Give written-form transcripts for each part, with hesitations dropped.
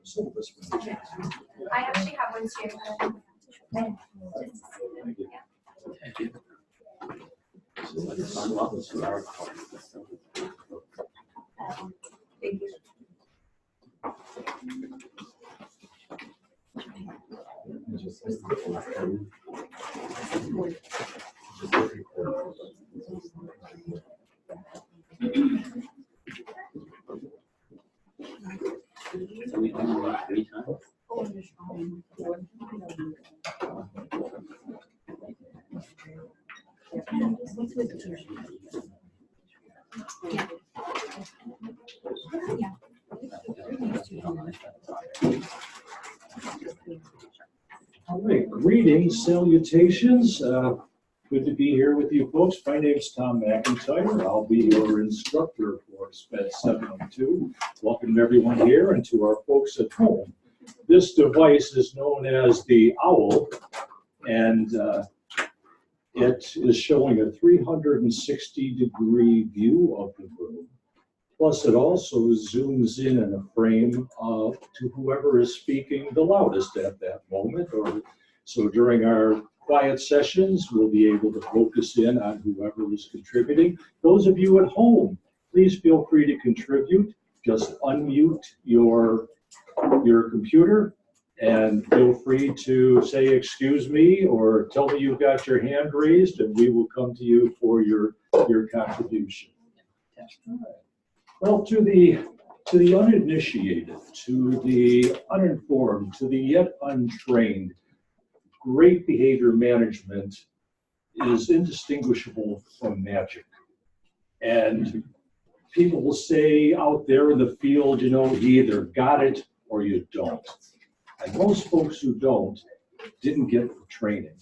Syllabus. I actually have one too. Thank you. So let's talk about this with our Thank you. So we do it 3 times. All right, greetings, salutations. Good to be here with you folks. My name is Tom McIntyre. I'll be your instructor for SPED 702. Welcome everyone here and to our folks at home. This device is known as the OWL, and it is showing a 360-degree view of the room. Plus, it also zooms in a frame to whoever is speaking the loudest at that moment. So during our quiet sessions, we'll be able to focus in on whoever is contributing. Those of you at home, please feel free to contribute. Just unmute your computer and feel free to say, excuse me, or tell me you've got your hand raised, and we will come to you for your contribution. Well, to the uninitiated, to the uninformed, to the yet untrained, great behavior management is indistinguishable from magic. And people will say out there in the field, you know, you either got it or you don't. And most folks who don't didn't get the training.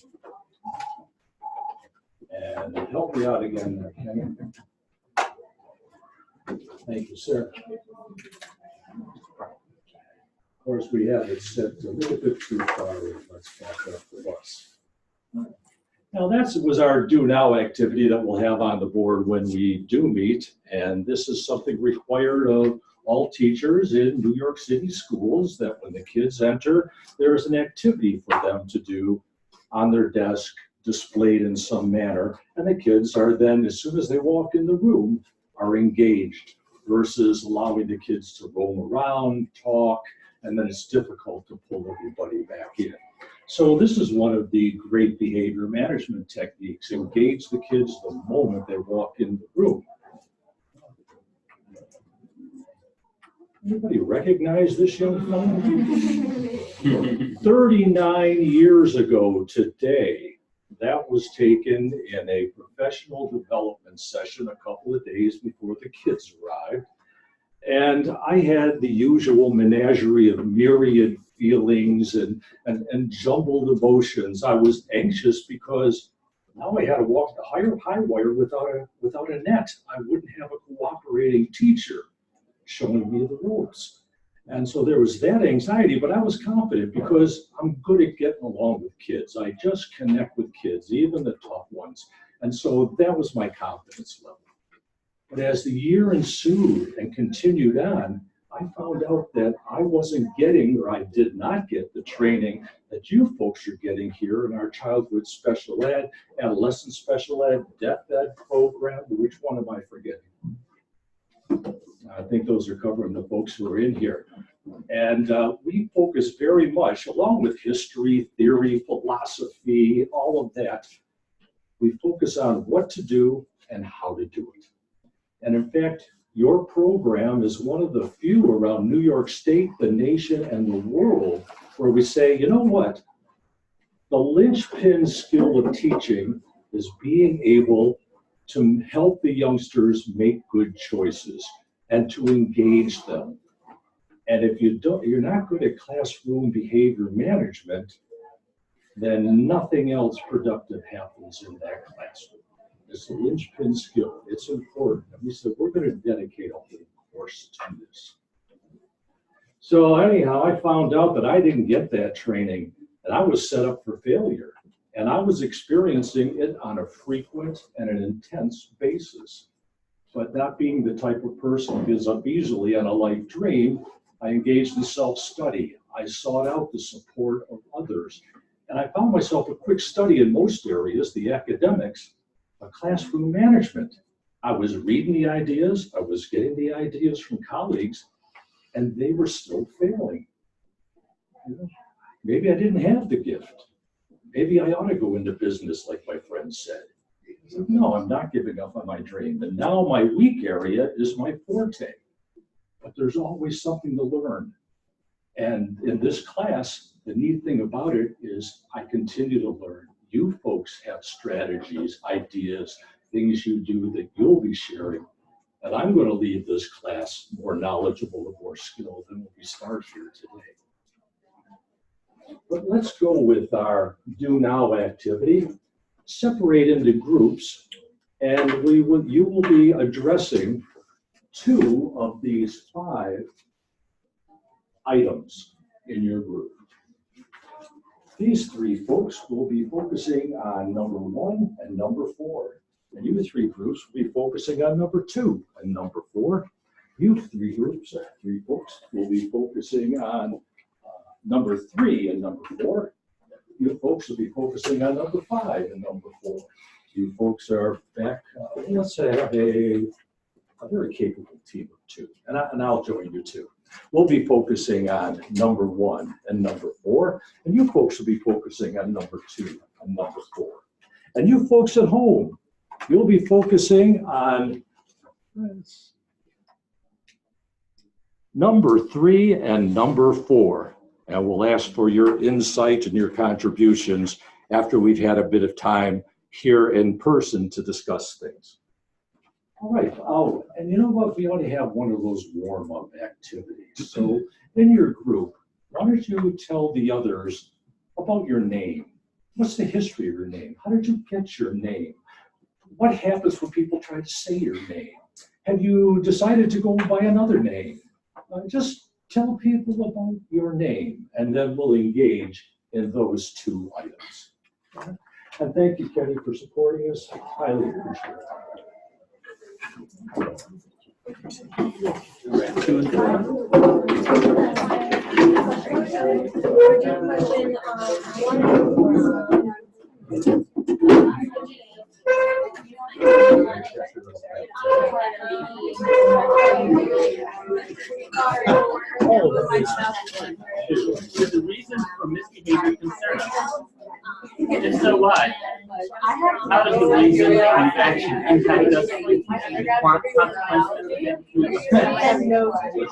And help me out again there, Ken. Thank you, sir. Of course, we have it set a little bit too far. Let's back up the bus. Now, that was our do now activity that we'll have on the board when we do meet. And this is something required of all teachers in New York City schools, that when the kids enter, there's an activity for them to do on their desk, displayed in some manner. And the kids are then, as soon as they walk in the room, are engaged, versus allowing the kids to roam around, talk, and then it's difficult to pull everybody back in. So this is one of the great behavior management techniques. Engage the kids the moment they walk in the room. Anybody recognize this young fellow? 39 years ago today, that was taken in a professional development session a couple of days before the kids arrived. And I had the usual menagerie of myriad feelings and jumbled emotions. I was anxious because now I had to walk the high wire without a net. I wouldn't have a cooperating teacher showing me the ropes. And so there was that anxiety, but I was confident because I'm good at getting along with kids. I just connect with kids, even the tough ones. And so that was my confidence level. But as the year ensued and continued on, I found out that I wasn't getting, or I did not get, the training that you folks are getting here in our childhood special ed, adolescent special ed, deaf ed program. Which one am I forgetting? I think those are covering the folks who are in here. And we focus very much, along with history, theory, philosophy, all of that, we focus on what to do and how to do it. And in fact, your program is one of the few around New York State, the nation, and the world where we say, you know what? The linchpin skill of teaching is being able to help the youngsters make good choices and to engage them. And if you're not good at classroom behavior management, then nothing else productive happens in that classroom. It's a linchpin skill. It's important. And we said, we're going to dedicate a whole course to this. So anyhow, I found out that I didn't get that training, and I was set up for failure. And I was experiencing it on a frequent and an intense basis. But not being the type of person who gives up easily on a life dream, I engaged in self-study. I sought out the support of others. And I found myself a quick study in most areas, the academics, classroom management. I was reading the ideas, I was getting the ideas from colleagues, and they were still failing. You know, maybe I didn't have the gift. Maybe I ought to go into business like my friend said. No, I'm not giving up on my dream. And now my weak area is my forte. But there's always something to learn. And in this class, the neat thing about it is I continue to learn. You folks have strategies, ideas, things you do that you'll be sharing. And I'm going to leave this class more knowledgeable and more skilled than when we start here today. But let's go with our do now activity. Separate into groups, and you will be addressing 2 of these 5 items in your group. These 3 folks will be focusing on number 1 and number 4. And you 3 groups will be focusing on number 2 and number 4. You 3 groups, 3 folks, will be focusing on number 3 and number 4. You folks will be focusing on number 5 and number 4. You folks are back, let's say, have a very capable team of 2, and I'll join you too. We'll be focusing on number 1 and number 4, and you folks will be focusing on number 2 and number 4. And you folks at home, you'll be focusing on number 3 and number 4. And we'll ask for your insight and your contributions after we've had a bit of time here in person to discuss things. All right, and you know what? We ought to have one of those warm-up activities. So in your group, why don't you tell the others about your name? What's the history of your name? How did you get your name? What happens when people try to say your name? Have you decided to go by another name? Just tell people about your name, and then we'll engage in those 2 items. And thank you, Kenny, for supporting us. Highly appreciate Should the reason for misbehavior concern us? If so, why? How does the reason and action impact us? Or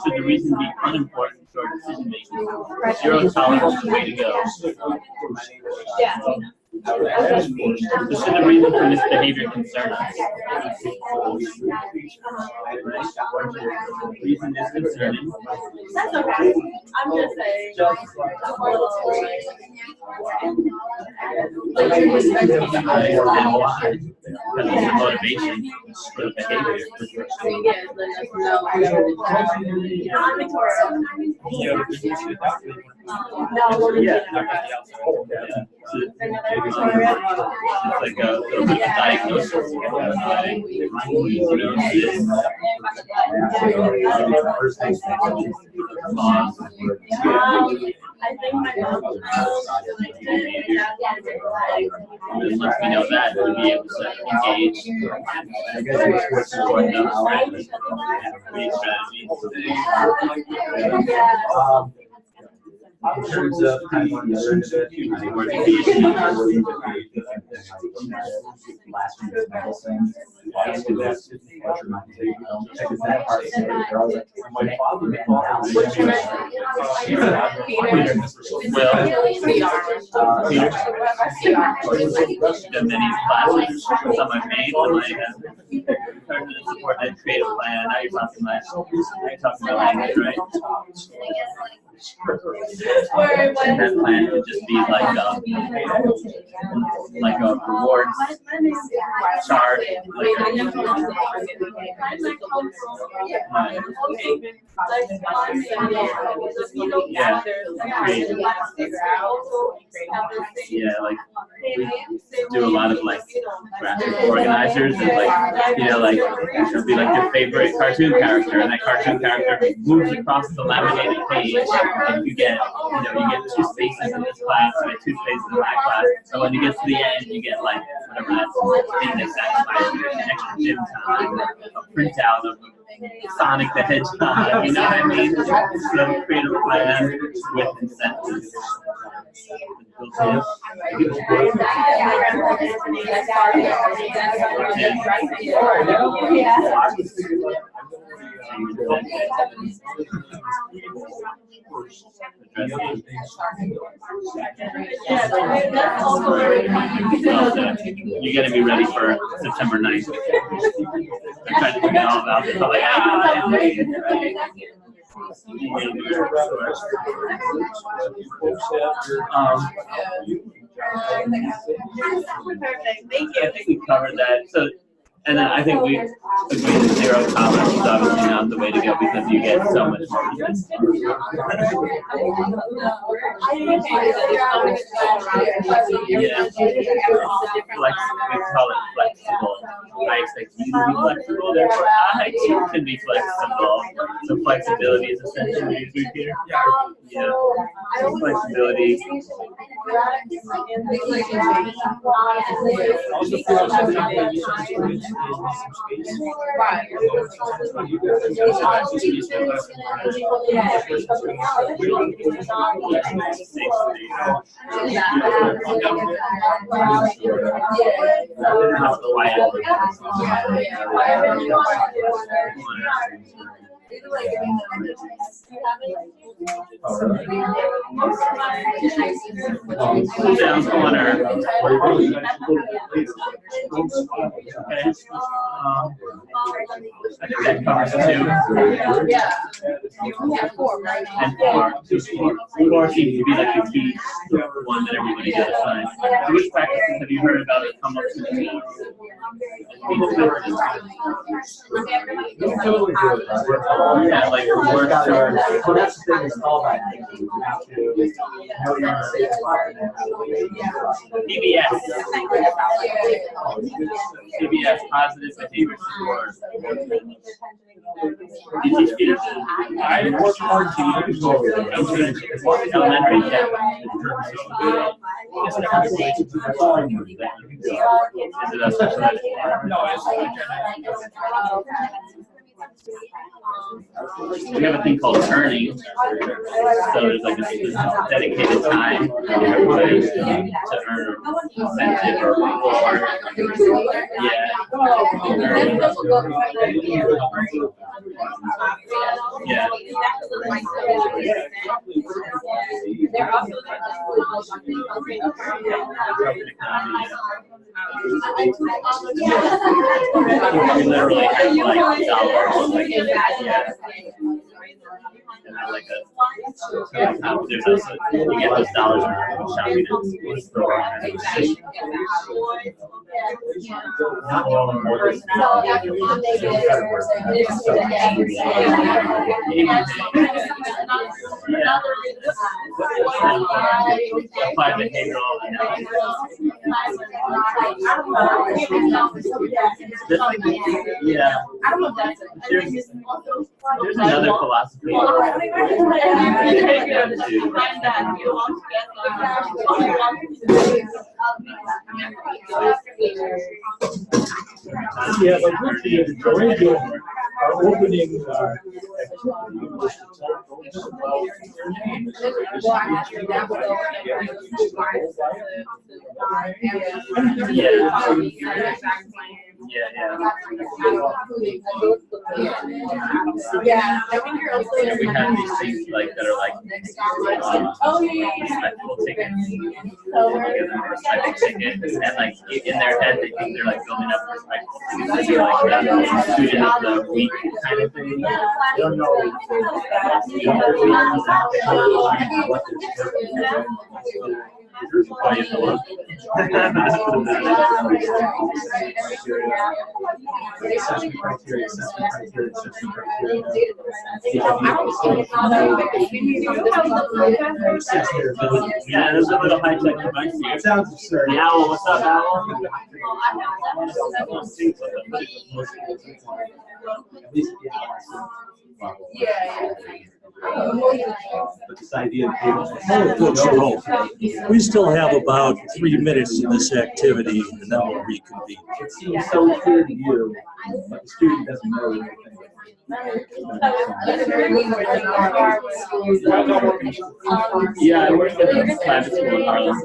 should the reason be unimportant to our decision making? 0 tolerance, way to go. So should the reason for misbehavior concern us? Reason is concerning. That's okay. I'm just saying. Motivation for the behavior. It's like a little bit of diagnosis. I think my mom just lets me know that to be able to engage support them In terms of language, right? And that plan could just be like a rewards chart. Yeah, like do a lot of like graphic organizers and like, you know, like it'll be like your favorite cartoon character, and that cartoon character moves across the laminated page, and you get, you know, you get 2 spaces in this class, you get 2 spaces in that class, so when you get to the end, you get like whatever that thing that satisfies you, an extra gym time, a printout of Sonic the Hedgehog, you know what I mean? So create a plan with incentives. You're going to be ready for September 9th. I'm trying to forget all about it. Like, Perfect. Thank you. I think we covered that. So, and then I think we agreed that 0 tolerance is obviously not the way to go because you get so much more. Yeah. We call it flexible. I expect you to be flexible, therefore I too can be flexible. So flexibility is essentially used here. Yeah. Flexibility. Right. Down corner. I think that covers 2. Yeah. We have 4, right? And 4 seems to be like the key one that everybody gets assigned. So which practices have you heard about that come up to the yeah, like work or well, that's the thing, it's all about thinking. You have to know you're in a safe environment. PBS. PBS, positive behavior support. You teach Peter? I work hard to use elementary, yeah. Is it a special ed? No, we have a thing called turning, so there's like a dedicated time to earn incentive or reward. Yeah. Yeah. We literally have like dollars. Like, yeah. And I like a there's also, you get those dollars from shopping at the store. Applied behavioral analysis. Yeah. There's another philosophy. Yeah, but the radio, our opening activity was to tell folks about their names. Yeah, I think you're also. We have these things like that are like respectful tickets. Respectful tickets, and like in their head they think they're like building up respectful tickets. They're like the student of the week kind of thing. They don't know what Oh, you know what? Assessment criteria, assessment criteria, assessment criteria. Assess their ability. Yeah, there's a little high-tech device here. It sounds absurd. The owl, what's up, owl? At least the hours. But this idea of We still have about 3 minutes in this activity, and then we'll reconvene. it seems so clear to you, but the student doesn't know anything. Yeah, I work at a private school in Harlem.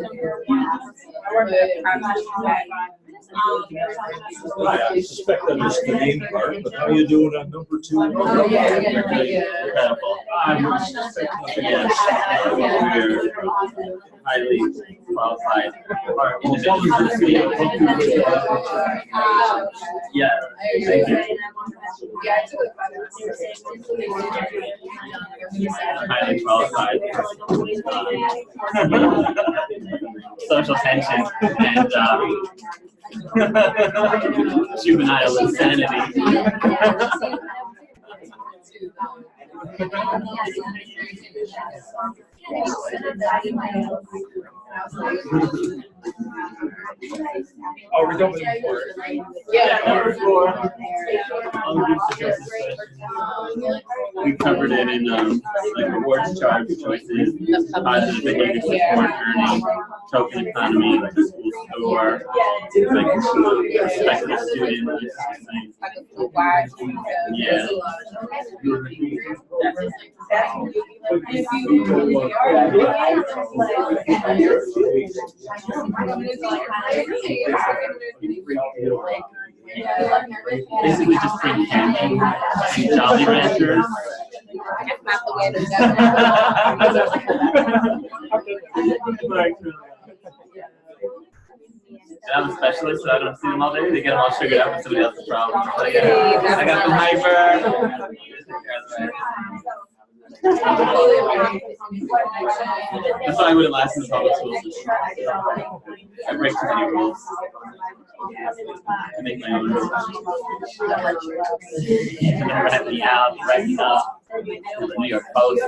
I suspect I missed the name part, but how are you doing on number 2? Incredible. Yes, we're highly qualified. Our individuals. Yeah, thank you. Highly qualified. Social tension and juvenile insanity. Oh, we're done with the report. Yeah, number 4. We covered it in like rewards charge choices, positive behavior support, earning, token economy, like the school store, like respect the student, these things. Yeah. Basically just bring candy and Jolly Ranchers. I'm a specialist, so I don't see them all day. They get them all sugared up, and somebody else's problem. Like, I got them hyper. That's why I wouldn't last in the public schools. I break too many rules. I make my own rules. And then rat me out, write me up. The New York Post.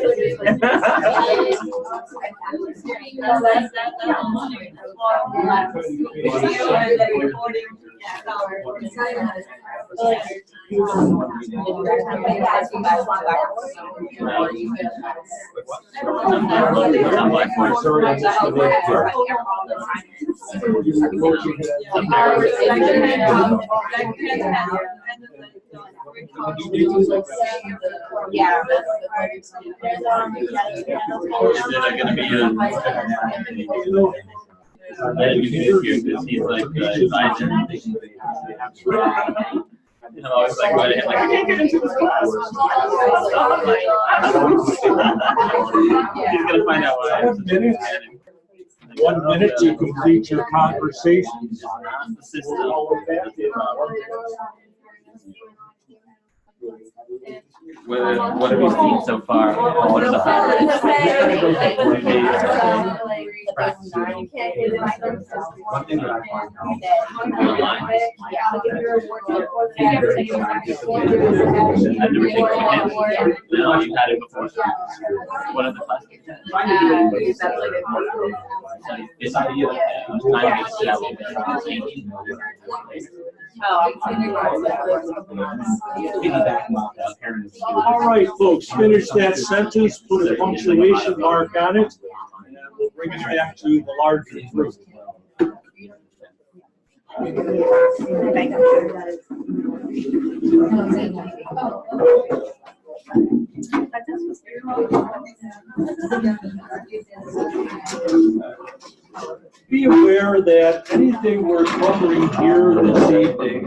Yeah. Is there going to be a because he's like the advisor. And I'm always like, going to him, like, I can't get into this class. He's going to find out why. 1 minute to complete your conversation. The system. What have you seen so far? What are the highlights? One thing that I find I've never taken it. No, you've had it before. What are the classes? This idea that I was trying to get shallow. All right, folks, finish that sentence, put a punctuation mark on it, and we'll bring it back to the larger group. Be aware that anything we're covering here this evening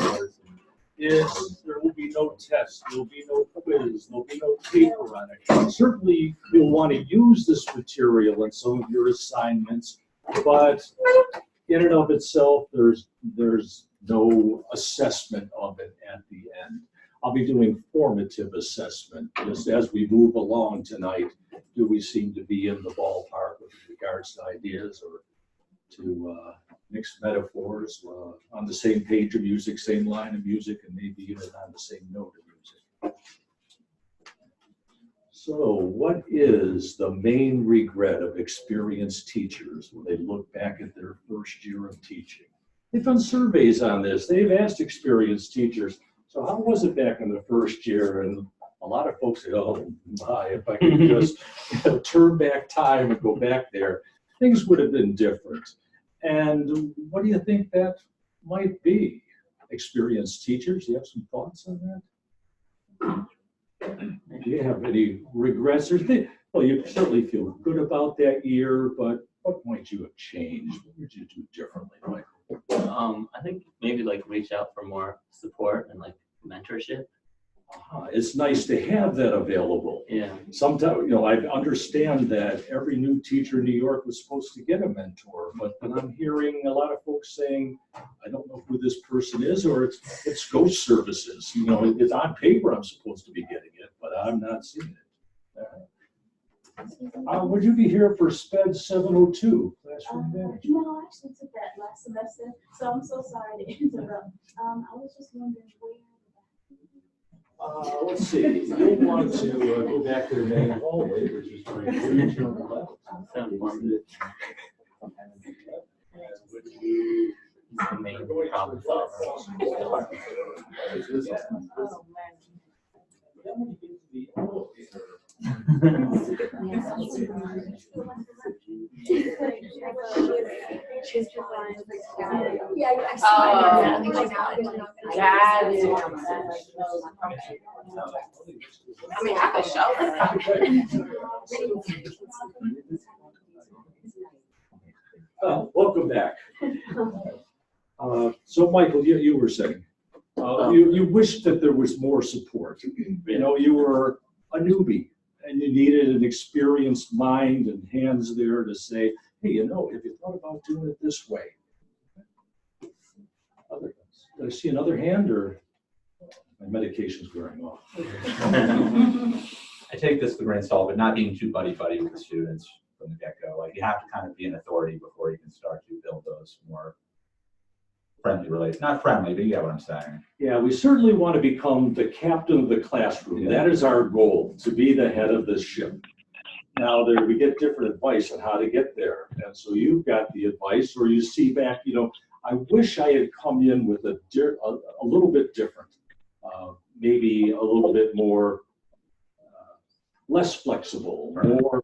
is there will be no test, there will be no quiz, there will be no paper on it. Certainly, you'll want to use this material in some of your assignments, but in and of itself, there's no assessment of it at the end. I'll be doing formative assessment just as we move along tonight. Do we seem to be in the ballpark with regards to ideas, or to mix metaphors on the same page of music, same line of music, and maybe even on the same note of music. So what is the main regret of experienced teachers when they look back at their first year of teaching? They've done surveys on this. They've asked experienced teachers, so how was it back in the first year? And a lot of folks say, oh my, if I could just turn back time and go back there, things would have been different. And what do you think that might be? Experienced teachers, do you have some thoughts on that? Do you have any regrets or things? Well, you certainly feel good about that year, but what might you have changed? What would you do differently, Michael? I think maybe like reach out for more support and like mentorship. It's nice to have that available. Yeah. Sometimes, I understand that every new teacher in New York was supposed to get a mentor, but then I'm hearing a lot of folks saying, I don't know who this person is, or it's ghost services. It's on paper I'm supposed to be getting it, but I'm not seeing it. Would you be here for SPED 702, classroom management? No, I actually took that last semester, so I'm so sorry to interrupt. I was just wondering where. Let's see, you'll want to go back to the main hallway, which is right here on the left. So informative. He's the main problem solver. I mean, I could show that. Welcome back. So Michael, you were saying, you wished that there was more support. You were a newbie and you needed an experienced mind and hands there to say, hey, if you thought about doing it this way. Did I see another hand, or my medication's wearing off? I take this with a grain of salt, but not being too buddy-buddy with the students from the get-go. Like, you have to kind of be an authority before you can start to build those more friendly relations. Not friendly, but you get what I'm saying. Yeah, we certainly want to become the captain of the classroom. That is our goal, to be the head of this ship. Now, we get different advice on how to get there. And so you've got the advice, or you see back, I wish I had come in with a little bit different, maybe a little bit more, less flexible, more.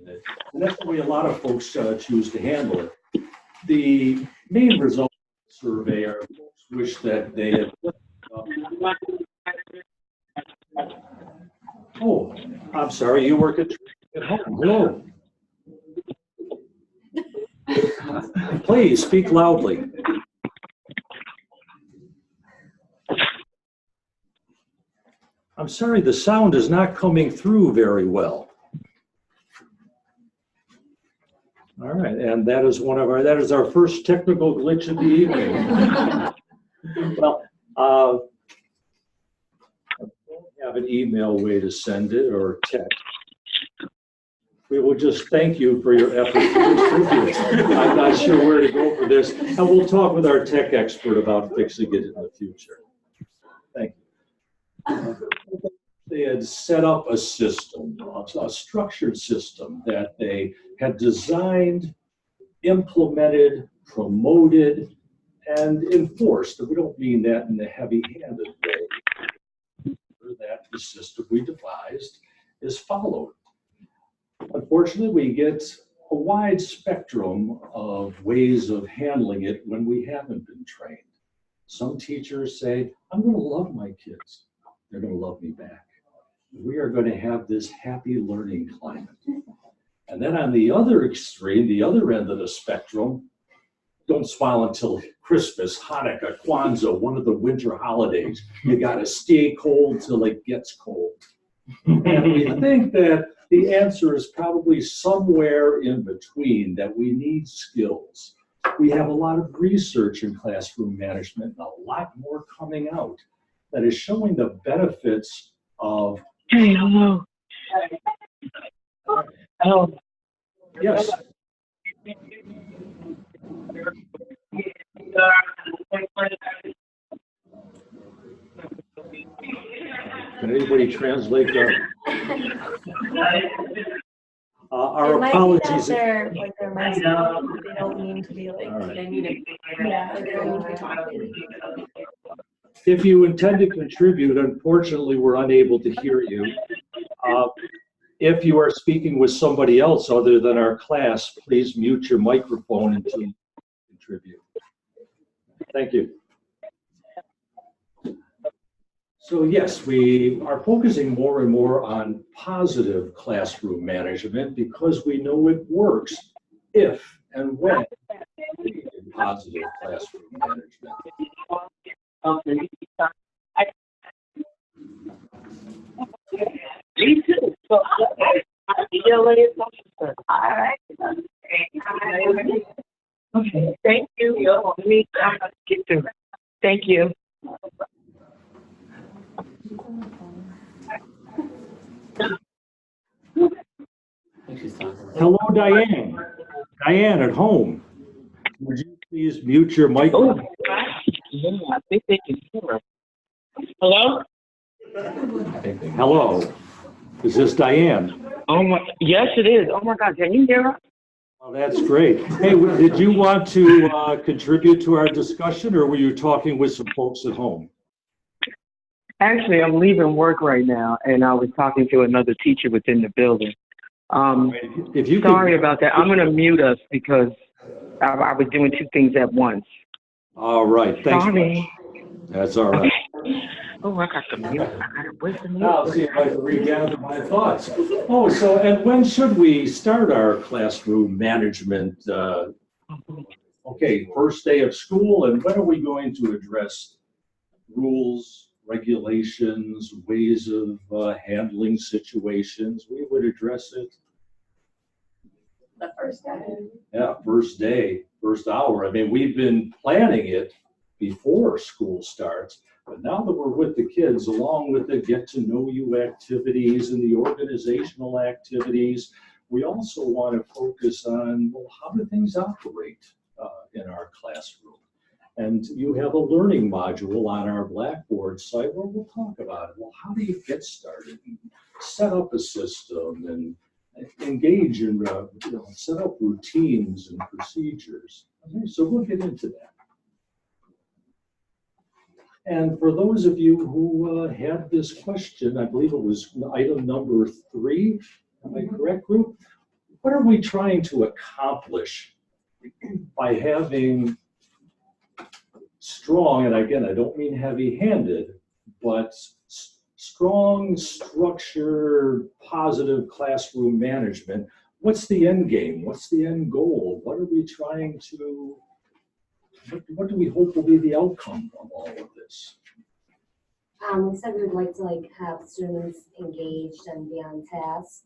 And that's the way a lot of folks choose to handle it. The main result of the survey are folks wish that they had. Oh, I'm sorry, you work at home. Hello. Please speak loudly. I'm sorry, the sound is not coming through very well. All right, and that is our first technical glitch of the evening. Well, I don't have an email way to send it or text. We will just thank you for your effort to distribute. I'm not sure where to go for this, and we'll talk with our tech expert about fixing it in the future. Thank you. They had set up a system, a structured system that they had designed, implemented, promoted, and enforced. And we don't mean that in a heavy-handed way. That the system we devised is followed. Unfortunately, we get a wide spectrum of ways of handling it when we haven't been trained. Some teachers say, I'm going to love my kids. They're going to love me back. We are going to have this happy learning climate. And then on the other extreme, the other end of the spectrum, don't smile until Christmas, Hanukkah, Kwanzaa, one of the winter holidays. You got to stay cold till it gets cold. And we think that the answer is probably somewhere in between, that we need skills. We have a lot of research in classroom management, and a lot more coming out that is showing the benefits of. Hey, hello. Hello. Yes. Can anybody translate that? Our It might be that apologies. they're like their mic's on, they don't mean to be like, All right. They need it. yeah, they don't mean to be talking. If you intend to contribute, unfortunately, we're unable to hear you. If you are speaking with somebody else other than our class, please mute your microphone until you contribute. Thank you. So yes, we are focusing more and more on positive classroom management because we know it works if and when we do positive classroom management. Me too. So, okay, thank you. Let me get through. Thank you. Hello, Diane. Diane at home. Would you please mute your microphone? Yeah, I think they can hear us. Hello? Hello. Is this Diane? Oh my, yes it is. Oh my God, can you hear us? Oh, that's great. Hey, did you want to contribute to our discussion, or were you talking with some folks at home? Actually, I'm leaving work right now, and I was talking to another teacher within the building. If you Sorry could, about that. I'm going to mute us because I was doing two things at once. all right. Thanks. Sorry. That's all right. Oh, I got the mute. I got it. Where's the mute? Now, see if I can regather my thoughts. Oh, so, and when should we start our classroom management? Okay, first day of school, and when are we going to address rules, regulations, ways of handling situations? We would address it. The first day. Yeah, first day, first hour. I mean, we've been planning it before school starts, but now that we're with the kids, along with the get to know you activities and the organizational activities, we also want to focus on, well, how do things operate in our classroom? And you have a learning module on our Blackboard site where we'll talk about it. Well, how do you get started and set up a system and engage in, set up routines and procedures? Okay, so we'll get into that. And for those of you who had this question, I believe it was item number 3, am I correct, group? What are we trying to accomplish by having strong, and again, I don't mean heavy-handed, but strong, structured, positive classroom management? What's the end game? What's the end goal? What are we trying to, what do we hope will be the outcome of all of this? We said we would like to have students engaged and be on task.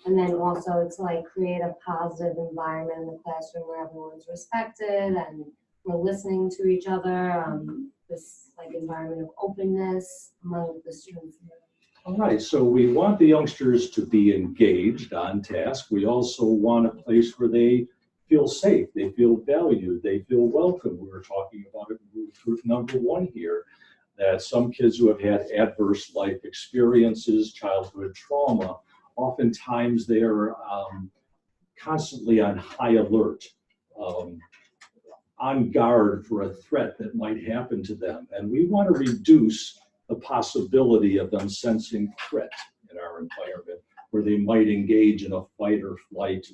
And then also to create a positive environment in the classroom where everyone's respected and we're listening to each other, this environment of openness among the students. All right, so we want the youngsters to be engaged on task. We also want a place where they feel safe, they feel valued, they feel welcome. We were talking about it in group number 1 here, that some kids who have had adverse life experiences, childhood trauma, oftentimes they're constantly on high alert, on guard for a threat that might happen to them. And we want to reduce the possibility of them sensing threat in our environment, where they might engage in a fight or flight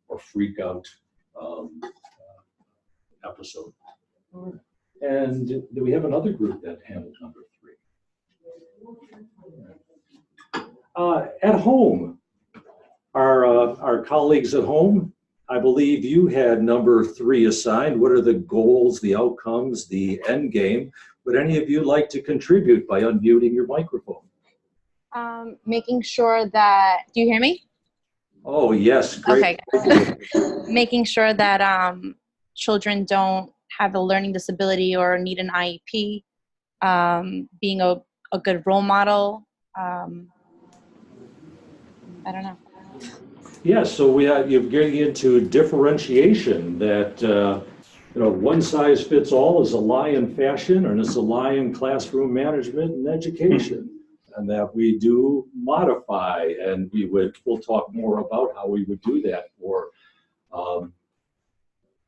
or freak out episode. And do we have another group that handled number 3? At home, our colleagues at home, I believe you had number 3 assigned. What are the goals, the outcomes, the end game? Would any of you like to contribute by unmuting your microphone? Making sure that, do you hear me? Oh, yes, great. Okay. Making sure that children don't have a learning disability or need an IEP, being a good role model. I don't know. Yes, so you're getting into differentiation, that one size fits all is a lie in fashion, and it's a lie in classroom management and education. And that we do modify, and we'll talk more about how we would do that for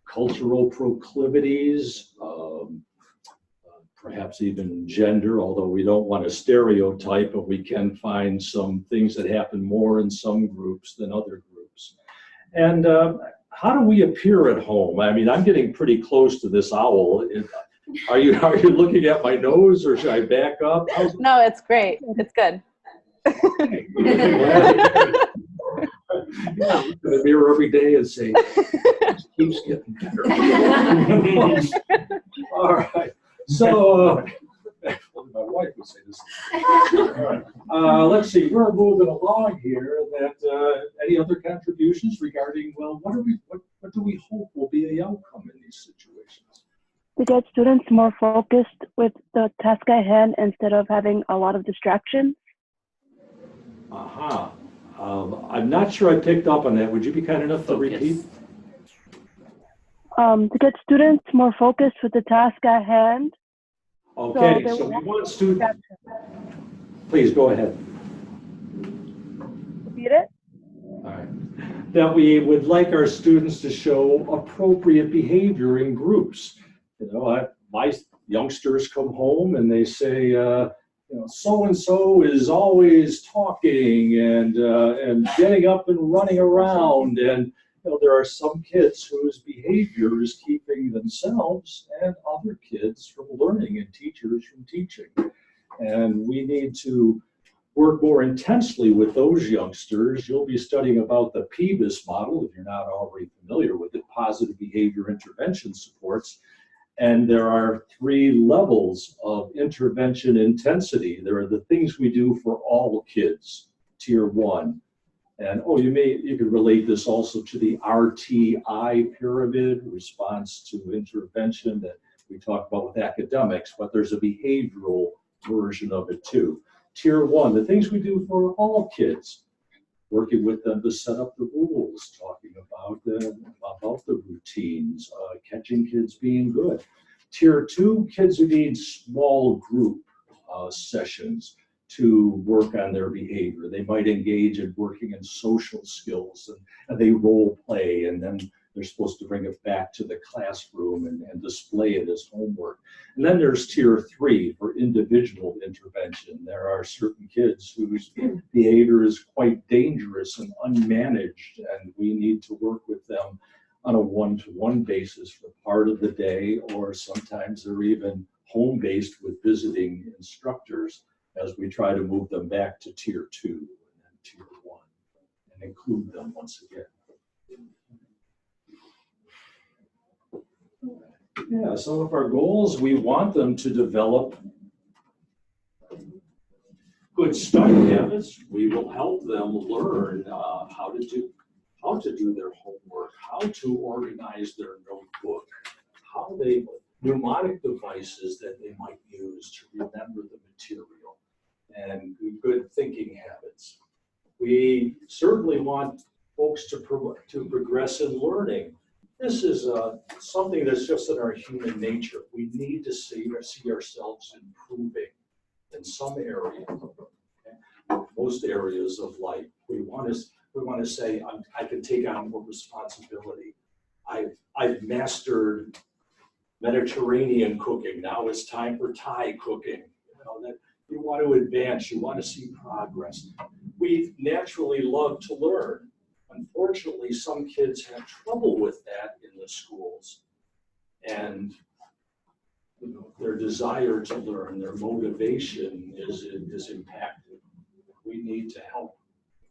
cultural proclivities, perhaps even gender, although we don't want to stereotype, but we can find some things that happen more in some groups than other groups. And how do we appear at home? I mean, I'm getting pretty close to this owl. Are you looking at my nose, or should I back up? No, it's great. It's good. Yeah, look in the mirror every day and say, it keeps getting better. All right. So, my wife would say this. All right. Let's see. We're moving along here. Any other contributions regarding, well, what do we hope will be the outcome in these situations? To get students more focused with the task at hand instead of having a lot of distractions. Aha. I'm not sure I picked up on that. Would you be kind enough to repeat? To get students more focused with the task at hand. Okay, so we want students. Please go ahead. Repeat it. All right. That we would like our students to show appropriate behavior in groups. My youngsters come home and they say, so-and-so is always talking and getting up and running around. And there are some kids whose behavior is keeping themselves and other kids from learning and teachers from teaching. And we need to work more intensely with those youngsters. You'll be studying about the PBIS model, if you're not already familiar with it, positive behavior intervention supports. And there are 3 levels of intervention intensity. There are the things we do for all kids, tier 1. And you could relate this also to the RTI pyramid, response to intervention, that we talk about with academics, but there's a behavioral version of it too. Tier 1, the things we do for all kids, working with them to set up the rules, talking about the routines, catching kids being good. Tier 2, kids who need small group sessions to work on their behavior. They might engage in working in social skills, and they role play, and then they're supposed to bring it back to the classroom and display it as homework. And then there's tier 3 for individual intervention. There are certain kids whose behavior is quite dangerous and unmanaged, and we need to work with them on a one-to-one basis for part of the day, or sometimes they're even home-based with visiting instructors as we try to move them back to tier 2 and then tier 1 and include them once again. Yeah, some of our goals, we want them to develop good study habits. We will help them learn how to do their homework, how to organize their notebook, mnemonic devices that they might use to remember the material, and good thinking habits. We certainly want folks to progress in learning. This is something that's just in our human nature. We need to see ourselves improving in some areas, most areas of life. We want to say, I can take on more responsibility. I've mastered Mediterranean cooking. Now it's time for Thai cooking. That you want to advance, you want to see progress. We naturally love to learn. Unfortunately, some kids have trouble with that in the schools, and their desire to learn, their motivation is impacted. We need to help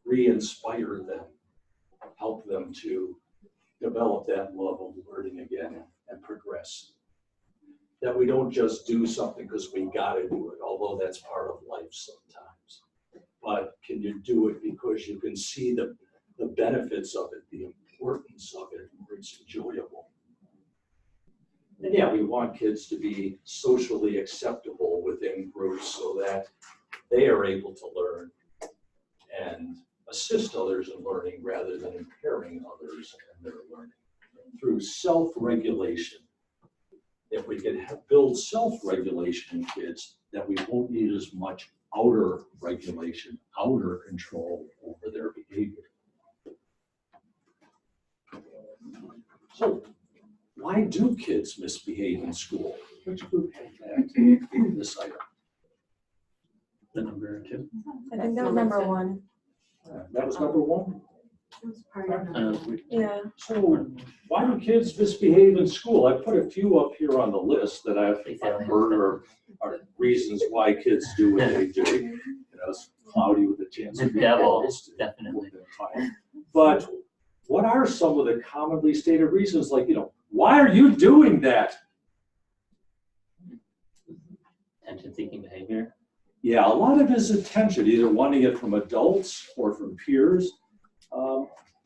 re-inspire them, help them to develop that love of learning again and progress. That we don't just do something because we got to do it, although that's part of life sometimes. But can you do it because you can see the benefits of it, the importance of it, where it's enjoyable. And yeah, we want kids to be socially acceptable within groups so that they are able to learn and assist others in learning rather than impairing others in their learning through self-regulation. if we can build self-regulation in kids, that we won't need as much outer regulation, outer control over their behavior. So why do kids misbehave in school? Which group had that? This item. The number 2. I think that was number 1. That was number 1? It was part of it. Yeah. So why do kids misbehave in school? I put a few up here on the list that I've heard are reasons why kids do what they do. You know, it's cloudy with a chance of The devil, balls. definitely. But what are some of the commonly stated reasons? Like, you know, why are you doing that? Attention-seeking behavior. Yeah, a lot of it is attention, either wanting it from adults or from peers.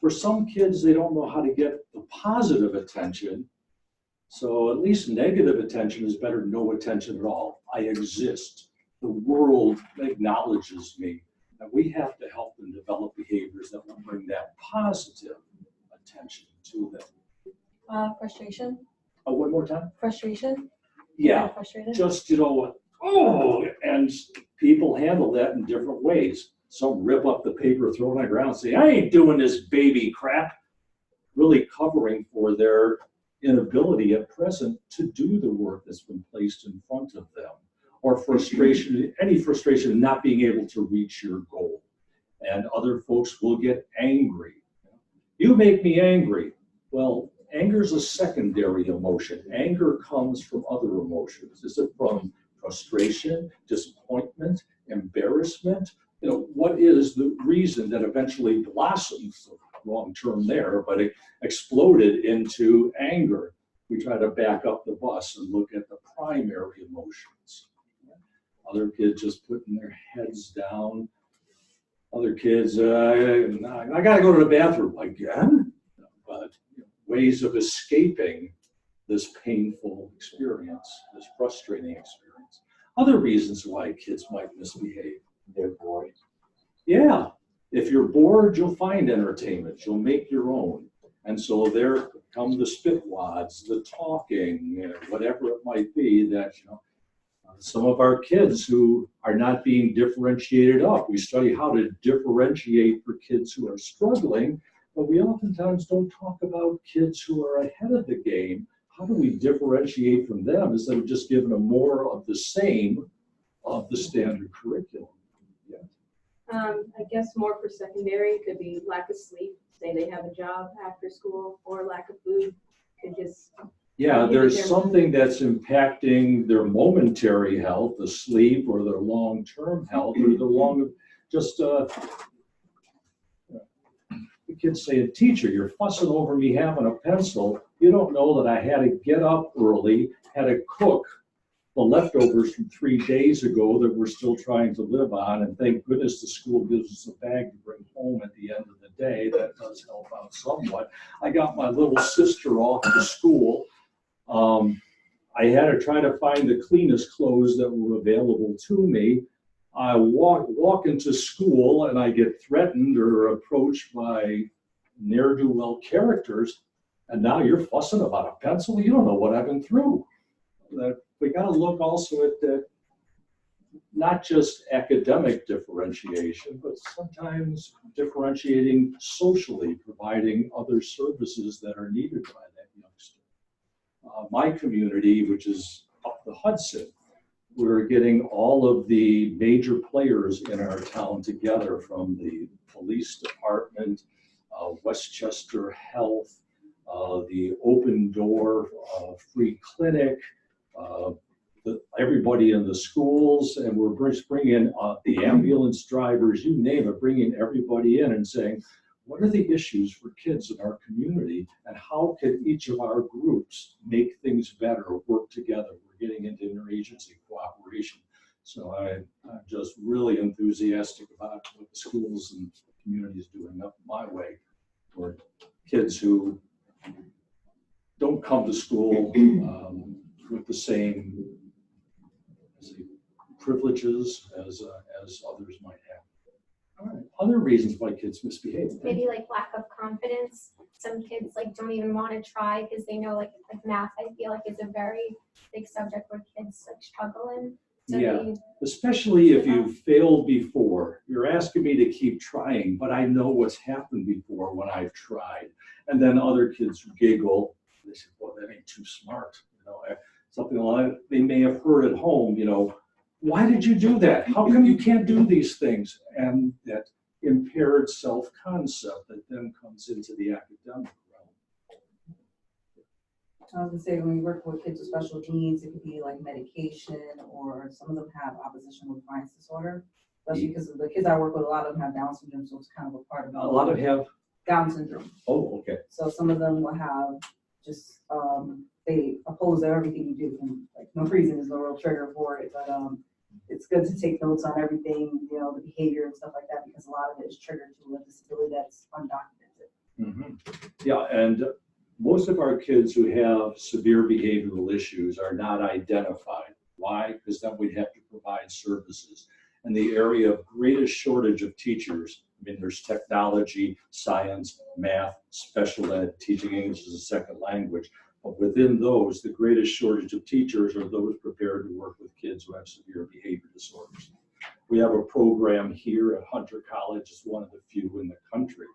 For some kids, they don't know how to get the positive attention. So at least negative attention is better than no attention at all. I exist. The world acknowledges me. And we have to help them develop behaviors that will bring that positive attention to them. Frustration. Oh, one more time? Frustration. Yeah, Frustrated. just, you know, oh, and people handle that in different ways. Some rip up the paper, throw it on the ground, say, I ain't doing this baby crap, really covering for their inability at present to do the work that's been placed in front of them. Or frustration, any frustration not being able to reach your goal. And other folks will get angry. You make me angry. Well, anger is a secondary emotion. Anger comes from other emotions. Is it from frustration, disappointment, embarrassment? You know, what is the reason that eventually blossoms, wrong term there, but it exploded into anger? We try to back up the bus and look at the primary emotions. Other kids just putting their heads down. Other kids, I gotta go to the bathroom again. But ways of escaping this painful experience, this frustrating experience. Other reasons why kids might misbehave. They're bored. Yeah, if you're bored, you'll find entertainment. You'll make your own. And so there come the spitwads, the talking, whatever it might be that, you know, some of our kids who are not being differentiated up. We study how to differentiate for kids who are struggling, but we oftentimes don't talk about kids who are ahead of the game. How do we differentiate from them instead of just giving them more of the same of the standard curriculum? Yeah. I guess more for secondary could be lack of sleep, say they have a job after school, or lack of food could just. Yeah, there's something that's impacting their momentary health, the sleep, or their long-term health, or the the kids say, teacher, you're fussing over me having a pencil. You don't know that I had to get up early, had to cook the leftovers from 3 days ago that we're still trying to live on, and thank goodness the school gives us a bag to bring home at the end of the day. That does help out somewhat. I got my little sister off to school. I had to try to find the cleanest clothes that were available to me. I walk into school and I get threatened or approached by ne'er-do-well characters, and now you're fussing about a pencil? You don't know what I've been through. We got to look also at that, not just academic differentiation, but sometimes differentiating socially, providing other services that are needed by that youngster. My community, which is up the Hudson, we're getting all of the major players in our town together, from the police department, Westchester Health, the Open Door free clinic, everybody in the schools, and we're bringing the ambulance drivers, you name it, bringing everybody in and saying, what are the issues for kids in our community, and how can each of our groups make things better, work together? We're getting into interagency cooperation. So I'm just really enthusiastic about what the schools and communities doing up my way for kids who don't come to school with the same privileges as others might have. All right. Other reasons why kids misbehave. Maybe like lack of confidence. Some kids like don't even want to try because they know like math, I feel like is a very big subject where kids like struggle in. So Yeah, especially if you've failed before. You're asking me to keep trying, but I know what's happened before when I've tried. And then other kids giggle. They say, well, that ain't too smart. You know, something like they may have heard at home, you know, why did you do that? How come you can't do these things? And that impaired self-concept that then comes into the academic realm. I was gonna say, when we work with kids with special needs, it could be like medication, or some of them have oppositional defiance disorder. Especially because the kids I work with, a lot of them have Down syndrome, so it's kind of a part of it. A lot of have Down syndrome. Oh, okay. So some of them will have just, they oppose everything you do, and like no reason is no real trigger for it, but it's good to take notes on everything, you know, the behavior and stuff like that, because a lot of it is triggered to a disability that's undocumented. Mm-hmm. Yeah, and most of our kids who have severe behavioral issues are not identified. Why? Because then we'd have to provide services. In the area of greatest shortage of teachers, I mean, there's technology, science, math, special ed, teaching English as a second language. But within those, the greatest shortage of teachers are those prepared to work with kids who have severe behavior disorders. We have a program here at Hunter College. It's one of the few in the country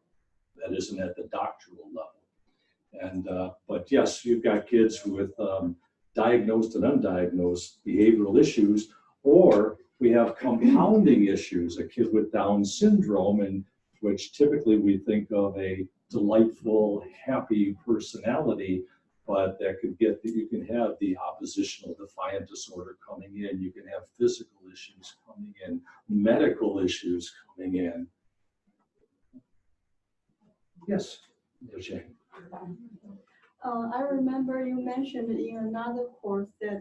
that isn't at the doctoral level. And but yes, you've got kids with diagnosed and undiagnosed behavioral issues, or we have compounding issues, a kid with Down syndrome, and which typically we think of a delightful, happy personality, but that could get that you can have the oppositional defiant disorder coming in, you can have physical issues coming in, medical issues coming in. Yes, Jane. I remember you mentioned in another course that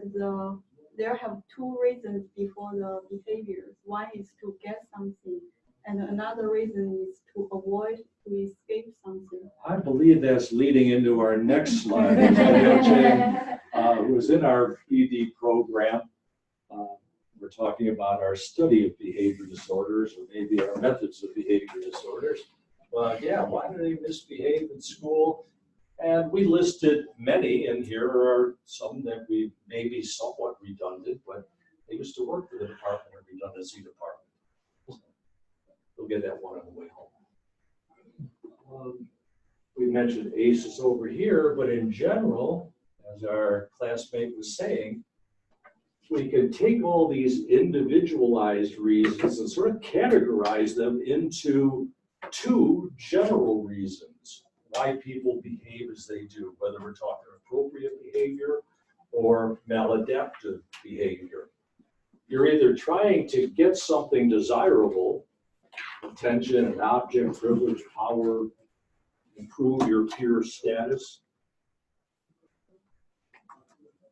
there have two reasons before the behaviors. One is to get something, and another reason is to avoid, to escape something. I believe that's leading into our next slide. Jane, who's in our PD program. We're talking about our study of behavior disorders, or maybe our methods of behavior disorders. But yeah, why do they misbehave in school? And we listed many, and here are some that we may be somewhat redundant, but they used to work for the Department of Redundancy Department. We'll get that one on the way home. We mentioned ACEs over here, but in general, as our classmate was saying, we can take all these individualized reasons and sort of categorize them into two general reasons why people behave as they do, whether we're talking appropriate behavior or maladaptive behavior. You're either trying to get something desirable, attention, an object, privilege, power, improve your peer status.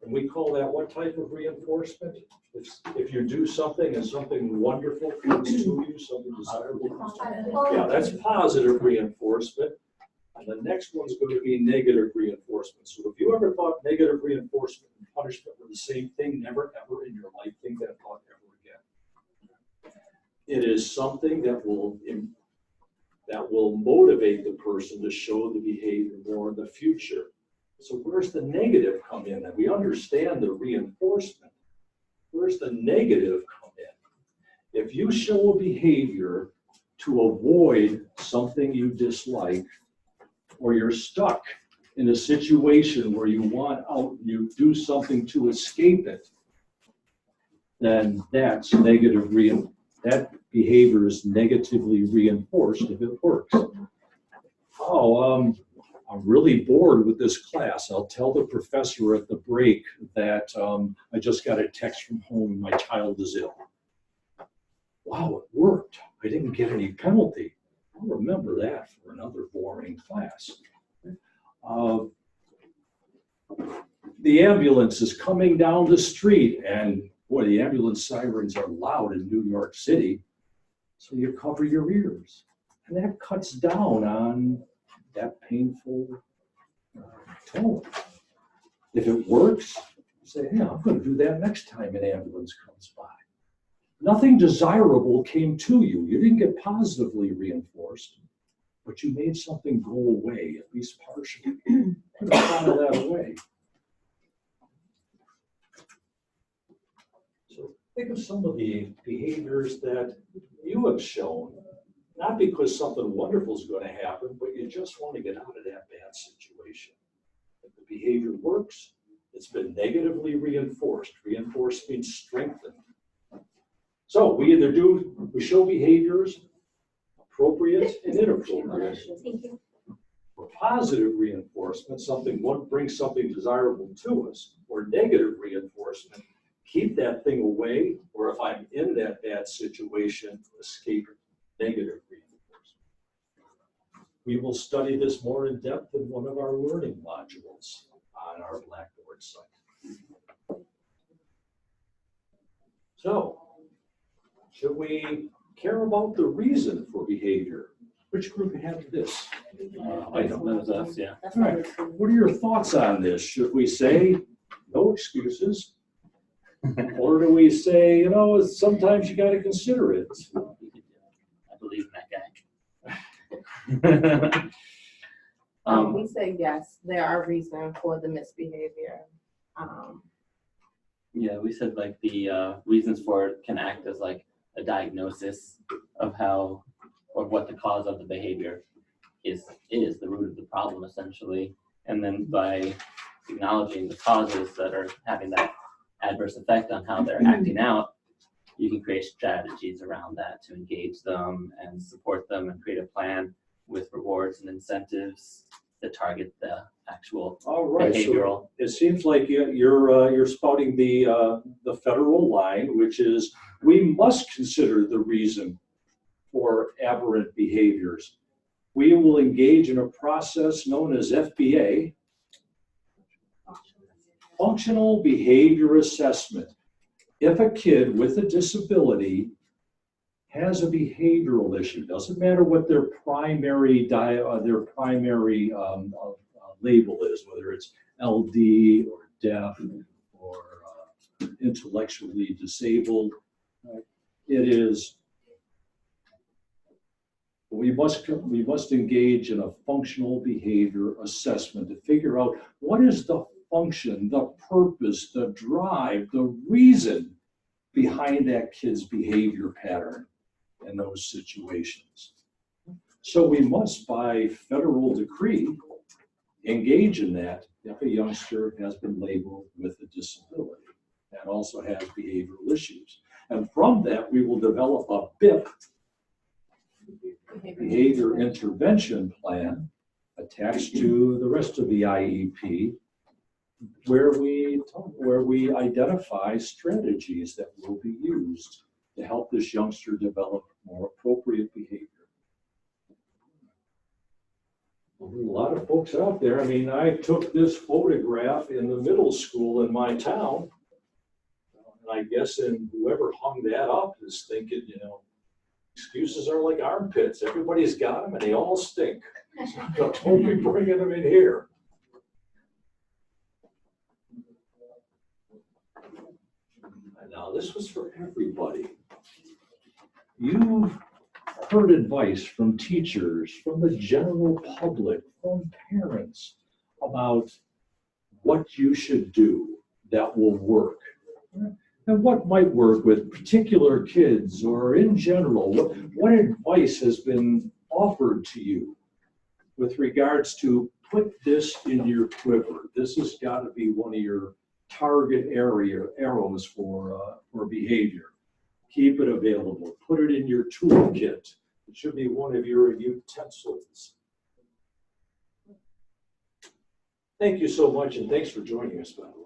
And we call that what type of reinforcement? It's if you do something and something wonderful comes to you, something desirable comes to you. Yeah, that's positive reinforcement. And the next one's going to be negative reinforcement. So if you ever thought negative reinforcement and punishment were the same thing, never ever in your life think that thought ever again. It is something that will motivate the person to show the behavior more in the future. So where's the negative come in? That we understand the reinforcement. Where's the negative come in? If you show a behavior to avoid something you dislike, or you're stuck in a situation where you want out, you do something to escape it, then that's negative that behavior is negatively reinforced if it works. I'm really bored with this class. I'll tell the professor at the break that I just got a text from home, my child is ill. Wow, it worked. I didn't get any penalty. I'll remember that for another boring class. The ambulance is coming down the street, and boy, the ambulance sirens are loud in New York City, so you cover your ears. And that cuts down on that painful tone. If it works, say, yeah, I'm going to do that next time an ambulance comes by. Nothing desirable came to you. You didn't get positively reinforced, but you made something go away, at least partially. Put a lot of that away. So think of some of the behaviors that you have shown, not because something wonderful is going to happen, but you just want to get out of that bad situation. If the behavior works, it's been negatively reinforced. Reinforced means strengthened. So we either we show behaviors appropriate and inappropriate. Thank you. For positive reinforcement, one brings something desirable to us, or negative reinforcement, keep that thing away, or if I'm in that bad situation, escape negative reinforcement. We will study this more in depth in one of our learning modules on our Blackboard site. So, should we care about the reason for behavior? Which group had this item? That was us, yeah. All right. What are your thoughts on this? Should we say no excuses? Or do we say, you know, sometimes you got to consider it? I believe in that guy. We say yes, there are reasons for the misbehavior. Yeah, we said like the reasons for it can act as like a diagnosis of how or what the cause of the behavior is the root of the problem essentially. And then by acknowledging the causes that are having that adverse effect on how they're acting out, you can create strategies around that to engage them and support them and create a plan with rewards and incentives that target the actual behavioral. So it seems like you're spouting the federal line, which is we must consider the reason for aberrant behaviors. We will engage in a process known as FBA, Functional Behavior Assessment. If a kid with a disability has a behavioral issue, doesn't matter what their primary label is, whether it's LD or deaf or intellectually disabled, it is. We must engage in a functional behavior assessment to figure out what is the function, the purpose, the drive, the reason behind that kid's behavior pattern in those situations. So we must, by federal decree, engage in that if a youngster has been labeled with a disability and also has behavioral issues. And from that, we will develop a BIP, behavior intervention plan, attached to the rest of the IEP, where we identify strategies that will be used to help this youngster develop more appropriate behavior. Well, there are a lot of folks out there. I mean, I took this photograph in the middle school in my town, and I guess whoever hung that up is thinking, you know, excuses are like armpits. Everybody's got them and they all stink. So don't be bringing them in here. And now this was for everybody. You've heard advice from teachers, from the general public, from parents about what you should do that will work. And what might work with particular kids or in general, what advice has been offered to you with regards to put this in your quiver? This has got to be one of your target arrows for behavior. Keep it available. Put it in your toolkit. It should be one of your utensils. Thank you so much, and thanks for joining us, by the way.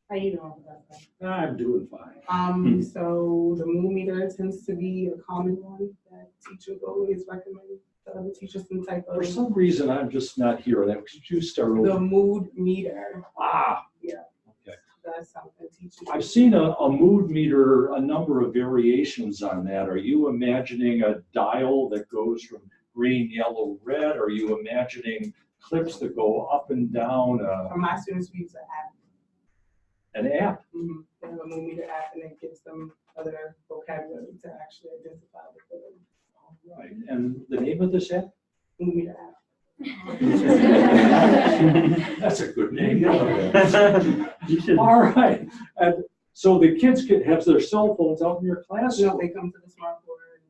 How you doing, Professor? I'm doing fine. So the mood meter tends to be a common one that teachers always recommend to other teachers, some type of. For some reason, I'm just not hearing that. Could you start over? The mood meter. Ah. Yeah. Okay. That's something teachers. I've seen a mood meter, a number of variations on that. Are you imagining a dial that goes from green, yellow, red? Are you imagining clips that go up and down? For my students, we use an app. An app? Mm-hmm. They have a mood meter app, and it gives them other vocabulary to actually identify with them. Right, and the name of this app? Movie app. That's a good name. You should. All right, and so the kids can have their cell phones out in your class? No, they come to the smart board and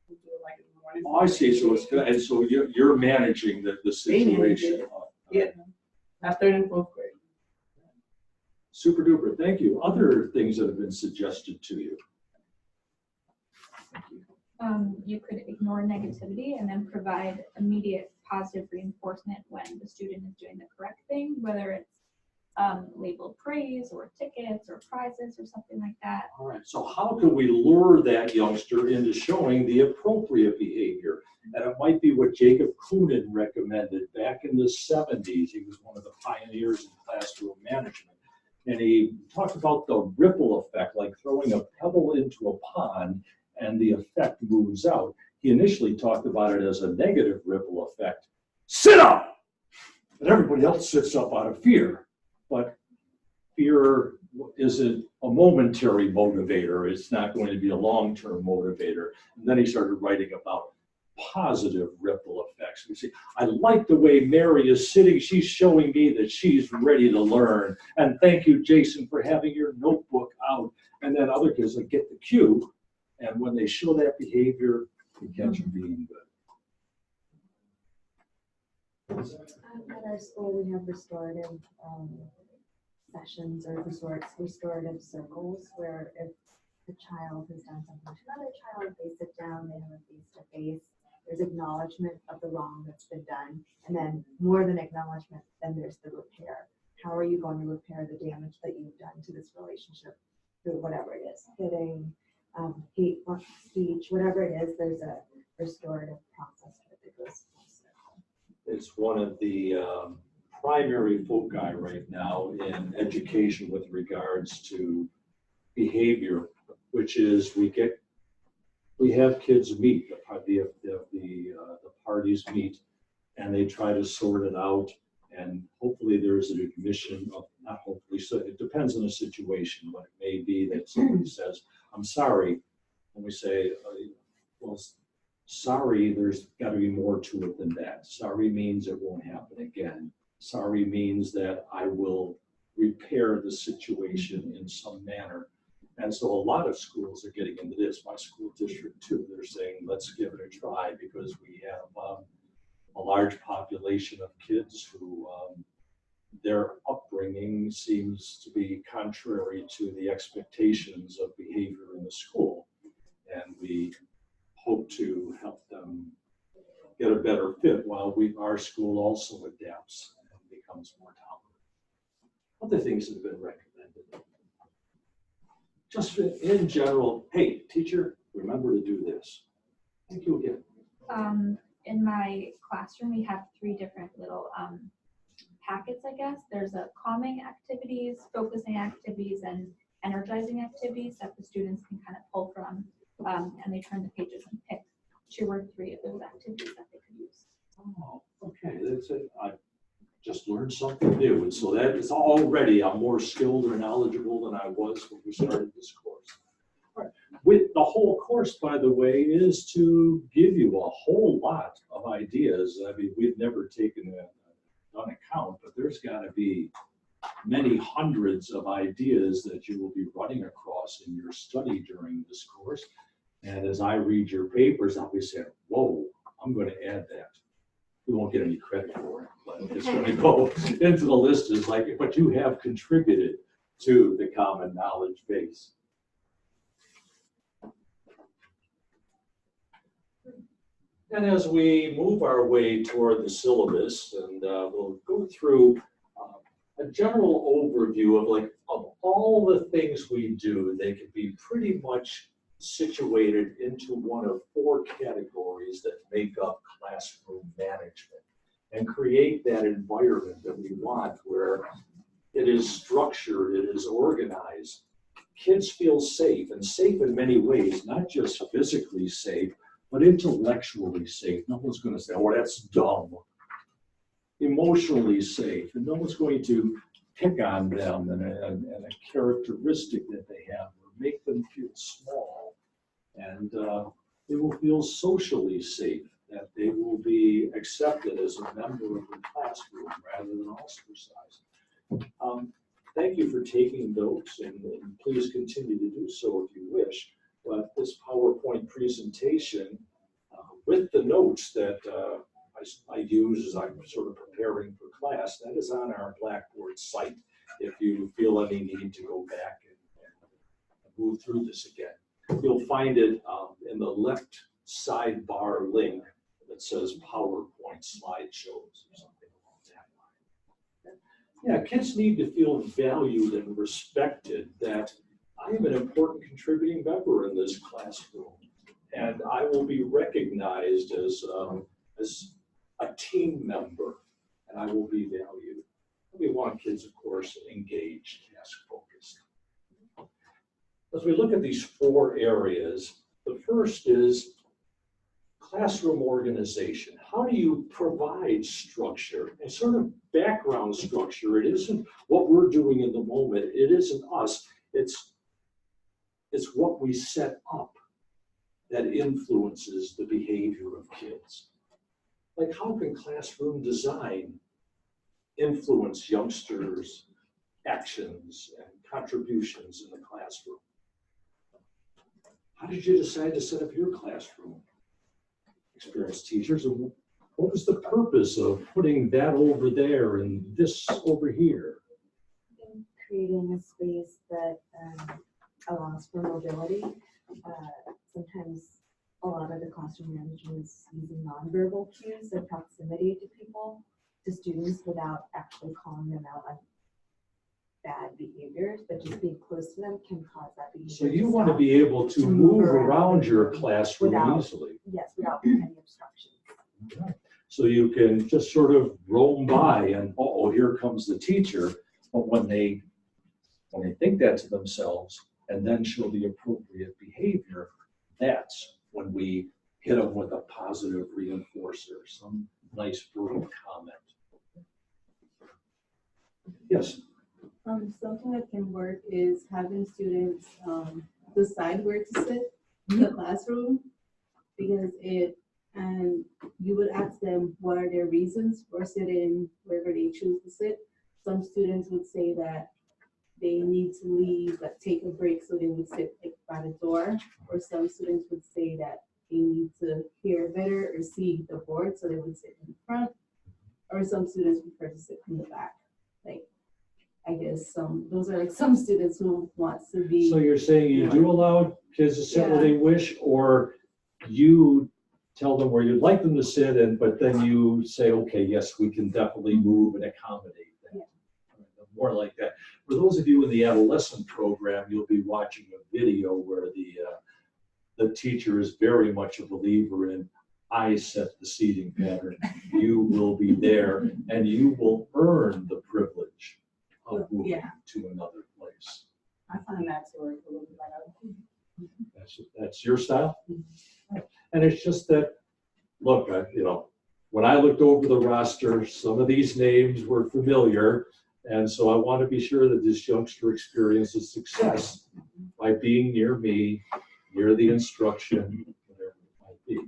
we do it like in the morning. Oh, I see, so it's good, and so you're managing the situation. Yeah, after and fourth grade. Super duper, thank you. Other things that have been suggested to you? You could ignore negativity and then provide immediate positive reinforcement when the student is doing the correct thing, whether it's labeled praise or tickets or prizes or something like that. All right, so how can we lure that youngster into showing the appropriate behavior? And it might be what Jacob Koonin recommended back in the 70s. He was one of the pioneers in classroom management. And he talked about the ripple effect, like throwing a pebble into a pond and the effect moves out. He initially talked about it as a negative ripple effect. Sit up! And everybody else sits up out of fear. But fear isn't a momentary motivator. It's not going to be a long-term motivator. And then he started writing about positive ripple effects. You see, I like the way Mary is sitting. She's showing me that she's ready to learn. And thank you, Jason, for having your notebook out. And then other kids like get the cue. And when they show that behavior, you catch them being good. At our school, we have restorative sessions or restorative circles where if the child has done something to another child, they sit down, they have a face-to-face, there's acknowledgement of the wrong that's been done, and then more than acknowledgement, then there's the repair. How are you going to repair the damage that you've done to this relationship through whatever it is, hitting, hate speech, whatever it is, there's a restorative process that goes full circle. It's one of the primary foci right now in education with regards to behavior, which is we have kids meet, the parties meet, and they try to sort it out, and hopefully there's an admission of, not hopefully, so it depends on the situation, but it may be that somebody says, I'm sorry, and we say, well, sorry, there's got to be more to it than that. Sorry means it won't happen again. Sorry means that I will repair the situation in some manner. And so a lot of schools are getting into this. My school district too, they're saying, let's give it a try, because we have a large population of kids who their upbringing seems to be contrary to the expectations of behavior in the school. And we hope to help them get a better fit while our school also adapts and becomes more tolerant. Other things that have been recommended. Just in general, hey, teacher, remember to do this. Thank you again. In my classroom, we have 3 different little packets, I guess. There's a calming activities, focusing activities, and energizing activities that the students can kind of pull from, and they turn the pages and pick 2 or 3 of those activities that they could use. Oh, okay, that's it. I just learned something new, and so that is already, I'm more skilled or knowledgeable than I was when we started this course. All right. With the whole course, by the way, is to give you a whole lot of ideas. I mean, we've never taken an account, but there's got to be many hundreds of ideas that you will be running across in your study during this course. And as I read your papers, I'll be saying, whoa, I'm going to add that. We won't get any credit for it, but it's going to go into the list as like, but you have contributed to the common knowledge base. And as we move our way toward the syllabus, and we'll go through a general overview of all the things we do, they can be pretty much situated into one of 4 categories that make up classroom management and create that environment that we want where it is structured, it is organized. Kids feel safe, and safe in many ways, not just physically safe, but intellectually safe. No one's going to say, oh, that's dumb. Emotionally safe, and no one's going to pick on them and a characteristic that they have or make them feel small, and they will feel socially safe, that they will be accepted as a member of the classroom rather than ostracized. Thank you for taking notes, and please continue to do so if you wish. But this PowerPoint presentation, with the notes that I use as I'm sort of preparing for class, that is on our Blackboard site if you feel any need to go back and move through this again. You'll find it in the left sidebar link that says PowerPoint slideshows or something along that line. Yeah, kids need to feel valued and respected, that I am an important contributing member in this classroom, and I will be recognized as a team member, and I will be valued. We want kids, of course, engaged, task-focused. As we look at these 4 areas, the first is classroom organization. How do you provide structure and sort of background structure? It isn't what we're doing in the moment. It isn't us. It's what we set up that influences the behavior of kids. Like, how can classroom design influence youngsters' actions and contributions in the classroom? How did you decide to set up your classroom? Experienced teachers, and what was the purpose of putting that over there and this over here? Creating a space that allows for mobility. Sometimes a lot of the classroom management is using nonverbal cues and proximity to people, to students, without actually calling them out on bad behaviors, but just being close to them can cause that behavior. So you want to be able to move around your classroom easily. Yes, without any obstructions. Okay. So you can just sort of roam by and, oh, here comes the teacher. But when they think that to themselves and then show the appropriate behavior, that's when we hit them with a positive reinforcer, some nice verbal comment. Yes. Something that can work is having students decide where to sit in the classroom, because and you would ask them what are their reasons for sitting wherever they choose to sit. Some students would say that they need to leave, but take a break, so they would sit by the door. Or some students would say that they need to hear better or see the board, so they would sit in the front. Or some students prefer to sit in the back. Like, I guess those are like some students who want to be. So you're saying you do allow kids to sit where they wish, or you tell them where you'd like them to sit, but then you say, okay, yes, we can definitely move and accommodate that. Yeah. More like that. For those of you in the adolescent program, you'll be watching a video where the teacher is very much a believer in, I set the seating pattern, you will be there, and you will earn the privilege of moving to another place. I find that to work a little bit better. That's your style? And it's just that, look, when I looked over the roster, some of these names were familiar, and so I want to be sure that this youngster experiences success by being near me, near the instruction, whatever it might be.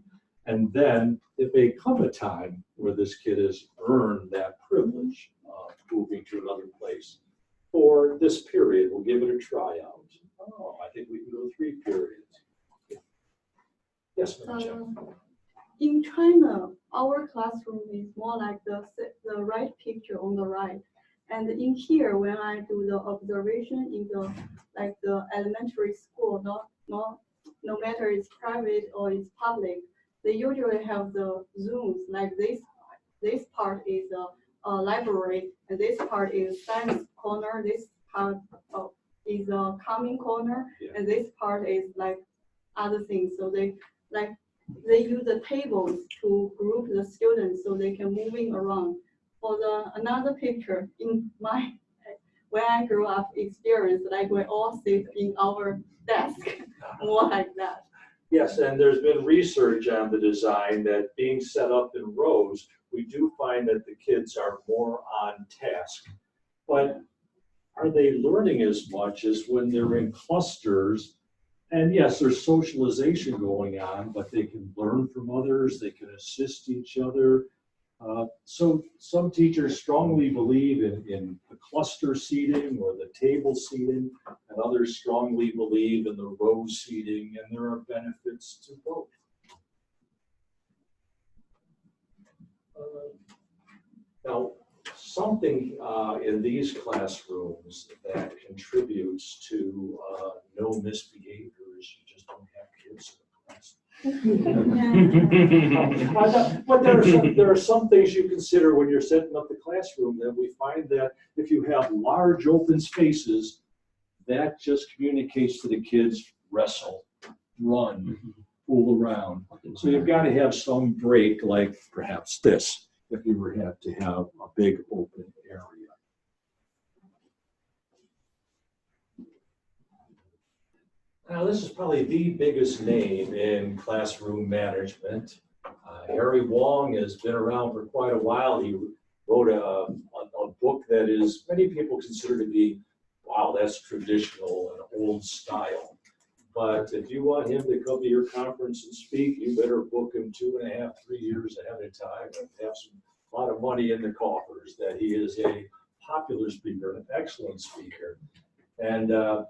And then it may come a time where this kid has earned that privilege of moving to another place. For this period, we'll give it a tryout. Oh, I think we can go 3 periods. Yes, Madam. In China, our classroom is more like the right picture on the right. And in here, when I do the observation in the elementary school, no matter it's private or it's public, they usually have the Zooms like this. This part is a library, and this part is science corner. This part is a calming corner, and this part is like other things. So they use the tables to group the students so they can moving around. For another picture in my when I grew up experience, like we all sit in our desk, more like that. Yes, and there's been research on the design that being set up in rows, we do find that the kids are more on task. But are they learning as much as when they're in clusters? And yes, there's socialization going on, but they can learn from others, they can assist each other. So some teachers strongly believe in the cluster seating or the table seating, and others strongly believe in the row seating, and there are benefits to both. Now, something in these classrooms that contributes to no misbehaviors, you just don't have kids in the class. But there are some things you consider when you're setting up the classroom, that we find that if you have large open spaces, that just communicates to the kids, wrestle, run, fool around. So you've got to have some break, like perhaps this, if you were have to have a big open area. Now, this is probably the biggest name in classroom management. Harry Wong has been around for quite a while. He wrote a book that is many people consider to be, wow, that's traditional and old style. But if you want him to come to your conference and speak, you better book him 2.5, 3 years ahead of time and have a lot of money in the coffers, that he is a popular speaker, an excellent speaker. And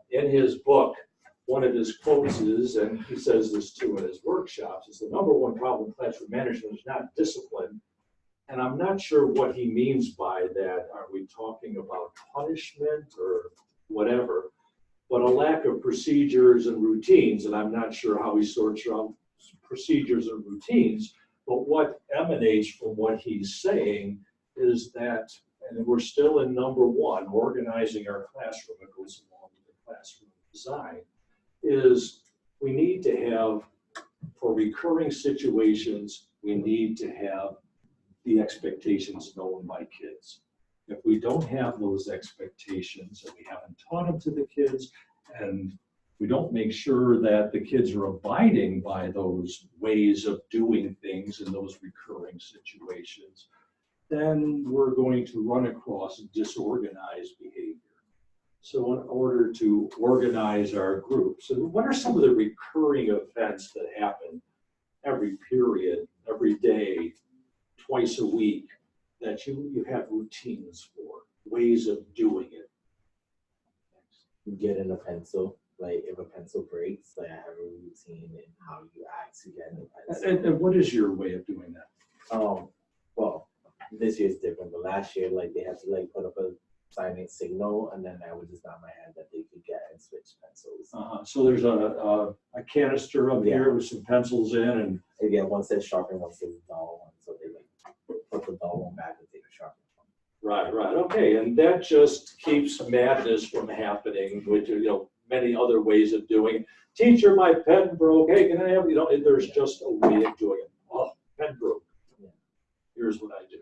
in his book, one of his quotes is, and he says this too in his workshops, is the #1 problem in classroom management is not discipline. And I'm not sure what he means by that. Are we talking about punishment or whatever? But a lack of procedures and routines, and I'm not sure how he sorts out procedures and routines, but what emanates from what he's saying is that, and we're still in #1, organizing our classroom, it goes along with the classroom design, is we need to have, for recurring situations, we need to have the expectations known by kids. If we don't have those expectations and we haven't taught them to the kids, and we don't make sure that the kids are abiding by those ways of doing things in those recurring situations, then we're going to run across disorganized behavior. So in order to organize our groups, and what are some of the recurring events that happen every period, every day, twice a week, that you have routines for, ways of doing it? Getting a pencil, like if a pencil breaks, like I have a routine in how you act to get a pencil. And what is your way of doing that? Well, this year's different, but last year, like they had to like put up a silent signal, and then I would just nod my head that they could get and switch pencils. So there's a canister up here with some pencils in, and again, one says sharpen, one says dull one, so they like put the dull one back and take a sharpen one. Right, okay, and that just keeps madness from happening, which many other ways of doing it. Teacher, my pen broke. Hey, can I have, there's just a way of doing it. Oh, pen broke. Here's what I do.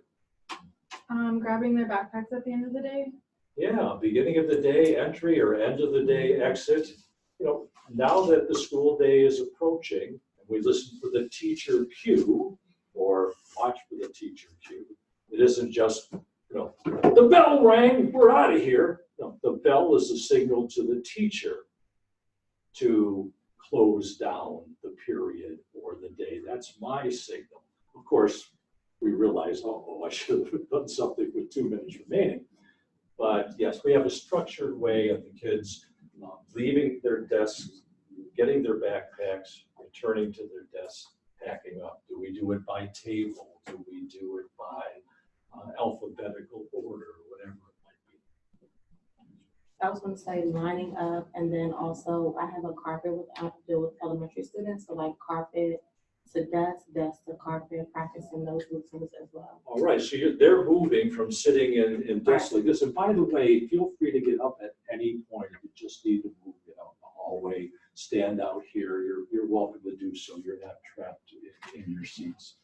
Grabbing their backpacks at the end of the day. Yeah, beginning of the day entry or end of the day exit. Now that the school day is approaching, and we listen for the teacher cue or watch for the teacher cue. It isn't just, the bell rang, we're out of here. No, the bell is a signal to the teacher to close down the period or the day. That's my signal. Of course, we realize, I should have done something with 2 minutes remaining. But yes, we have a structured way of the kids leaving their desks, getting their backpacks, returning to their desks, packing up. Do we do it by table? Do we do it by alphabetical order, whatever it might be? I was going to say lining up, and then also I have a carpet I deal with elementary students, so like carpet to desk, desk to carpet, practicing those routines as well. All right, so they're moving from sitting in desks like this. And by the way, feel free to get up at any point if you just need to move out the hallway, stand out here. You're welcome to do so. You're not trapped in your seats.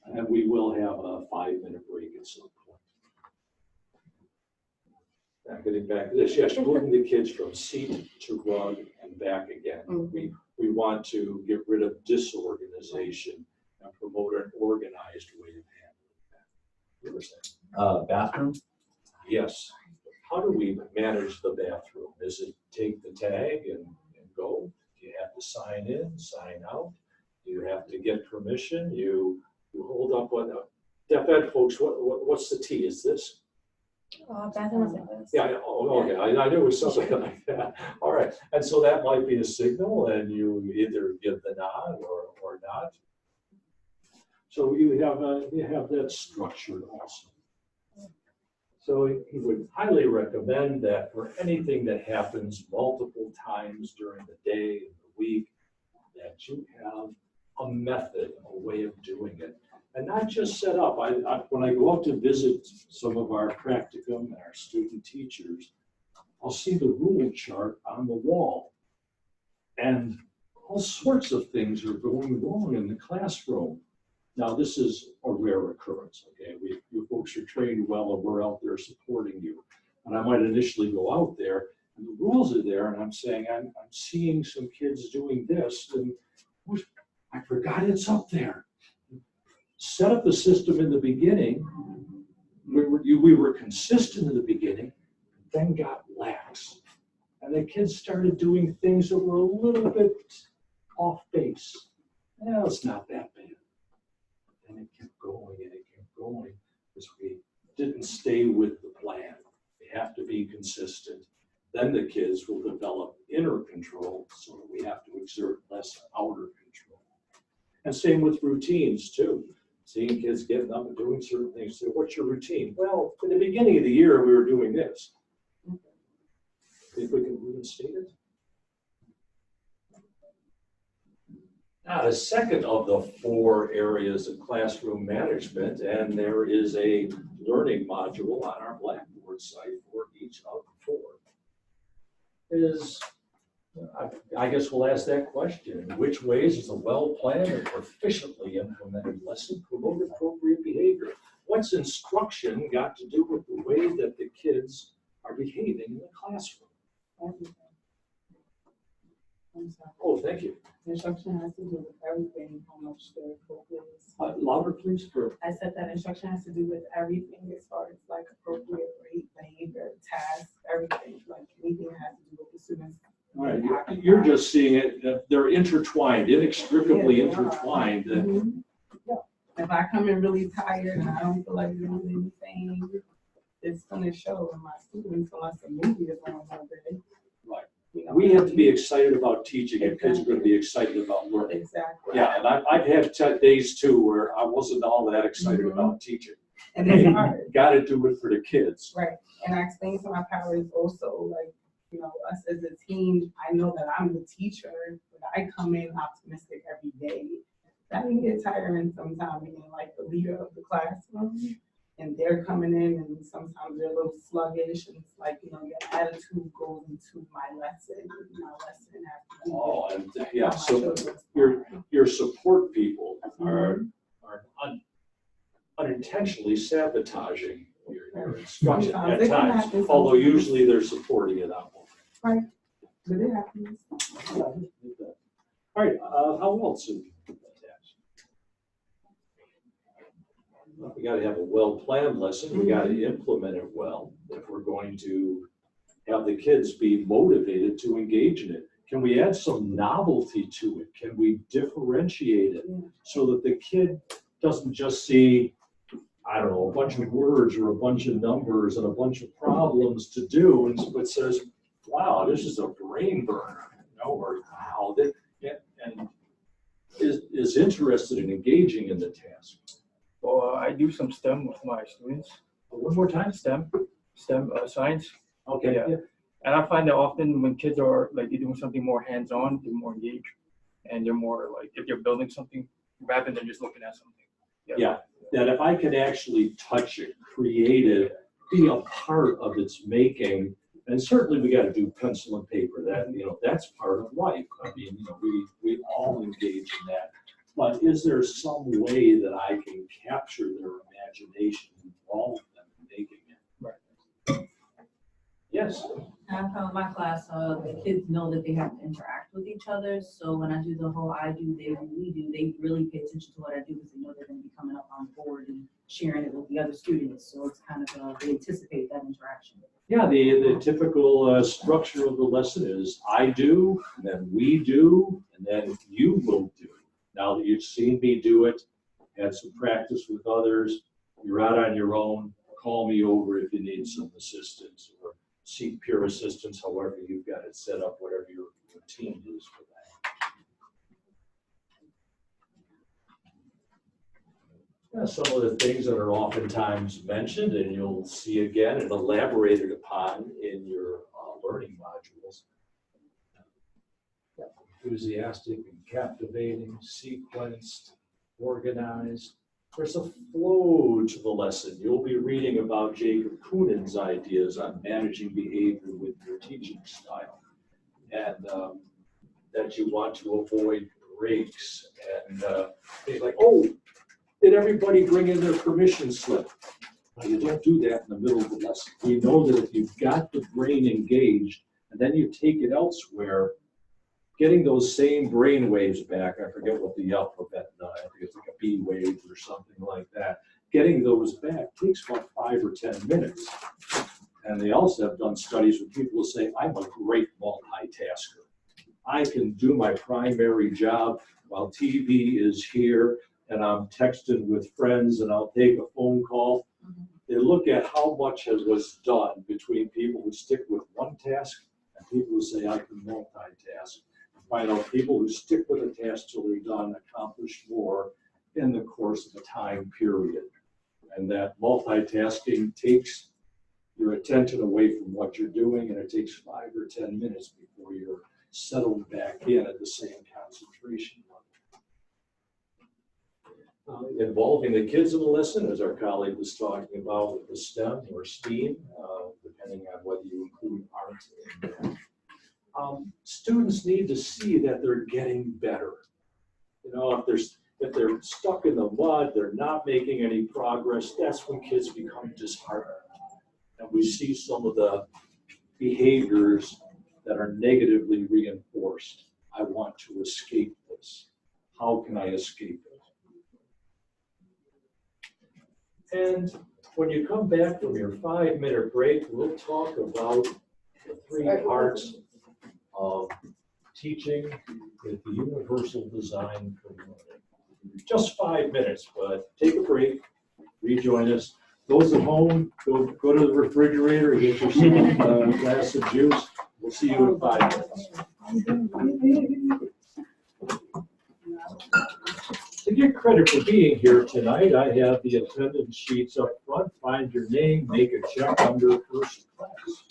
And we will have a 5-minute break at some point. Now, getting back to this, yes, moving the kids from seat to rug and back again. We want to get rid of disorganization and promote an organized way of handling that. You were saying? Bathroom? Yes. how do we manage the bathroom? Is it take the tag and go? Do you have to sign in, sign out? Do you have to get permission? You hold up what, deaf ed folks, what's the T? Is this? Bathroom attendants. Yeah, okay, I knew it was something like that. All right, and so that might be a signal, and you either give the nod or not. So you have that structured also. So he would highly recommend that for anything that happens multiple times during the day and the week, that you have a method, a way of doing it. And not just set up. When I go out to visit some of our practicum and our student teachers, I'll see the rule chart on the wall. And all sorts of things are going wrong in the classroom. Now, this is a rare occurrence, okay? You folks are trained well and we're out there supporting you. And I might initially go out there and the rules are there and I'm saying, I'm seeing some kids doing this and I forgot it's up there. Set up the system in the beginning. We were consistent in the beginning, then got lax. And the kids started doing things that were a little bit off base. Well, it's not that bad. And it kept going and it kept going because we didn't stay with the plan. We have to be consistent. Then the kids will develop inner control so that we have to exert less outer control. And same with routines too. Seeing kids getting up and doing certain things. So what's your routine? Well, in the beginning of the year, we were doing this. Think we can reinstate it? Now, the second of the 4 areas of classroom management, and there is a learning module on our Blackboard site for each of the 4, is, I guess we'll ask that question. In which ways is a well-planned and proficiently implemented lesson promote appropriate behavior? What's instruction got to do with the way that the kids are behaving in the classroom? Oh, thank you. Instruction has to do with everything, how much they're focused. Louder, please. I said that instruction has to do with everything as far as like appropriate rate, behavior, tasks, everything. Like anything that has to do with the students. All right, you're just seeing it, they're intertwined, inextricably intertwined. Yeah. If I come in really tired and I don't feel like doing anything, it's going to show in my students unless the movie is on all day. Right. We have to be excited about teaching, and kids are going to be excited about learning. Exactly. Yeah, and I've had days too where I wasn't all that excited about teaching. And it's hard. Got to do it for the kids. Right. And I explained to my parents also, like, you know, us as a team, I know that I'm the teacher, but I come in optimistic every day. That can get tiring sometimes being like the leader of the classroom. And they're coming in and sometimes they're a little sluggish and it's like, you know, your attitude goes into my lesson. And my lesson has to do with and yeah, so your support people are unintentionally sabotaging your instruction at times, although usually they're supporting it out. Right, but it happens. All right, how else? We got to have a well-planned lesson. We got to implement it well if we're going to have the kids be motivated to engage in it. Can we add some novelty to it? Can we differentiate it so that the kid doesn't just see, I don't know, a bunch of words or a bunch of numbers and a bunch of problems to do, but says, wow, this is a brain burner, you know, or wow, and is interested in engaging in the task. Well, I do some STEM with my students. One more time? STEM science. Okay. Yeah. And I find that often when kids are like they're doing something more hands-on, they're more engaged, and they're more like if they're building something rather than just looking at something. Yeah. That if I can actually touch it, create it, be a part of its making, and certainly we got to do pencil and paper. That, you know, that's part of life. I mean, you know, we all engage in that. But is there some way that I can capture their imagination and involve them in making it? Right. Yes. I found my class, the kids know that they have to interact with each other. So when I do the whole I do, they do, we do, they really pay attention to what I do because they know they're going to be coming up on board and sharing it with the other students. So it's kind of, they anticipate that interaction. Yeah, the typical structure of the lesson is I do, and then we do, and then you will do. Now that you've seen me do it, had some practice with others, you're out on your own, call me over if you need some assistance or seek peer assistance, however you've got it set up, whatever your routine is for that. Some of the things that are oftentimes mentioned and you'll see again and elaborated upon in your learning modules. Enthusiastic and captivating, sequenced, organized. There's a flow to the lesson. You'll be reading about Jacob Kunin's ideas on managing behavior with your teaching style. And that you want to avoid breaks and things like, oh, did everybody bring in their permission slip? Well, you don't do that in the middle of the lesson. We know that if you've got the brain engaged and then you take it elsewhere, getting those same brain waves back, I forget what the alphabet, I think it's like a B wave or something like that, getting those back takes about 5 or 10 minutes. And they also have done studies where people will say, I'm a great multitasker. I can do my primary job while TV is here and I'm texting with friends and I'll take a phone call. They look at how much was done between people who stick with one task and people who say I can multitask. Find out people who stick with a task till they're done accomplish more in the course of a time period. And that multitasking takes your attention away from what you're doing, and it takes 5 or 10 minutes before you're settled back in at the same concentration level. Involving the kids in the lesson, as our colleague was talking about with the STEM or STEAM, depending on whether you include art in there. Students need to see that they're getting better. You know, if they're stuck in the mud, they're not making any progress, that's when kids become disheartened. And we see some of the behaviors that are negatively reinforced. I want to escape this. How can I escape it? And when you come back from your 5-minute break, we'll talk about the 3 parts of teaching with the universal design for learning. Just 5 minutes, but take a break, rejoin us. Those at home, go to the refrigerator, get yourself a glass of juice. We'll see you in 5 minutes. To get credit for being here tonight, I have the attendance sheets up front. Find your name, make a check under first class.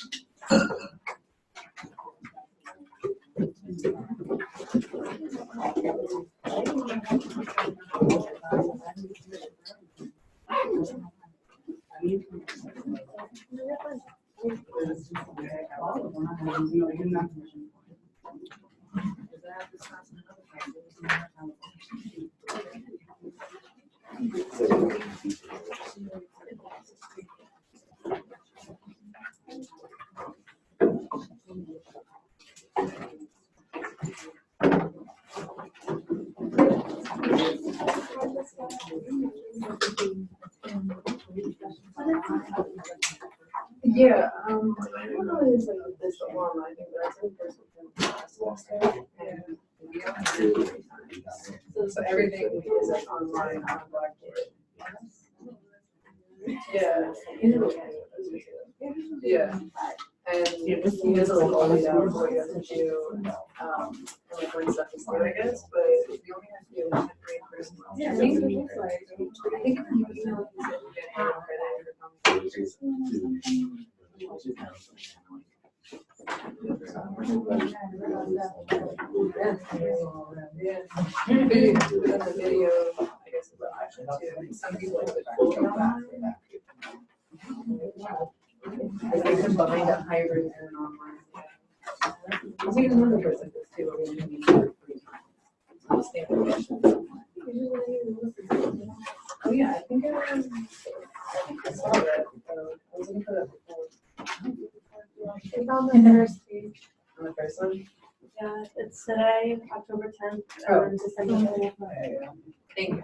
Yeah, I don't know if it's like this one. I think that's in person. So everything is like online on Blackboard. Yeah. Yeah. And he has a little laid out what you have to do, and like when stuff is due, I guess, but you only have to do like 3 person. Yeah, I think you email video, I guess, is an option too. Some people like it. They combine a hybrid and an online. There's even another person this too. We're going to be here 3 times. Oh yeah, I think I saw that. I was going to put it before. It's on the first page. On the first one? Yeah, it's today, October 10th, Oh. and December 20th. Thank you.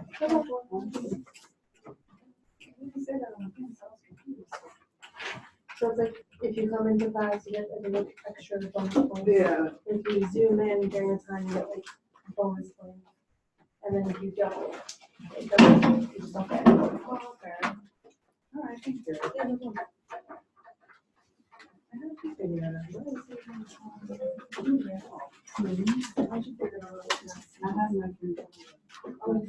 So it's like if you come into class, you get like a little extra bonus points. Yeah. If you zoom in during the time, you get like bonus points. And then if you don't, it doesn't, you just don't get any bonus points. Oh, okay. All right, thank you. Yeah, no problem. I don't think they knew that. What is it? I should figure it out. I have my computer. Oh,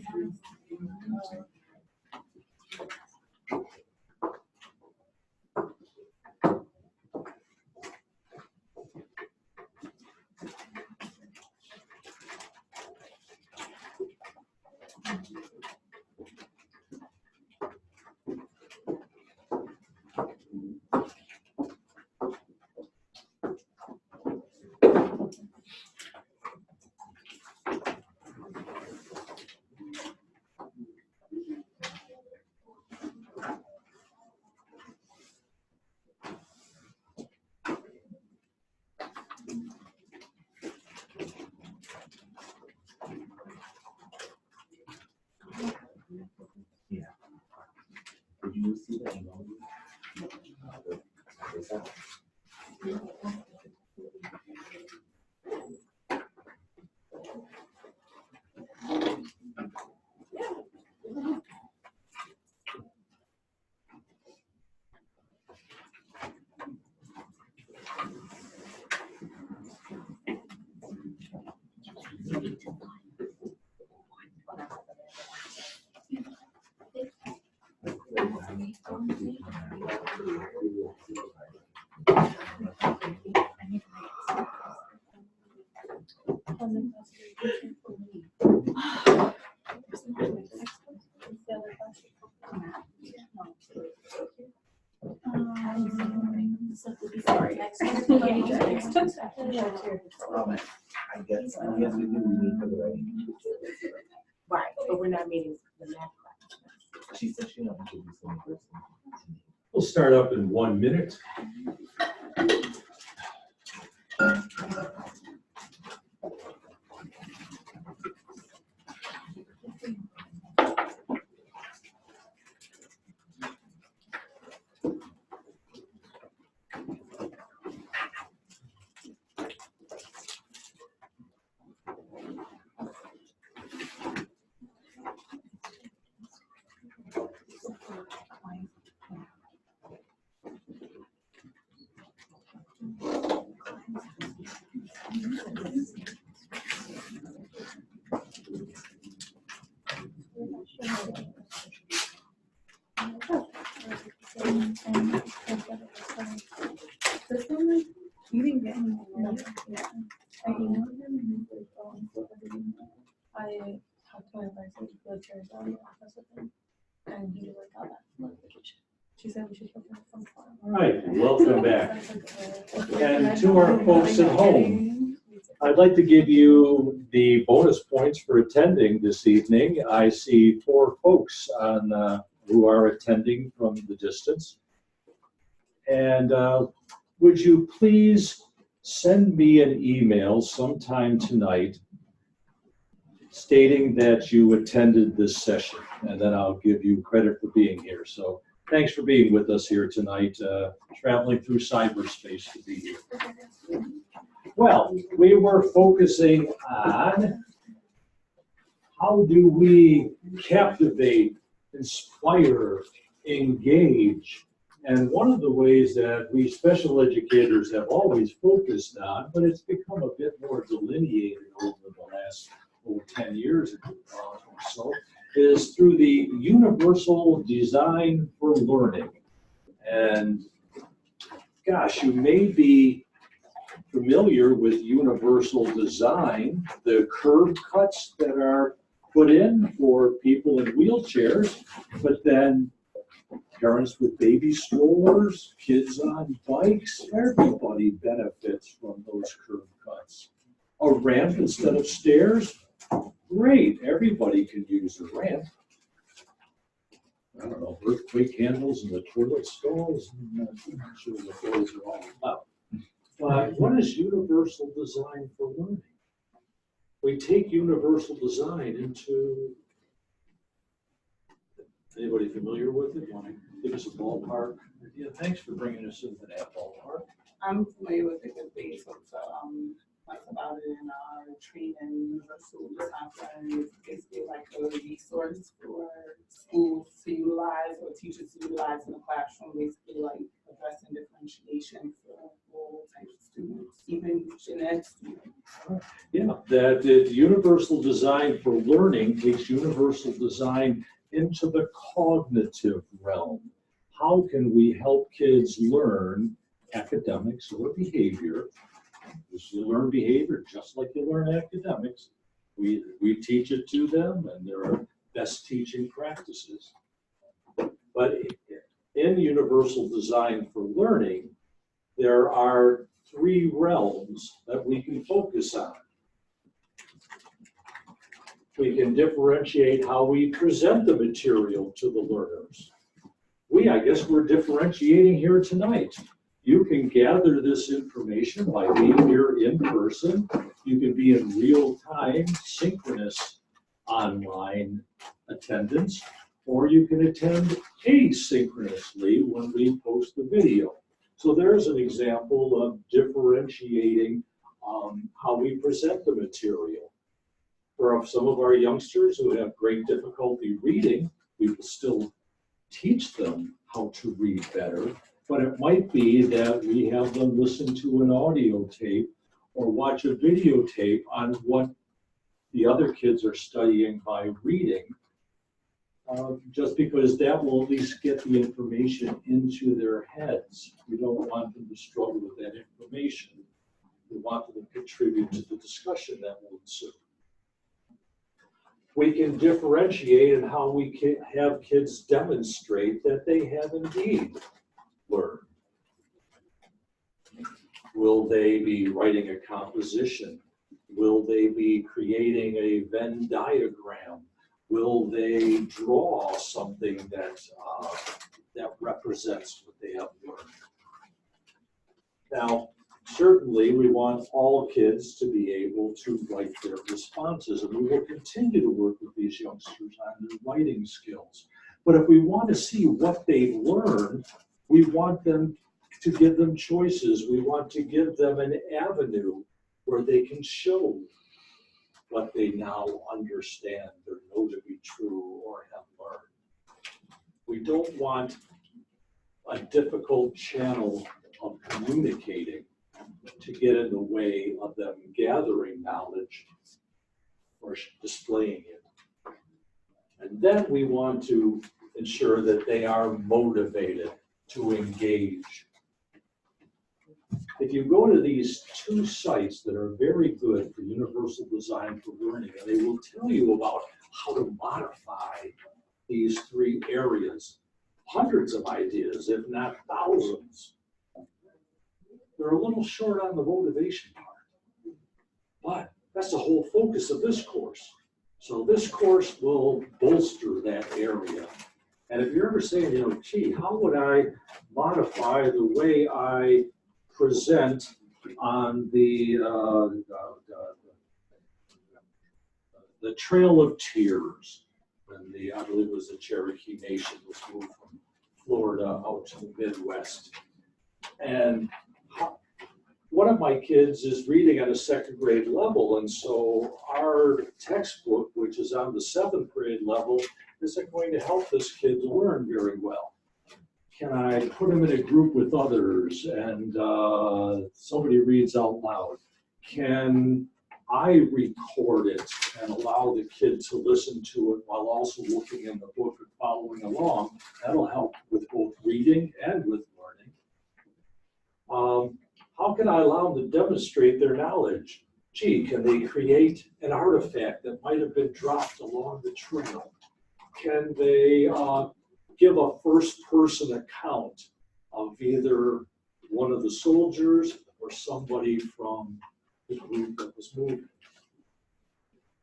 Did you see that email? Is that? Sorry. I guess we do meet for the writing. Right, but we're not meeting the math class. She said she don't introduce any person. We'll start up in 1 minute. This one, you didn't get any. Yeah. I emailed him and he's like, oh, I'm so busy. I talked to my advisor to go to his office with him, and he like got that notification. She said we should look at some form. All right, welcome back. And to our folks at home, I'd like to give you the bonus points for attending this evening. I see 4 folks on who are attending from the distance. And would you please send me an email sometime tonight stating that you attended this session, and then I'll give you credit for being here. So thanks for being with us here tonight, traveling through cyberspace to be here. Well, we were focusing on how do we captivate, inspire, engage. And one of the ways that we special educators have always focused on, but it's become a bit more delineated over the last 10 years or so, is through the universal design for learning. And gosh, you may be familiar with universal design, the curb cuts that are put in for people in wheelchairs, but then parents with baby strollers, kids on bikes, everybody benefits from those curb cuts. A ramp instead of stairs, great, everybody can use a ramp. I don't know, earthquake handles and the toilet stalls, I'm not sure what those are all about. But what is universal design for learning? We take universal design into, anybody familiar with it? Want to give us a ballpark Yeah, thanks for bringing us into that ballpark. I'm familiar with it because they talked about it in our training universal design. It's basically like a resource for schools to utilize or teachers to utilize in the classroom, basically like addressing differentiation for all types of students, even genetic students. Yeah, that universal design for learning takes universal design into the cognitive realm. How can we help kids learn academics or behavior? Because you learn behavior just like you learn academics. We teach it to them, and there are best teaching practices. But in universal design for learning, there are 3 realms that we can focus on. We can differentiate how we present the material to the learners. I guess we're differentiating here tonight. You can gather this information by being here in person. You can be in real time, synchronous online attendance, or you can attend asynchronously when we post the video. So there's an example of differentiating how we present the material. For some of our youngsters who have great difficulty reading, we will still teach them how to read better, but it might be that we have them listen to an audio tape or watch a videotape on what the other kids are studying by reading, just because that will at least get the information into their heads. We don't want them to struggle with that information. We want them to contribute to the discussion that will ensue. We can differentiate in how we can have kids demonstrate that they have indeed learned. Will they be writing a composition? Will they be creating a Venn diagram? Will they draw something that represents what they have learned? Now, certainly, we want all kids to be able to write their responses, and we will continue to work with these youngsters on their writing skills. But if we want to see what they've learned, we want them to give them choices. We want to give them an avenue where they can show what they now understand or know to be true or have learned. We don't want a difficult channel of communicating to get in the way of them gathering knowledge or displaying it. And then we want to ensure that they are motivated to engage. If you go to these 2 sites that are very good for universal design for learning, and they will tell you about how to modify these 3 areas, hundreds of ideas, if not thousands. They're a little short on the motivation part, but that's the whole focus of this course. So this course will bolster that area. And if you're ever saying, gee, how would I modify the way I present on the Trail of Tears, when I believe it was the Cherokee Nation was moved from Florida out to the Midwest. And one of my kids is reading at a 2nd grade level, and so our textbook, which is on the 7th grade level, isn't going to help this kid learn very well. Can I put him in a group with others and somebody reads out loud? Can I record it and allow the kid to listen to it while also looking in the book and following along? That'll help with both reading and with learning. How can I allow them to demonstrate their knowledge? Gee, can they create an artifact that might have been dropped along the trail? Can they give a first-person account of either one of the soldiers or somebody from the group that was moving?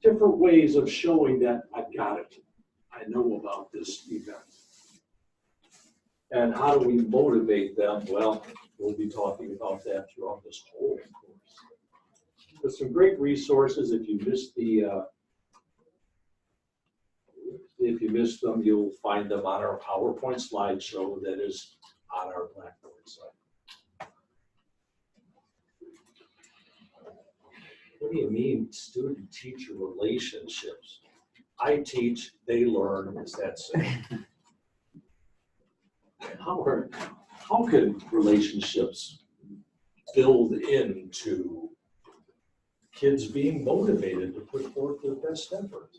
Different ways of showing that I've got it. I know about this event. And how do we motivate them? Well, we'll be talking about that throughout this whole course. There's some great resources. If you missed them, you'll find them on our PowerPoint slideshow that is on our Blackboard site. What do you mean student-teacher relationships? I teach, they learn, is that simple? How can relationships build into kids being motivated to put forth their best effort?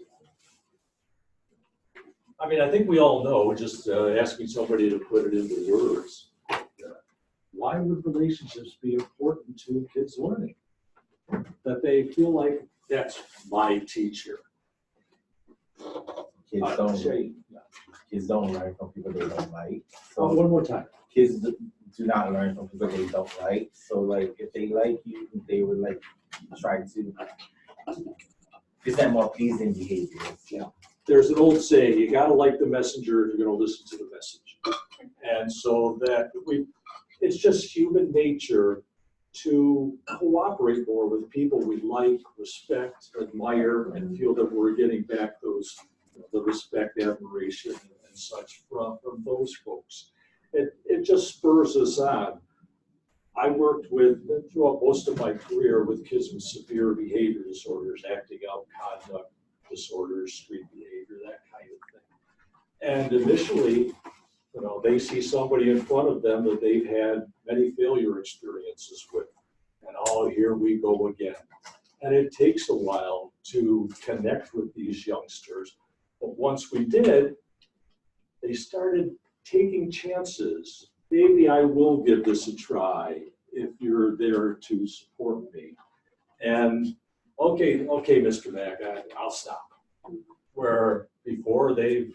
I mean, I think we all know, just asking somebody to put it into words, why would relationships be important to kids learning? That they feel like, that's my teacher. Kids don't learn from people they don't like. So one more time. Kids do not learn from people they don't like. So like if they like you, they would like try to present more pleasing behaviors. Yeah. There's an old saying, you gotta like the messenger if you're gonna listen to the message. And so that it's just human nature to cooperate more with people we like, respect, admire, and feel that we're getting back the respect, admiration, and such from those folks. It just spurs us on. I worked throughout most of my career with kids with severe behavior disorders, acting out conduct disorders, street behavior, that kind of thing. And initially, they see somebody in front of them that they've had many failure experiences with. And here we go again. And it takes a while to connect with these youngsters. But once we did, they started taking chances. Maybe I will give this a try if you're there to support me. And okay, Mr. Mack, I'll stop. Where before they've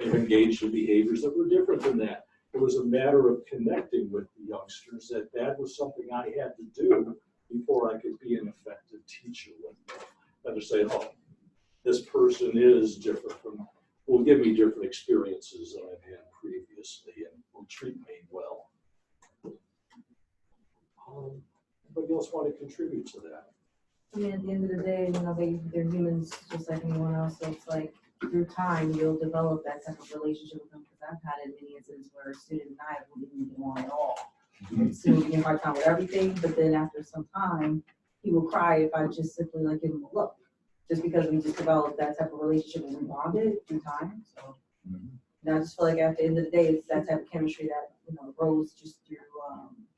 engaged in behaviors that were different than that. It was a matter of connecting with the youngsters, that was something I had to do before I could be an effective teacher with them. And to say, oh, this person is different will give me different experiences than I've had previously and will treat me well. Anybody else want to contribute to that? I mean, at the end of the day, they're humans just like anyone else. So it's like through time, you'll develop that type of relationship with them. Because I've had it many instances where a student and I wouldn't even get along at all. The student would be in hard time with everything, but then after some time, he will cry if I just simply give him a look. Just because we just developed that type of relationship and we bonded through time. So I just feel like at the end of the day, it's that type of chemistry that grows just through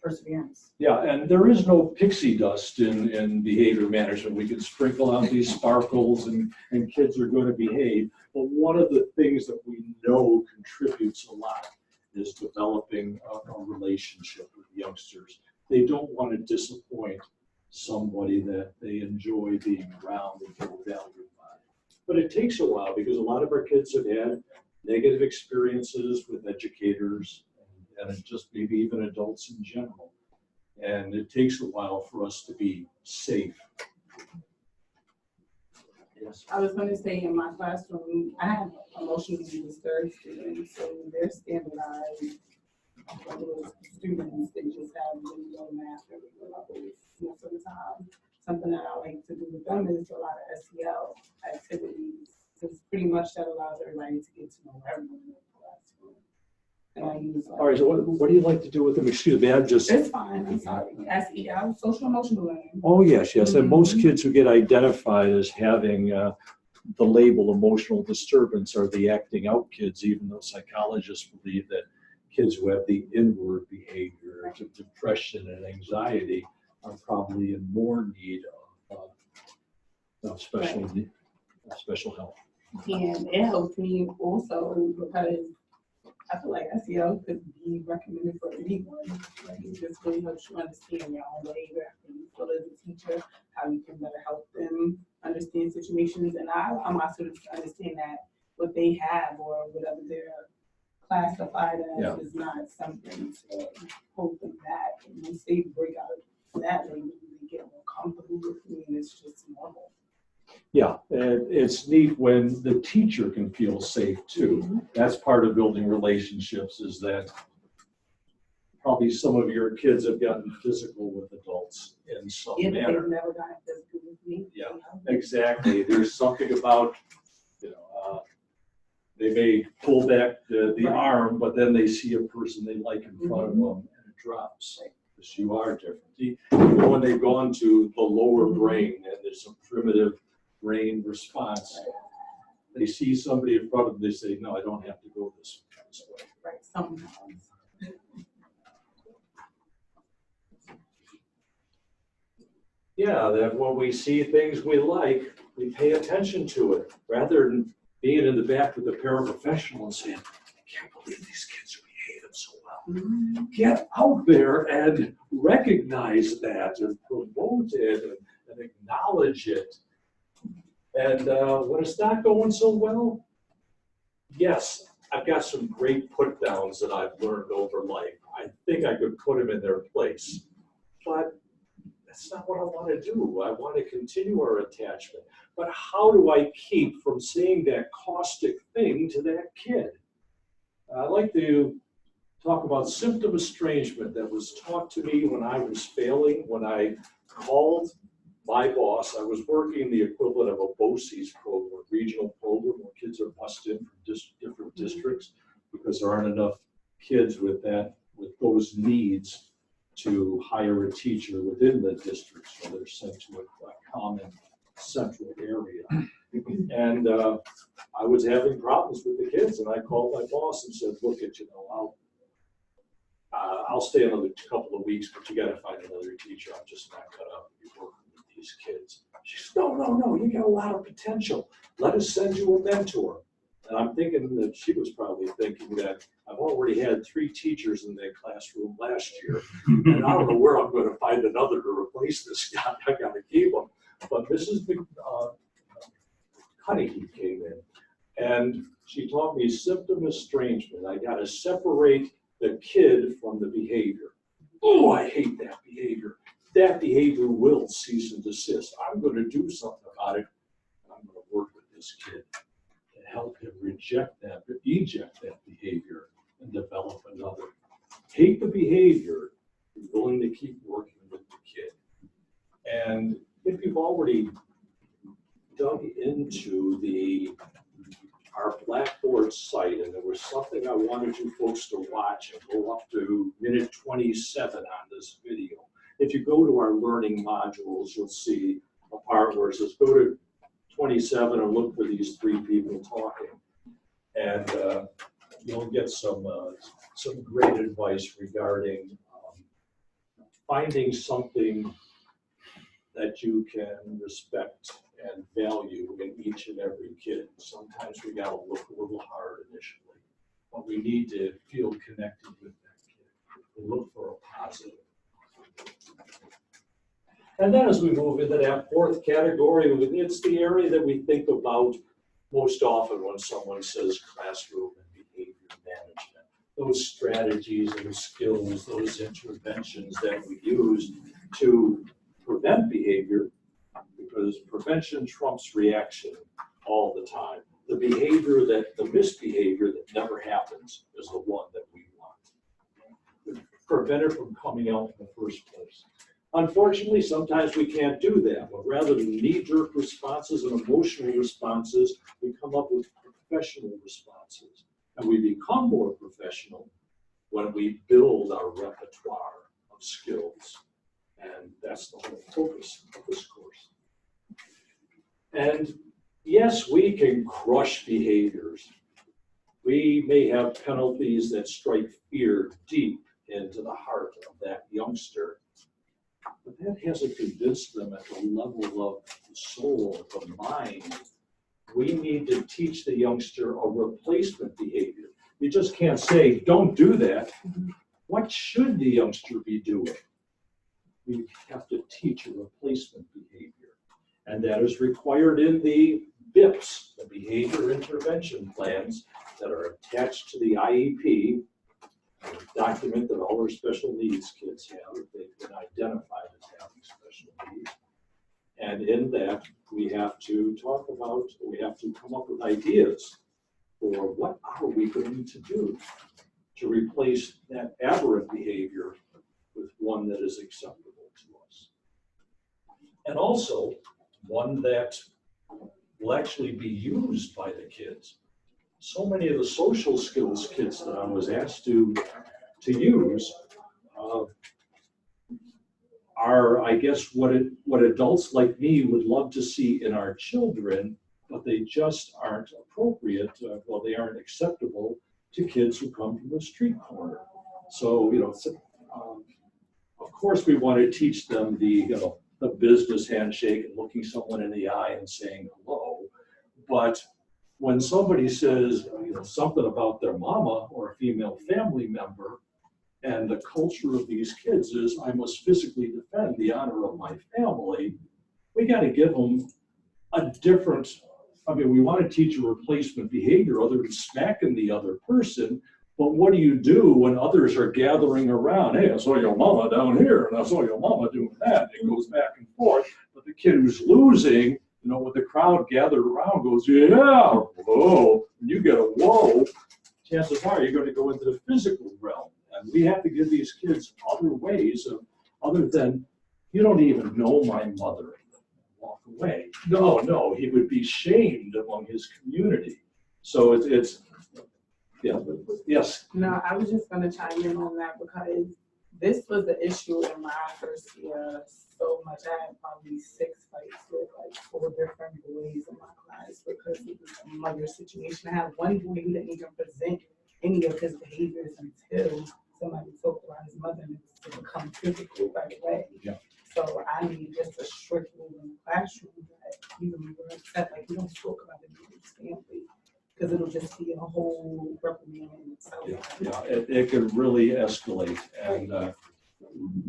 perseverance. Yeah, and there is no pixie dust in behavior management. We can sprinkle out these sparkles and kids are going to behave. But one of the things that we know contributes a lot is developing a relationship with youngsters. They don't want to disappoint somebody that they enjoy being around and feel valued by. But it takes a while because a lot of our kids have had negative experiences with educators and just maybe even adults in general. And it takes a while for us to be safe. Yes. I was going to say in my classroom, I have emotionally disturbed students, so they're standardized students. They just have really low math and really low levels most of the time. Something that I like to do with them is a lot of SEL activities, because pretty much that allows everybody to get to know everyone in the classroom. And I use all right, so what do you like to do with them? Excuse me, It's fine, I'm sorry. SEL, social emotional learning. Oh, yes. And most kids who get identified as having the label emotional disturbance are the acting out kids, even though psychologists believe that kids who have the inward behavior, depression and anxiety, are probably in more need of special help. And it helps me also because I feel like SEL could be recommended for anyone. Like it just really helps you understand your own behavior after you feel as a teacher, how you can better help them understand situations. And I allow my students to understand that what they have or whatever they're classified as is not something to hold them back. And once they break out of that language, they get more comfortable with me and it's just normal. Yeah, and it's neat when the teacher can feel safe too. That's part of building relationships, is that probably some of your kids have gotten physical with adults in some manner. They've never gotten physical with me. Yeah, exactly. There's something about, They may pull back the arm, but then they see a person they like in front of them and it drops. Because you are different. Even when they've gone to the lower brain and there's a primitive brain response, they see somebody in front of them, they say, no, I don't have to go this way. Right, sometimes. Yeah, that when we see things we like, we pay attention to it, rather than being in the back with a paraprofessional and saying, I can't believe these kids are behaving so well. Get out there and recognize that and promote it and acknowledge it. And when it's not going so well, yes, I've got some great put downs that I've learned over life. I think I could put them in their place, but that's not what I want to do. I want to continue our attachment. But how do I keep from saying that caustic thing to that kid? I'd like to talk about symptom estrangement that was taught to me when I was failing, when I called my boss. I was working the equivalent of a BOCES program, a regional program where kids are bussed in from different districts because there aren't enough kids with those needs to hire a teacher within the district, so they're sent to a common central area. And I was having problems with the kids, and I called my boss and said, look, I'll stay another couple of weeks, but you got to find another teacher. I'm just not cut out to be working with these kids. She said, no, you got a lot of potential. Let us send you a mentor. And I'm thinking that she was probably thinking that I've already had 3 teachers in that classroom last year, and I don't know where I'm going to find another to replace this guy. I got to keep him. But Mrs. Cunningham came in, and she taught me symptom estrangement. I got to separate the kid from the behavior. Oh, I hate that behavior. That behavior will cease and desist. I'm going to do something about it. I'm going to work with this kid to help him eject that behavior and develop another. Hate the behavior, be willing to keep working with the kid. And if you've already dug into our Blackboard site, and there was something I wanted you folks to watch and go up to minute 27 on this video. If you go to our learning modules, you'll see a part where it says go to 27 and look for these 3 people talking. And you'll get some great advice regarding finding something that you can respect and value in each and every kid. Sometimes we gotta look a little hard initially, but we need to feel connected with that kid. We look for a positive. And then as we move into that 4th category, it's the area that we think about most often when someone says classroom and behavior management. Those strategies and skills, those interventions that we use to prevent behavior, because prevention trumps reaction all the time. The misbehavior that never happens is the one that we want. Prevent it from coming out in the first place. Unfortunately, sometimes we can't do that, but rather than knee-jerk responses and emotional responses, we come up with professional responses. And we become more professional when we build our repertoire of skills. And that's the whole focus of this course. And yes, we can crush behaviors. We may have penalties that strike fear deep into the heart of that youngster, but that hasn't convinced them at the level of the soul, of the mind. We need to teach the youngster a replacement behavior. You just can't say, don't do that. What should the youngster be doing? We have to teach a replacement behavior. And that is required in the BIPs, the behavior intervention plans that are attached to the IEP, document that all our special needs kids have. They've been identified as having special needs. And in that, we have to come up with ideas for what are we going to do to replace that aberrant behavior with one that is acceptable to us. And also, one that will actually be used by the kids. so many of the social skills kits that I was asked to use are, I guess, what adults like me would love to see in our children, but they just aren't appropriate. Well, they aren't acceptable to kids who come from the street corner. So, you know, of course, we want to teach them the business handshake and looking someone in the eye and saying hello. But when somebody says, you know, something about their mama or a female family member, and the culture of these kids is, I must physically defend the honor of my family, we got to give them a different, I mean, we want to teach a replacement behavior other than smacking the other person. But what do you do when others are gathering around? Hey, I saw your mama down here, and I saw your mama doing that. It goes back and forth. But the kid who's losing, you know, with the crowd gathered around goes, yeah, whoa. When you get a whoa, chances are you're going to go into the physical realm. And we have to give these kids other ways of, other than, you don't even know my mother. Walk away. No, he would be shamed among his community. So it's yeah, yes. No, I was just gonna chime in on that because this was the issue in my first year so much. I had probably 6 fights with like 4 different boys in my class because it was a mother situation. I had one boy who didn't even present any of his behaviors until somebody talked about his mother, and it was to become physical right away. Yeah. So I need just a strict rule in the classroom that even when we're upset, like we don't talk about it in his family, because it'll just be a whole reprimand in itself. Yeah, it can really escalate. And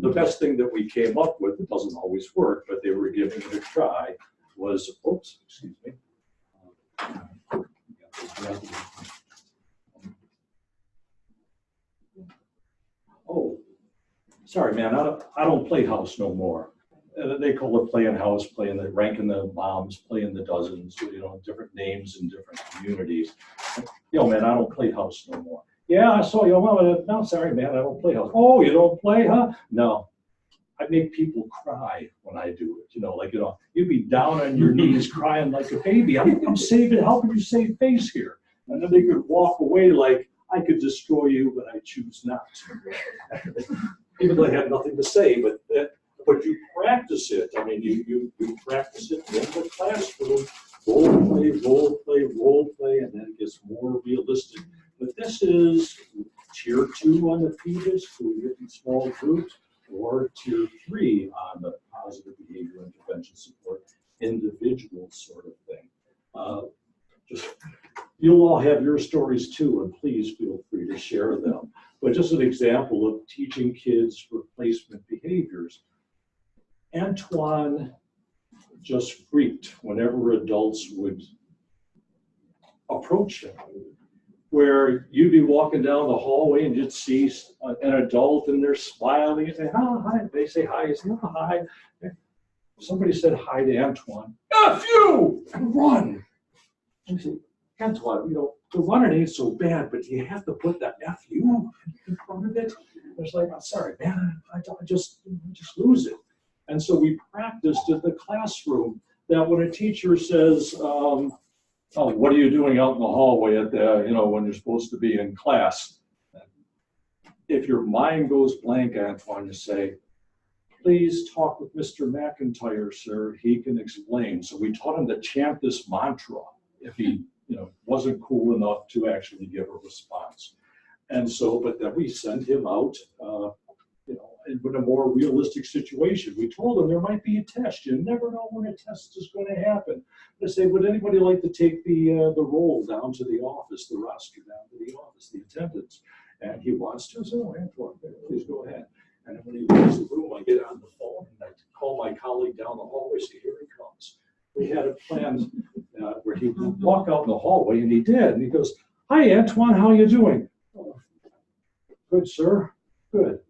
the best thing that we came up with, it doesn't always work, but they were giving it a try, was, oops, excuse me. Oh, sorry, man, I don't play house no more. They call it playing house, ranking the bombs, playing the dozens, you know, different names in different communities. Yo, man, I don't play house no more. Yeah, I saw your mama. No, sorry, man, I don't play house. Oh, you don't play, huh? No. I make people cry when I do it. You know, like, you know, you'd be down on your knees crying like a baby. I'm helping you save face here. And then they could walk away like, I could destroy you, but I choose not to. Even though I have nothing to say, but you practice it. I mean, you practice it in the classroom, role play, and then it gets more realistic. But this is tier 2 on the PBIS, who we get in small groups, or tier 3 on the positive behavior intervention support, individual sort of thing. You'll all have your stories too, and please feel free to share them. But just an example of teaching kids replacement behaviors. Antoine just freaked whenever adults would approach him, where you'd be walking down the hallway and you'd see an adult and they're smiling and say, oh, hi. They say hi, you say, oh, hi. Somebody said hi to Antoine, F you, and run. And you say, Antoine, you know, the running ain't so bad, but you have to put that F you in front of it. It's like, I'm sorry, man, I just lose it. And so we practiced in the classroom that when a teacher says, oh, what are you doing out in the hallway at the, you know, when you're supposed to be in class? If your mind goes blank, Antoine, you say, please talk with Mr. McIntyre, sir. He can explain. So we taught him to chant this mantra if he, you know, wasn't cool enough to actually give a response. And so, but then we sent him out, you know, in a more realistic situation. We told him there might be a test. You never know when a test is going to happen. They say, would anybody like to take the roll down to the office, the roster down to the office, the attendance? And he wants to. So, Antoine, please go ahead. And when he leaves the room, I get on the phone and I call my colleague down the hallway. Say, here he comes. We had it planned where he would walk out in the hallway, and he did. And he goes, hi, Antoine, how are you doing? Oh, good, sir. Good.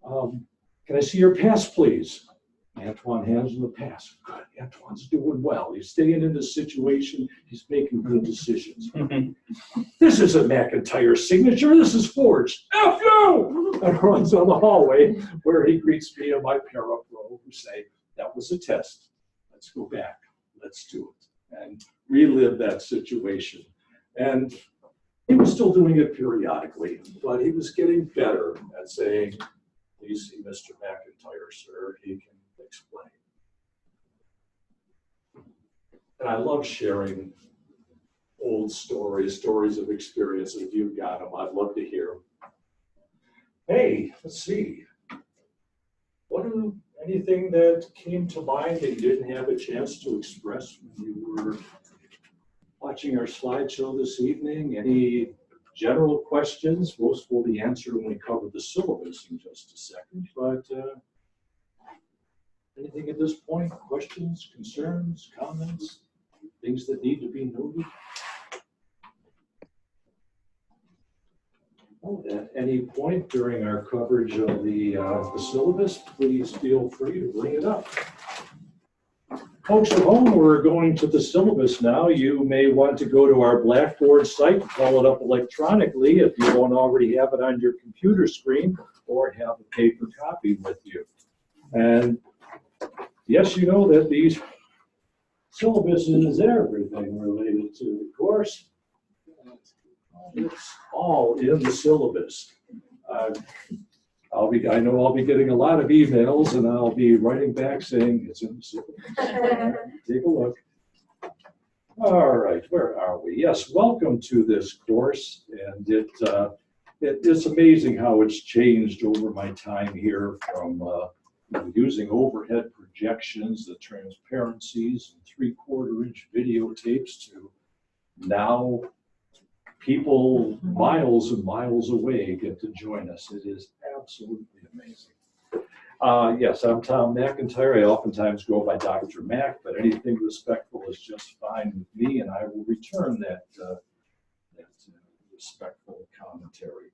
Can I see your pass, please? Antoine hands him the pass. Good. Antoine's doing well. He's staying in this situation. He's making good decisions. This isn't McIntyre's signature. This is forged. F you! And runs on the hallway where he greets me and my para pro who say, that was a test. Let's go back. Let's do it. And relive that situation. And He was still doing it periodically, but he was getting better at saying, "Please see Mr. McIntyre, sir, he can explain." And I love sharing old stories of experience. If you've got them, I'd love to hear them. Hey, let's see. Anything that came to mind that you didn't have a chance to express when you were watching our slideshow this evening? Any general questions? Most will be answered when we cover the syllabus in just a second, but anything at this point? Questions, concerns, comments, things that need to be noted? At any point during our coverage of the syllabus, please feel free to bring it up. Folks at home, we're going to the syllabus now. You may want to go to our Blackboard site, call it up electronically if you don't already have it on your computer screen or have a paper copy with you. And yes, you know that these syllabus is everything related to the course. It's all in the syllabus. I know I'll be getting a lot of emails, and I'll be writing back saying it's in the syllabus. Take a look. All right, where are we? Yes, welcome to this course, and it's amazing how it's changed over my time here from using overhead projections, the transparencies, and 3/4-inch videotapes to now people miles and miles away get to join us. It is absolutely amazing. Yes, I'm Tom McIntyre. I oftentimes go by Dr. Mac, but anything respectful is just fine with me, and I will return that respectful commentary.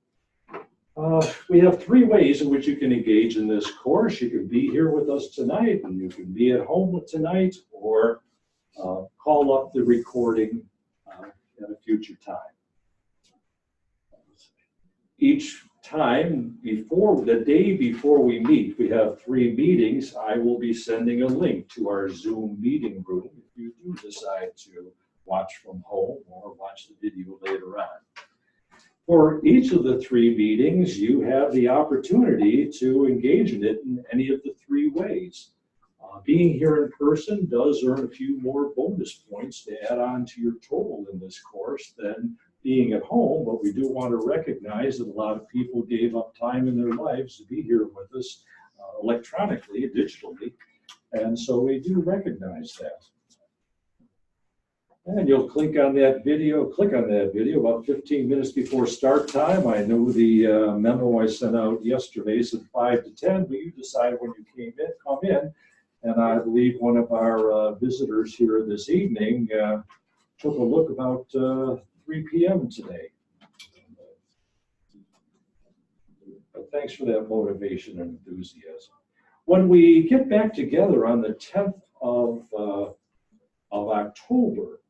We have 3 ways in which you can engage in this course. You can be here with us tonight, and you can be at home tonight, or call up the recording at a future time. Each time, the day before we meet, we have 3 meetings. I will be sending a link to our Zoom meeting room if you do decide to watch from home or watch the video later on. For each of the 3 meetings, you have the opportunity to engage in it in any of the 3 ways. Being here in person does earn a few more bonus points to add on to your total in this course than being at home, but we do want to recognize that a lot of people gave up time in their lives to be here with us electronically, digitally, and so we do recognize that. And you'll click on that video about 15 minutes before start time. I know the memo I sent out yesterday said 5 to 10, but you decide when you come in, and I believe one of our visitors here this evening took a look about 3 p.m. today. But thanks for that motivation and enthusiasm. When we get back together on the 10th of October,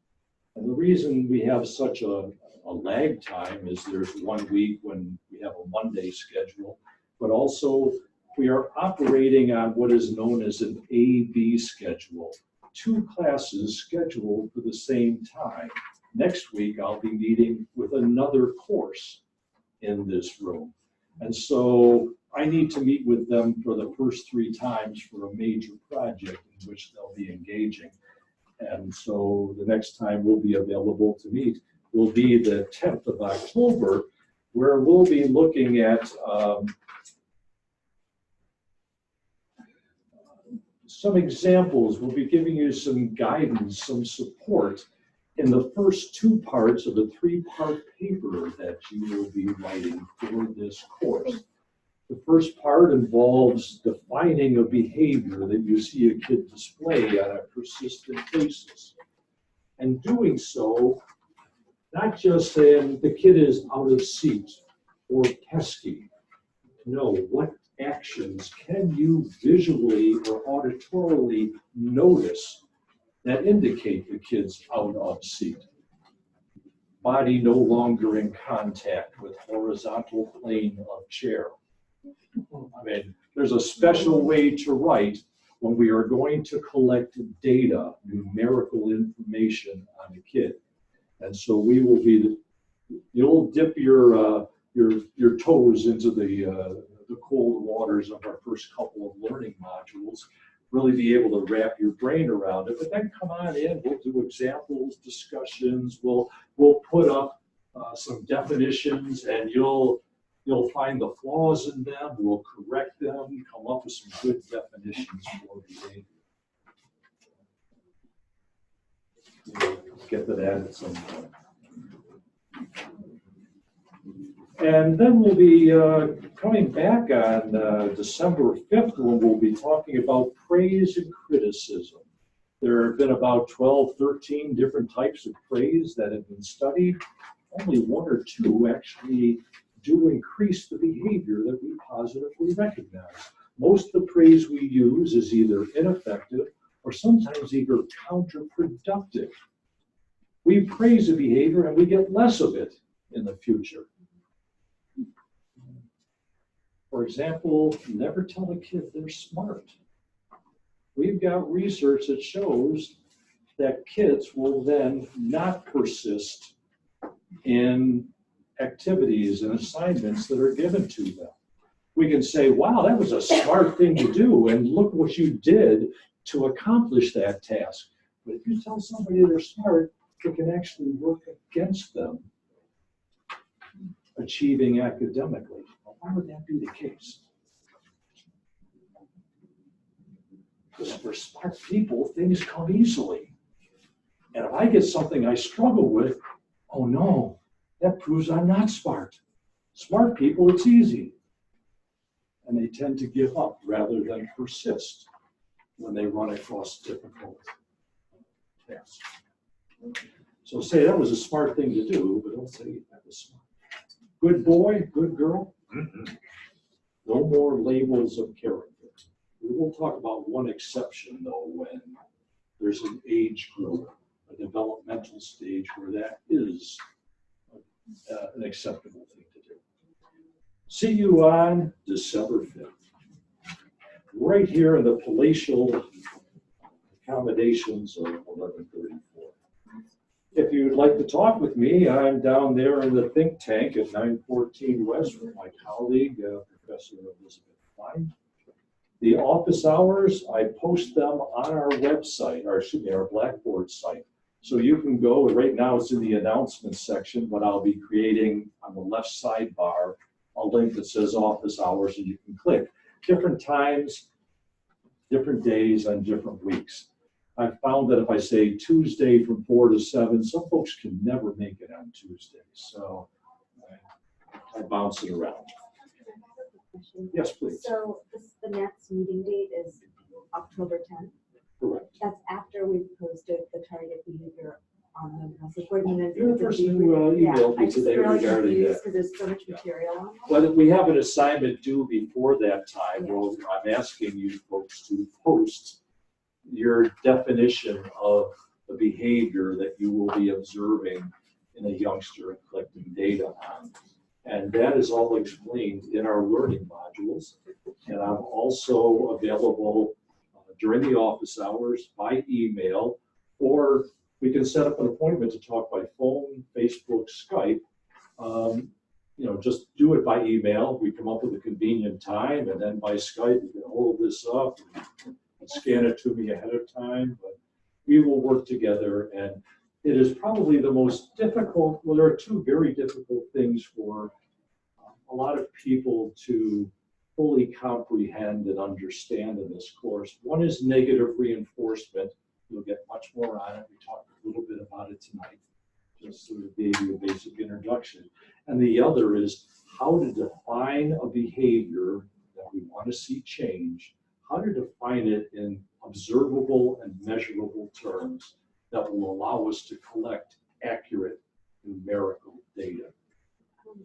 and the reason we have such a lag time is there's 1 week when we have a Monday schedule, but also we are operating on what is known as an A-B schedule. 2 classes scheduled for the same time. Next week, I'll be meeting with another course in this room. And so I need to meet with them for the first 3 times for a major project in which they'll be engaging. And so the next time we'll be available to meet will be the 10th of October, where we'll be looking at some examples. We'll be giving you some guidance, some support in the first 2 parts of a 3-part paper that you will be writing for this course. The first part involves defining a behavior that you see a kid display on a persistent basis. And doing so, not just saying the kid is out of seat or pesky. No, what actions can you visually or auditorily notice that indicate the kid's out of seat? Body no longer in contact with horizontal plane of chair. I mean, there's a special way to write when we are going to collect data, numerical information on a kid. And so we will be you'll dip your toes into the cold waters of our first couple of learning modules, really be able to wrap your brain around it. But then come on in, we'll do examples, discussions, we'll put up some definitions, and you'll find the flaws in them, we'll correct them, come up with some good definitions for behavior. We'll get to that at some point. And then we'll be coming back on December 5th, when we'll be talking about praise and criticism. There have been about 12, 13 different types of praise that have been studied. Only one or two actually do increase the behavior that we positively recognize. Most of the praise we use is either ineffective or sometimes even counterproductive. We praise a behavior and we get less of it in the future. For example, never tell a kid they're smart. We've got research that shows that kids will then not persist in activities and assignments that are given to them. We can say, wow, that was a smart thing to do, and look what you did to accomplish that task. But if you tell somebody they're smart, it can actually work against them achieving academically. Well, why would that be the case? Because for smart people, things come easily. And if I get something I struggle with, oh no, that proves I'm not smart. Smart people, it's easy. And they tend to give up rather than persist when they run across difficult tasks. So say that was a smart thing to do, but don't say that was smart. Good boy, good girl. No more labels of character. We will talk about one exception, though, when there's an age group, a developmental stage where that is an acceptable thing to do. See you on December 5th. Right here in the palatial accommodations of 1134. If you'd like to talk with me, I'm down there in the think tank at 914 West with my colleague, Professor Elizabeth Klein. The office hours, I post them on our website, or excuse me, our Blackboard site. So you can go, right now it's in the announcements section, but I'll be creating on the left sidebar a link that says office hours, and you can click different times, different days, and different weeks. I found that if I say Tuesday from 4 to 7, some folks can never make it on Tuesday. So I bounce it around. Yes, please. So the next meeting date is October 10th? Correct. That's after we've posted the target behavior on the message board. You're the person who emailed me today regarding that. Because there's so much material on that. Well, we have an assignment due before that time. Well, I'm asking you folks to post your definition of the behavior that you will be observing in a youngster and collecting data on. And that is all explained in our learning modules. And I'm also available during the office hours by email, or we can set up an appointment to talk by phone, Facebook, Skype. You know, just do it by email. We come up with a convenient time, and then by Skype, we can hold this up and scan it to me ahead of time. But we will work together, and it is probably the most difficult. Well, there are two very difficult things for a lot of people to fully comprehend and understand in this course. One is negative reinforcement. You'll get much more on it. We talked a little bit about it tonight, just sort of gave you a basic introduction. And the other is how to define a behavior that we want to see change, how to define it in observable and measurable terms that will allow us to collect accurate numerical data.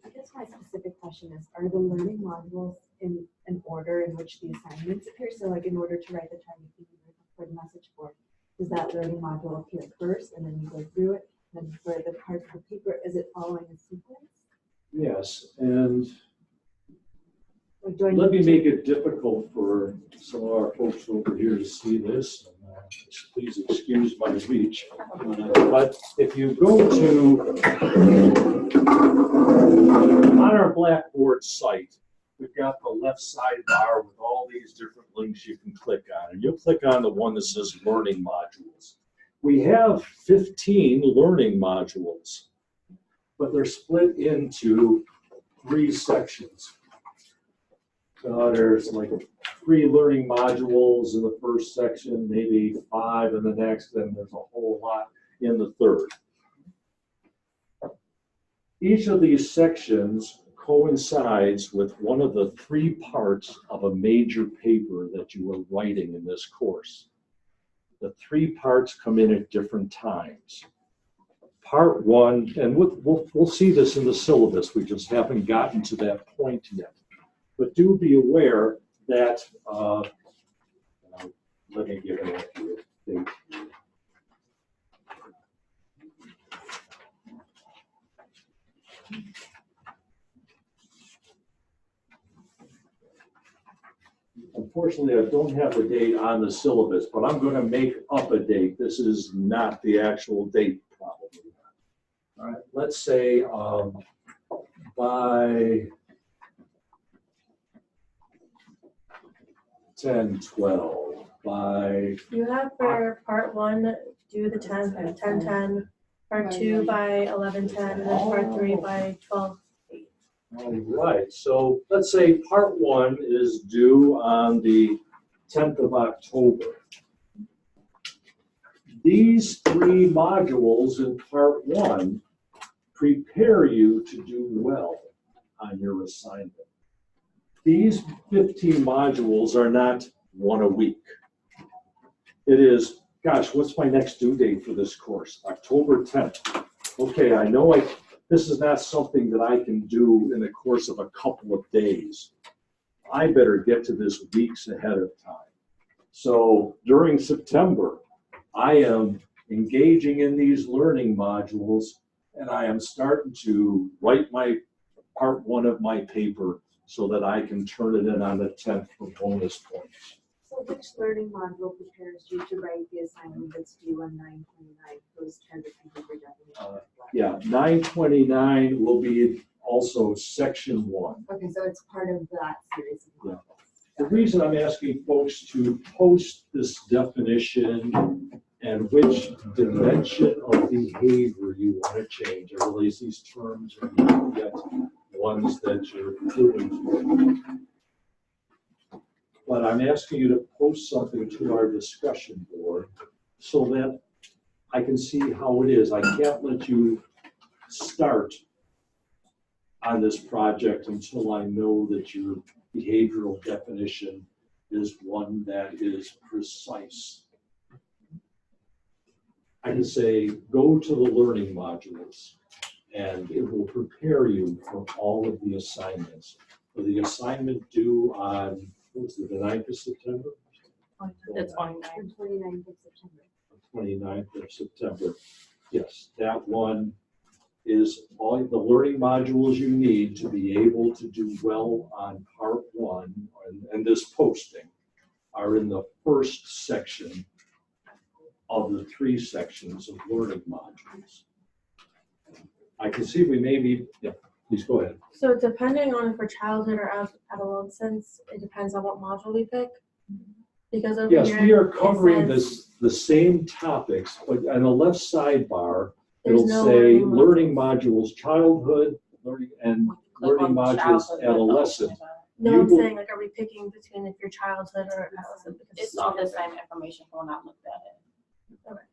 I guess my specific question is, are the learning modules in an order in which the assignments appear? So like in order to write the target behavior for the message board, does that learning module appear first and then you go through it? And for the parts of the paper, is it following a sequence? Yes, and Let me make it difficult for some of our folks over here to see this. Please excuse my reach. But if you go to, on our Blackboard site, we've got the left sidebar with all these different links you can click on. And you'll click on the one that says Learning Modules. We have 15 learning modules, but they're split into 3 sections. There's like 3 learning modules in the first section, maybe 5 in the next, and there's a whole lot in the third. Each of these sections coincides with one of the 3 parts of a major paper that you are writing in this course. The 3 parts come in at different times. Part 1, and we'll see this in the syllabus, we just haven't gotten to that point yet. But do be aware that, let me give it to you. Unfortunately, I don't have the date on the syllabus, but I'm going to make up a date. This is not the actual date, probably. All right, let's say by 10/12, by... You have for part 1, do the 10th at 10/10, part 2 by 11/10, and then part 3 by 12/8. All right, so let's say part 1 is due on the 10th of October. These 3 modules in part 1 prepare you to do well on your assignment. These 15 modules are not 1 a week. It is, gosh, what's my next due date for this course? October 10th. Okay, I know this is not something that I can do in the course of a couple of days. I better get to this weeks ahead of time. So during September, I am engaging in these learning modules, and I am starting to write my part 1 of my paper so that I can turn it in on the 10th for bonus points. So which learning module prepares you to write the assignment that's due on 9/29, those target behavior definitions? Yeah, 9/29 will be also section 1. Okay, so it's part of that series of modules. The reason I'm asking folks to post this definition and which dimension of behavior you want to change. I realize these terms are not yet ones that you're fluent with. But I'm asking you to post something to our discussion board so that I can see how it is. I can't let you start on this project until I know that your behavioral definition is one that is precise. I can say, go to the learning modules, and it will prepare you for all of the assignments. For the assignment due on, what was it, the 9th of September? The 29th. 29th of September. 29th of September. Yes, that one is all the learning modules you need to be able to do well on part 1, and this posting are in the first section of the 3 sections of learning modules. I can see we may be, yeah, please go ahead. So depending on for childhood or adolescence, it depends on what module we pick. Because over yes, here, we are covering the same topics, but on the left sidebar, it'll say learning modules childhood, learning modules adolescent. No, I'm saying, like, are we picking between if your childhood or adolescent? Because It's all the same information when I looked at it. Okay.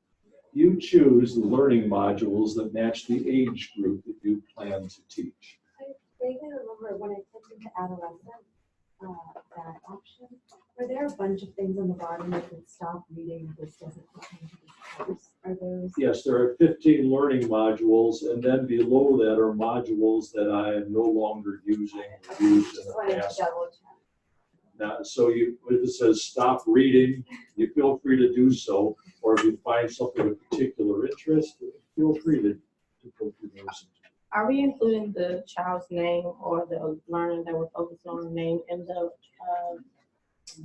You choose the learning modules that match the age group that you plan to teach. I vaguely remember when I clicked into adolescent, that option, were there a bunch of things on the bottom that could stop reading, this doesn't pertain to this course? Are those? Yes, there are 15 learning modules, and then below that are modules that I am no longer using or used in the past. Now, so if it says stop reading, you feel free to do so, or if you find something of particular interest, feel free to go through those. Are we including the child's name or the learner that we're focusing on name in the,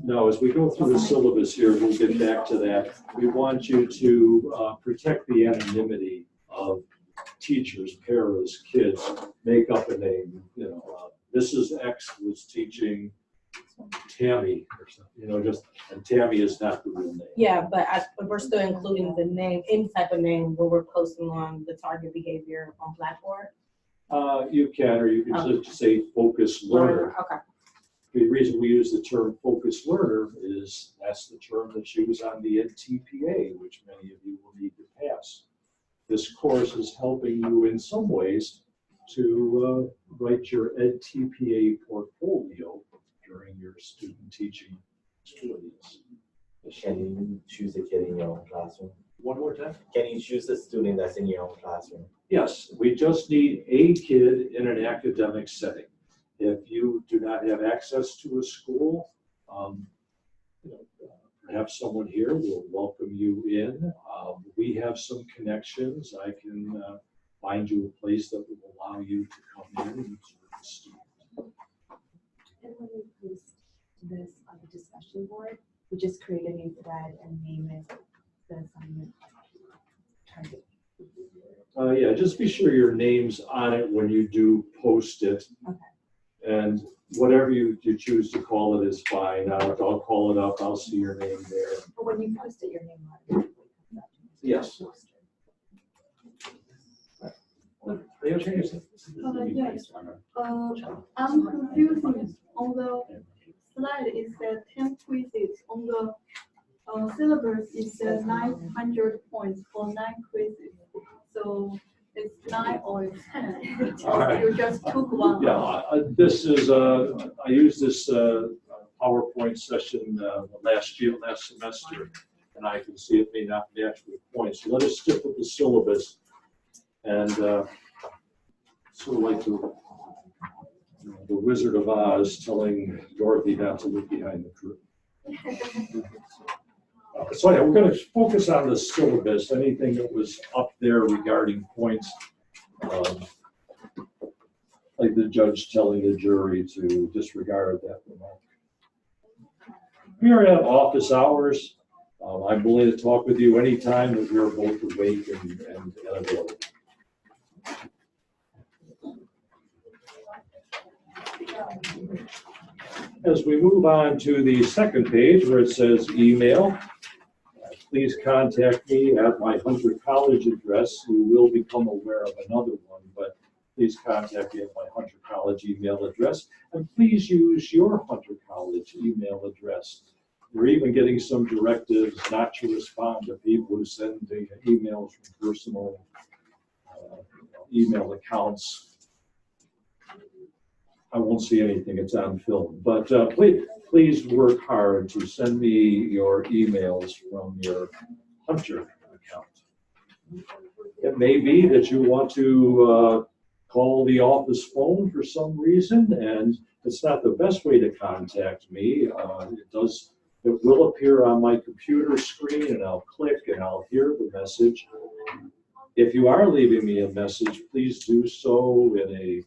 No, as we go through the syllabus here, we'll get back to that. We want you to protect the anonymity of teachers, paras, kids, make up a name. You know, Mrs. X was teaching Tammy or something, just, and Tammy is not the real name. yeah, but we're still including the name, any type of name when we're posting on the target behavior on Blackboard? You can, or you can just say focus learner. Okay. The reason we use the term focus learner is that's the term that's used on the NTPA, which many of you will need to pass. This course is helping you in some ways to write your NTPA portfolio during your student teaching studies. Can you choose a kid in your own classroom? One more time. Can you choose a student that's in your own classroom? Yes, we just need a kid in an academic setting. If you do not have access to a school, perhaps someone here will welcome you in. We have some connections. I can find you a place that will allow you to come in and observe the student. And when we post this on the discussion board, we just create a new thread and name it the assignment target. Yeah, just be sure your name's on it when you do post it. Okay. And whatever you choose to call it is fine. I'll call it up. I'll see your name there. But when you post it, your name automatically comes up. Yes. Yes. I'm confusing on the slide. It said 10 quizzes. On the syllabus, it says 900 points for 9 quizzes. So it's 9 or it's 10. Right. You just took one. Yeah, this is I used this PowerPoint session last semester, and I can see it may not match with points. So let us stick with the syllabus, and sort of like the Wizard of Oz telling Dorothy not to look behind the curtain. So yeah, we're going to focus on the syllabus. Anything that was up there regarding points, like the judge telling the jury to disregard that remark. We are at office hours. I'm willing to talk with you anytime that you're both awake and available. As we move on to the second page where it says email, please contact me at my Hunter College address. You will become aware of another one, but please contact me at my Hunter College email address. And please use your Hunter College email address. We're even getting some directives not to respond to people who send emails from personal email accounts. I won't see anything, it's on film. But please work hard to send me your emails from your Hunter account. It may be that you want to call the office phone for some reason, and it's not the best way to contact me. It will appear on my computer screen, and I'll click and I'll hear the message. If you are leaving me a message, please do so in a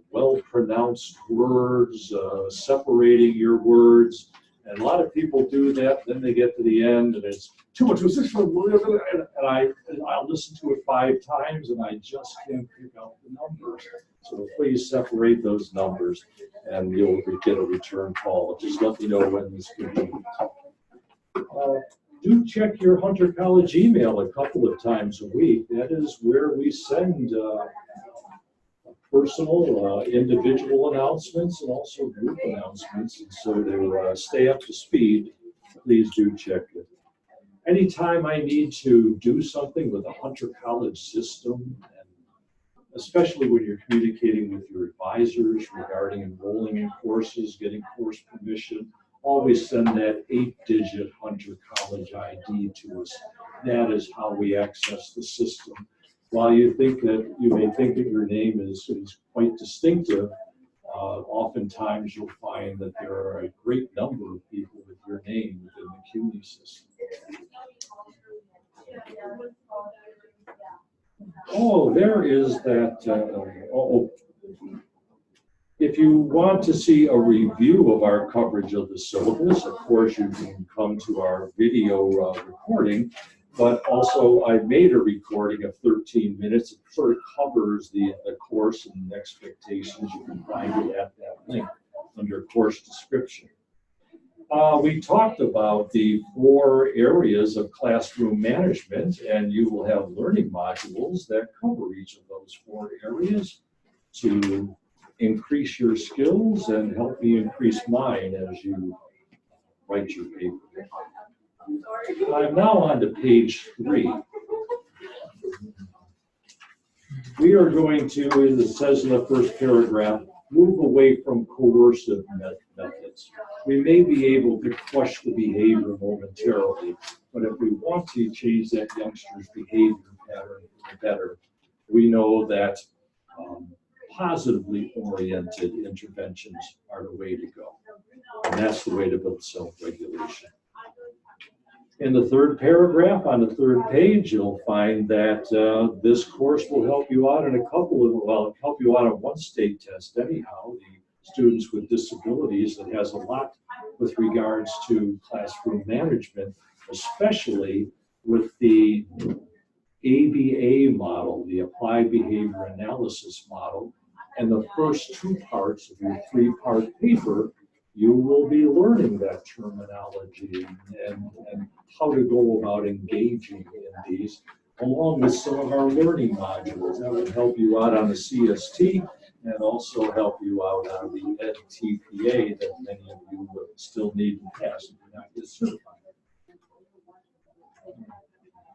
well-pronounced words, separating your words. And a lot of people do that, then they get to the end and it's too much, and I'll listen to it 5 times and I just can't pick out the numbers. So please separate those numbers and you'll get a return call. Just let me know when this can be. Do check your Hunter College email a couple of times a week. That is where we send personal, individual announcements and also group announcements. And so to stay up to speed, please do check it. Anytime I need to do something with a Hunter College system, and especially when you're communicating with your advisors regarding enrolling in courses, getting course permission, always send that 8-digit Hunter College ID to us. That is how we access the system. While you may think that your name is quite distinctive, oftentimes you'll find that there are a great number of people with your name within the CUNY system. Oh, there is that, if you want to see a review of our coverage of the syllabus, of course, you can come to our video recording, but also I made a recording of 13 minutes. It sort of covers the course and expectations. You can find it at that link under course description. We talked about the 4 areas of classroom management, and you will have learning modules that cover each of those 4 areas to increase your skills and help me increase mine as you write your paper. I'm now on to page 3. We are going to, as it says in the first paragraph, move away from coercive methods. We may be able to crush the behavior momentarily, but if we want to change that youngster's behavior pattern for the better, we know that positively oriented interventions are the way to go. And that's the way to build self-regulation. In the third paragraph on the third page, you'll find that this course will help you out in a couple of, well, help you out on one state test anyhow, the students with disabilities, that has a lot with regards to classroom management, especially with the ABA model, the Applied Behavior Analysis model. And the first 2 parts of your 3-part paper, you will be learning that terminology and how to go about engaging in these, along with some of our learning modules. That will help you out on the CST and also help you out on the EdTPA that many of you will still need to pass if you're not yet certified.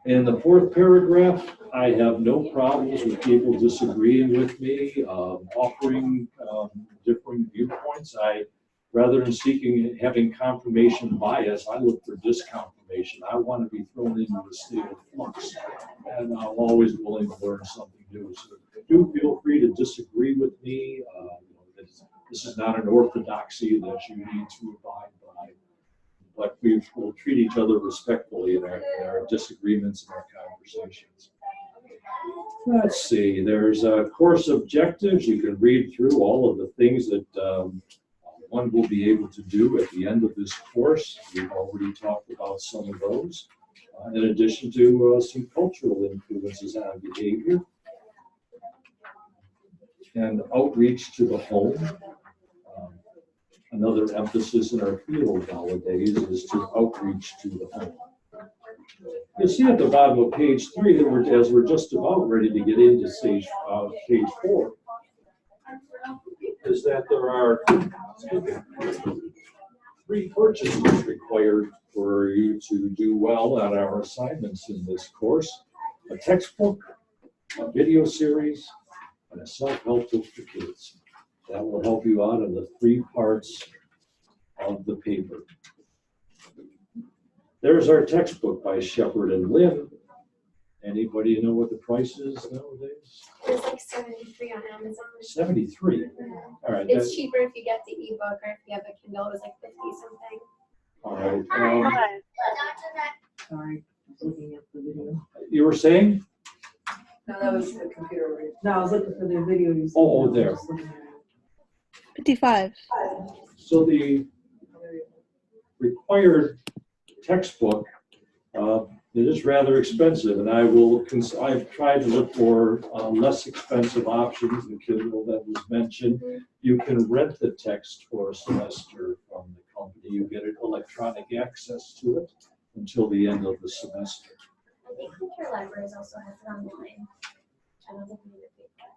In the 4th paragraph, I have no problems with people disagreeing with me, offering differing viewpoints. Rather than having confirmation bias, I look for disconfirmation. I want to be thrown into a state of flux, and I'm always willing to learn something new. So do feel free to disagree with me. This is not an orthodoxy that you need to abide by, but we will treat each other respectfully in our disagreements and our conversations. Let's see, there's course objectives. You can read through all of the things that one will be able to do at the end of this course. We've already talked about some of those, in addition to some cultural influences on behavior and outreach to the home. Another emphasis in our field nowadays is to outreach to the home. You see at the bottom of page 3 that as we're just about ready to get into page 4, is that there are 3 purchases required for you to do well on our assignments in this course: a textbook, a video series, and a self-help book for kids. That will help you out in the 3 parts of the paper. There's our textbook by Shepard and Lynn. Anybody know what the price is nowadays? It's like 73 on Amazon. 73. All right. It's cheaper if you get the ebook, or if you have a Kindle, it's like 50 something. All right. Sorry, I was looking at the video. You were saying? No, that was the computer. No, I was looking for the video. You said. Oh, there. 55. So the required textbook, it is rather expensive, and I've tried to look for less expensive options. The Kindle that was mentioned, you can rent the text for a semester from the company. You get electronic access to it until the end of the semester. I think Computer Libraries also has it online. I don't think we need to pay for it.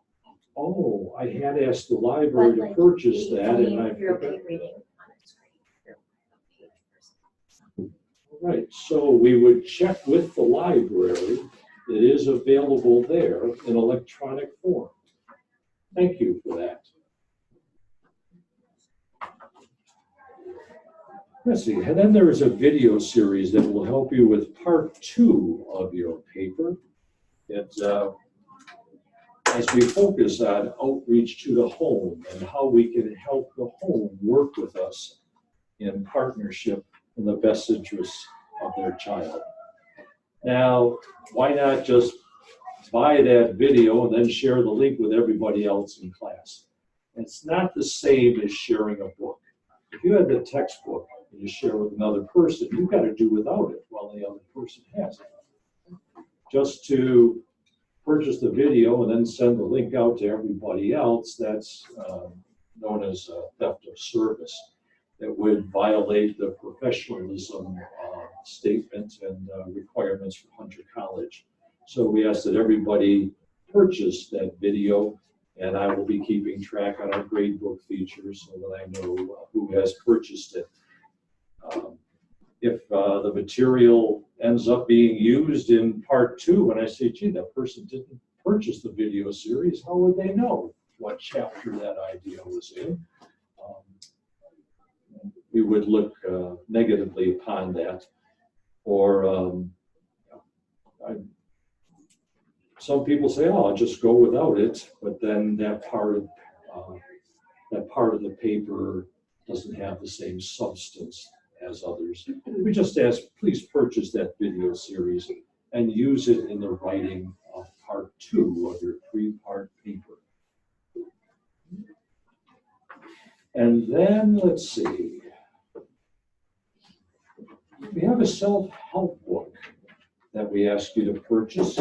Oh, I had asked the library to purchase that, and I You're forgot. okay reading on a screen. You're a page person. Right, so we would check with the library. It is available there in electronic form. Thank you for that. Let's see, and then there is a video series that will help you with part 2 of your paper. It's as we focus on outreach to the home and how we can help the home work with us in partnership in the best interests of their child. Now, why not just buy that video and then share the link with everybody else in class. It's not the same as sharing a book. If you have the textbook and you share with another person, you've got to do without it while the other person has it. Just to purchase the video and then send the link out to everybody else, that's known as theft of service. That would violate the professionalism statement and requirements for Hunter College. So we ask that everybody purchase that video, and I will be keeping track on our gradebook features so that I know who has purchased it. If the material ends up being used in part 2, and I say, gee, that person didn't purchase the video series, how would they know what chapter that idea was in? We would look negatively upon that. Or some people say, "Oh, I'll just go without it," but then that part of the paper doesn't have the same substance as others. We just ask, please purchase that video series and use it in the writing of part 2 of your 3-part paper. And then let's see. We have a self-help book that we ask you to purchase.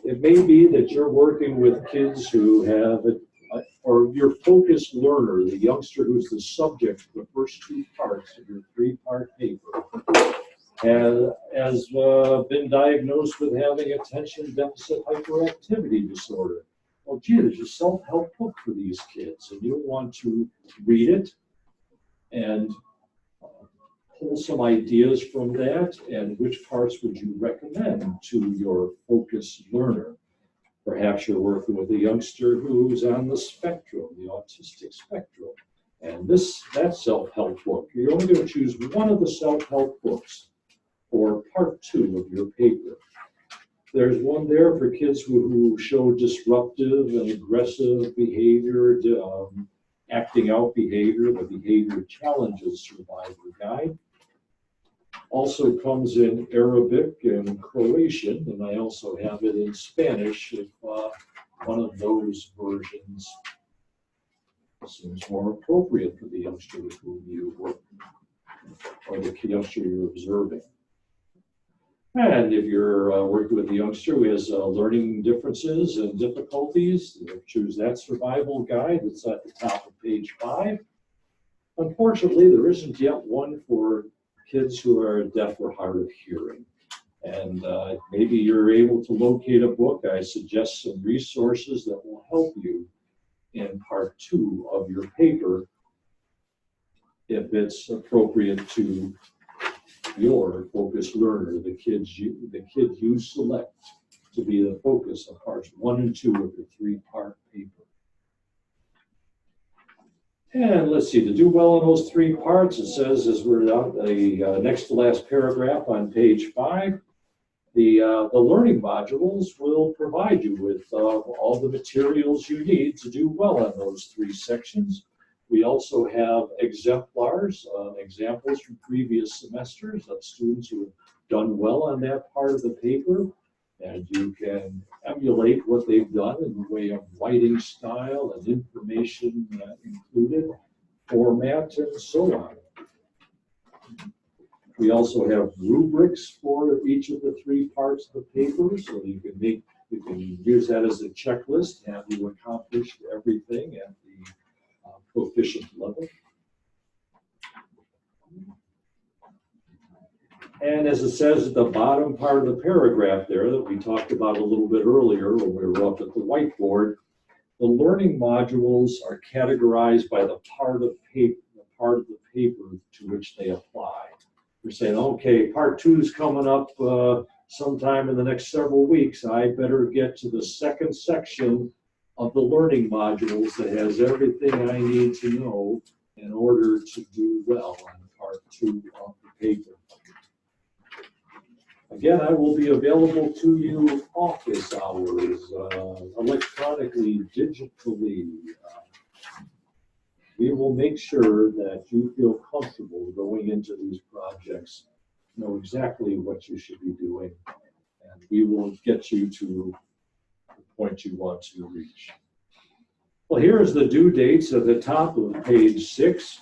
It may be that you're working with kids who have, or your focused learner, the youngster who's the subject of the first 2 parts of your 3-part paper, has been diagnosed with having attention deficit hyperactivity disorder. Well, gee, there's a self-help book for these kids, and you'll want to read it and pull some ideas from that, and which parts would you recommend to your focused learner. Perhaps you're working with a youngster who's on the spectrum, the autistic spectrum, and that self-help book, you're only going to choose one of the self-help books for part 2 of your paper. There's one there for kids who show disruptive and aggressive behavior, acting out behavior, the behavior challenges survivor guide. Also comes in Arabic and Croatian, and I also have it in Spanish if one of those versions seems more appropriate for the youngster with whom you work, or the youngster you're observing. And if you're working with a youngster who has learning differences and difficulties, choose that survival guide that's at the top of page 5. Unfortunately, there isn't yet one for kids who are deaf or hard of hearing. And maybe you're able to locate a book. I suggest some resources that will help you in part 2 of your paper if it's appropriate to your focused learner, the kid you select to be the focus of parts 1 and 2 of your 3-part paper. And let's see, to do well in those 3 parts, it says, as we're out, the next to last paragraph on page 5, the learning modules will provide you with all the materials you need to do well in those 3 sections. We also have exemplars, examples from previous semesters of students who have done well on that part of the paper, and you can emulate what they've done in the way of writing style and information included, format, and so on. We also have rubrics for each of the 3 parts of the paper, so you can use that as a checklist. Have you accomplished everything at the proficient level? And as it says at the bottom part of the paragraph there that we talked about a little bit earlier when we were up at the whiteboard, the learning modules are categorized by the part of the paper to which they apply. You're saying, okay, part 2 is coming up sometime in the next several weeks. I better get to the 2nd section of the learning modules that has everything I need to know in order to do well on part 2 of the paper. Again, I will be available to you office hours, electronically, digitally. We will make sure that you feel comfortable going into these projects, know exactly what you should be doing, and we will get you to the point you want to reach. Well, here's the due dates at the top of page 6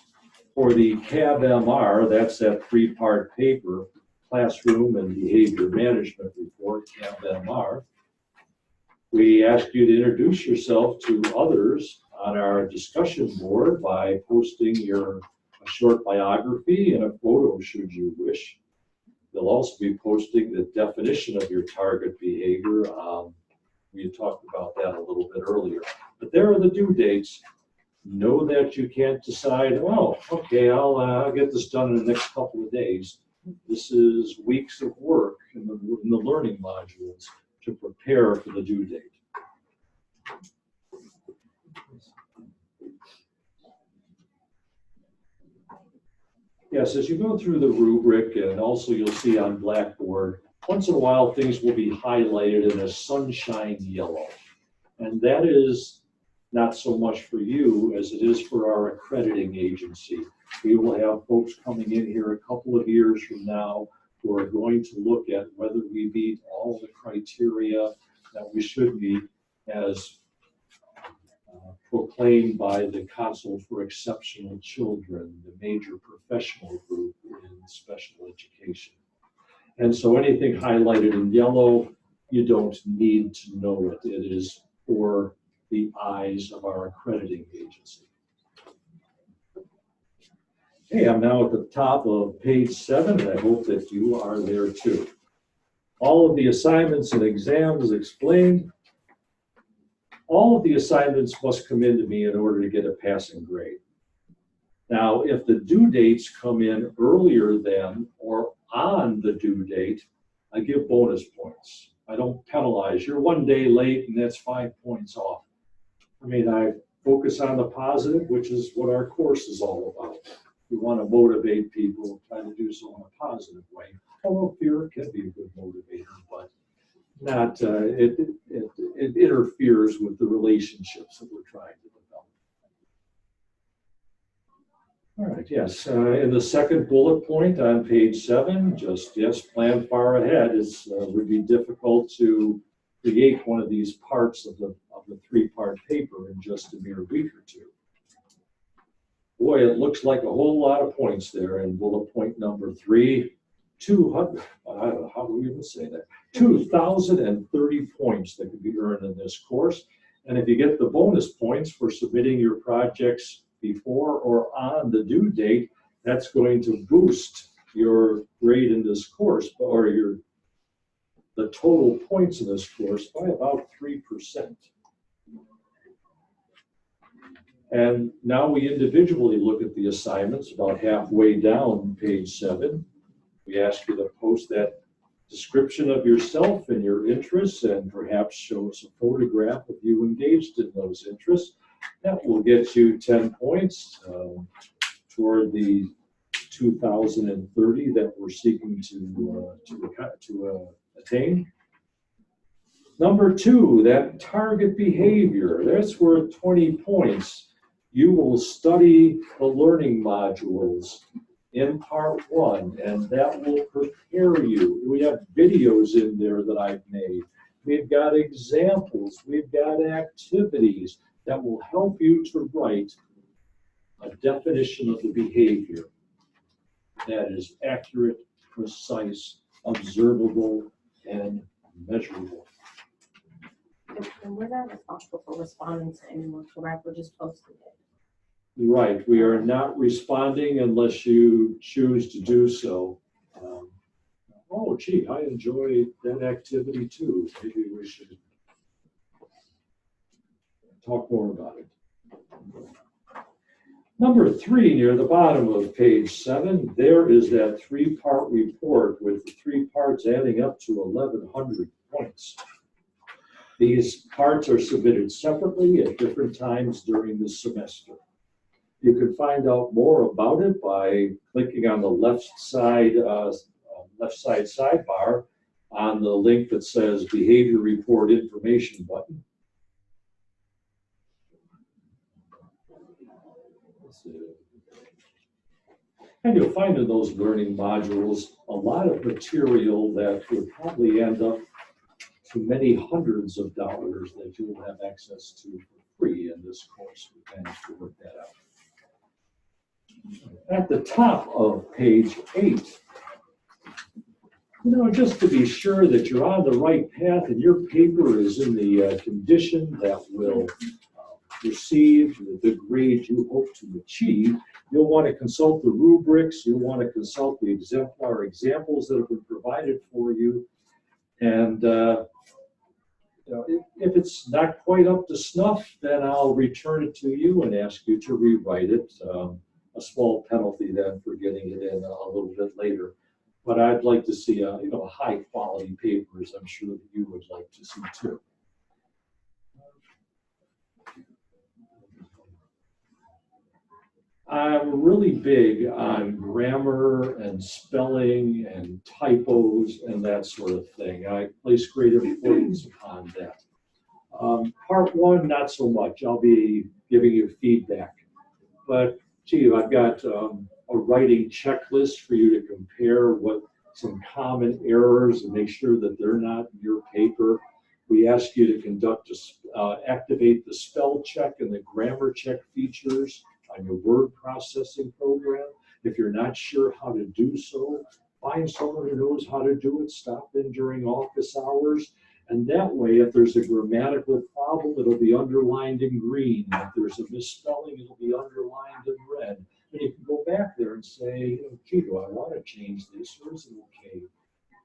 for the CAB-MR. That's that 3-part paper, Classroom and Behavior Management Report, CAB-MR. We ask you to introduce yourself to others on our discussion board by posting a short biography and a photo should you wish. You'll also be posting the definition of your target behavior. We talked about that a little bit earlier. But there are the due dates. Know that you can't decide, oh, okay, I'll get this done in the next couple of days. This is weeks of work in the learning modules to prepare for the due date. Yes, as you go through the rubric, and also you'll see on Blackboard, once in a while things will be highlighted in a sunshine yellow. And that is not so much for you as it is for our accrediting agency. We will have folks coming in here a couple of years from now who are going to look at whether we meet all the criteria that we should meet as proclaimed by the Council for Exceptional Children, the major professional group in special education. And so anything highlighted in yellow, you don't need to know it. It is for the eyes of our accrediting agency. Okay, I'm now at the top of page 7, and I hope that you are there too. All of the assignments and exams explained. All of the assignments must come in to me in order to get a passing grade. Now, if the due dates come in earlier than or on the due date, I give bonus points. I don't penalize. You're 1 day late and that's 5 points off. I mean, I focus on the positive, which is what our course is all about. We want to motivate people, try to do so in a positive way. Although fear can be a good motivator, but not, it interferes with the relationships that we're trying to develop. All right, yes, in the second bullet point on page 7, just yes, plan far ahead. It would be difficult to create one of these parts of the 3-part paper in just a mere week or two. Boy, it looks like a whole lot of points there in bullet point number 3. 200, I don't know, how do we even say that? 2,030 points that could be earned in this course. And if you get the bonus points for submitting your projects before or on the due date, that's going to boost your grade in this course, or the total points in this course by about 3%. And now we individually look at the assignments about halfway down page 7. We ask you to post that description of yourself and your interests and perhaps show us a photograph of you engaged in those interests. That will get you 10 points toward the 2,030 that we're seeking to attain. Number 2, that target behavior, that's worth 20 points. You will study the learning modules in part 1, and that will prepare you. We have videos in there that I've made. We've got examples. We've got activities that will help you to write a definition of the behavior that is accurate, precise, observable, and measurable. And we're not responsible for responding to anyone, correct? We're just posting it. Right, we are not responding unless you choose to do so. Oh, gee, I enjoyed that activity too. Maybe we should talk more about it. Number 3, near the bottom of page 7, there is that 3-part report with the 3 parts adding up to 1,100 points. These parts are submitted separately at different times during the semester. You can find out more about it by clicking on the left side sidebar on the link that says Behavior Report Information button. And you'll find in those learning modules a lot of material that would probably end up to many hundreds of dollars that you will have access to for free in this course. We managed to work that out. At the top of page 8, just to be sure that you're on the right path and your paper is in the condition that will receive the grade you hope to achieve, you'll want to consult the rubrics, you'll want to consult the exemplar examples that have been provided for you. And if it's not quite up to snuff, then I'll return it to you and ask you to rewrite it. A small penalty then for getting it in a little bit later. But I'd like to see a high quality paper, as I'm sure that you would like to see too. I'm really big on grammar and spelling and typos and that sort of thing. I place great importance upon that. Part 1, not so much. I'll be giving you feedback. But gee, I've got a writing checklist for you to compare what some common errors and make sure that they're not in your paper. We ask you to activate the spell check and the grammar check features on your word processing program. If you're not sure how to do so, find someone who knows how to do it, stop in during office hours, and that way, if there's a grammatical problem, it'll be underlined in green. If there's a misspelling, it'll be underlined in red. And you can go back there and say, gee, do I want to change this, or is it okay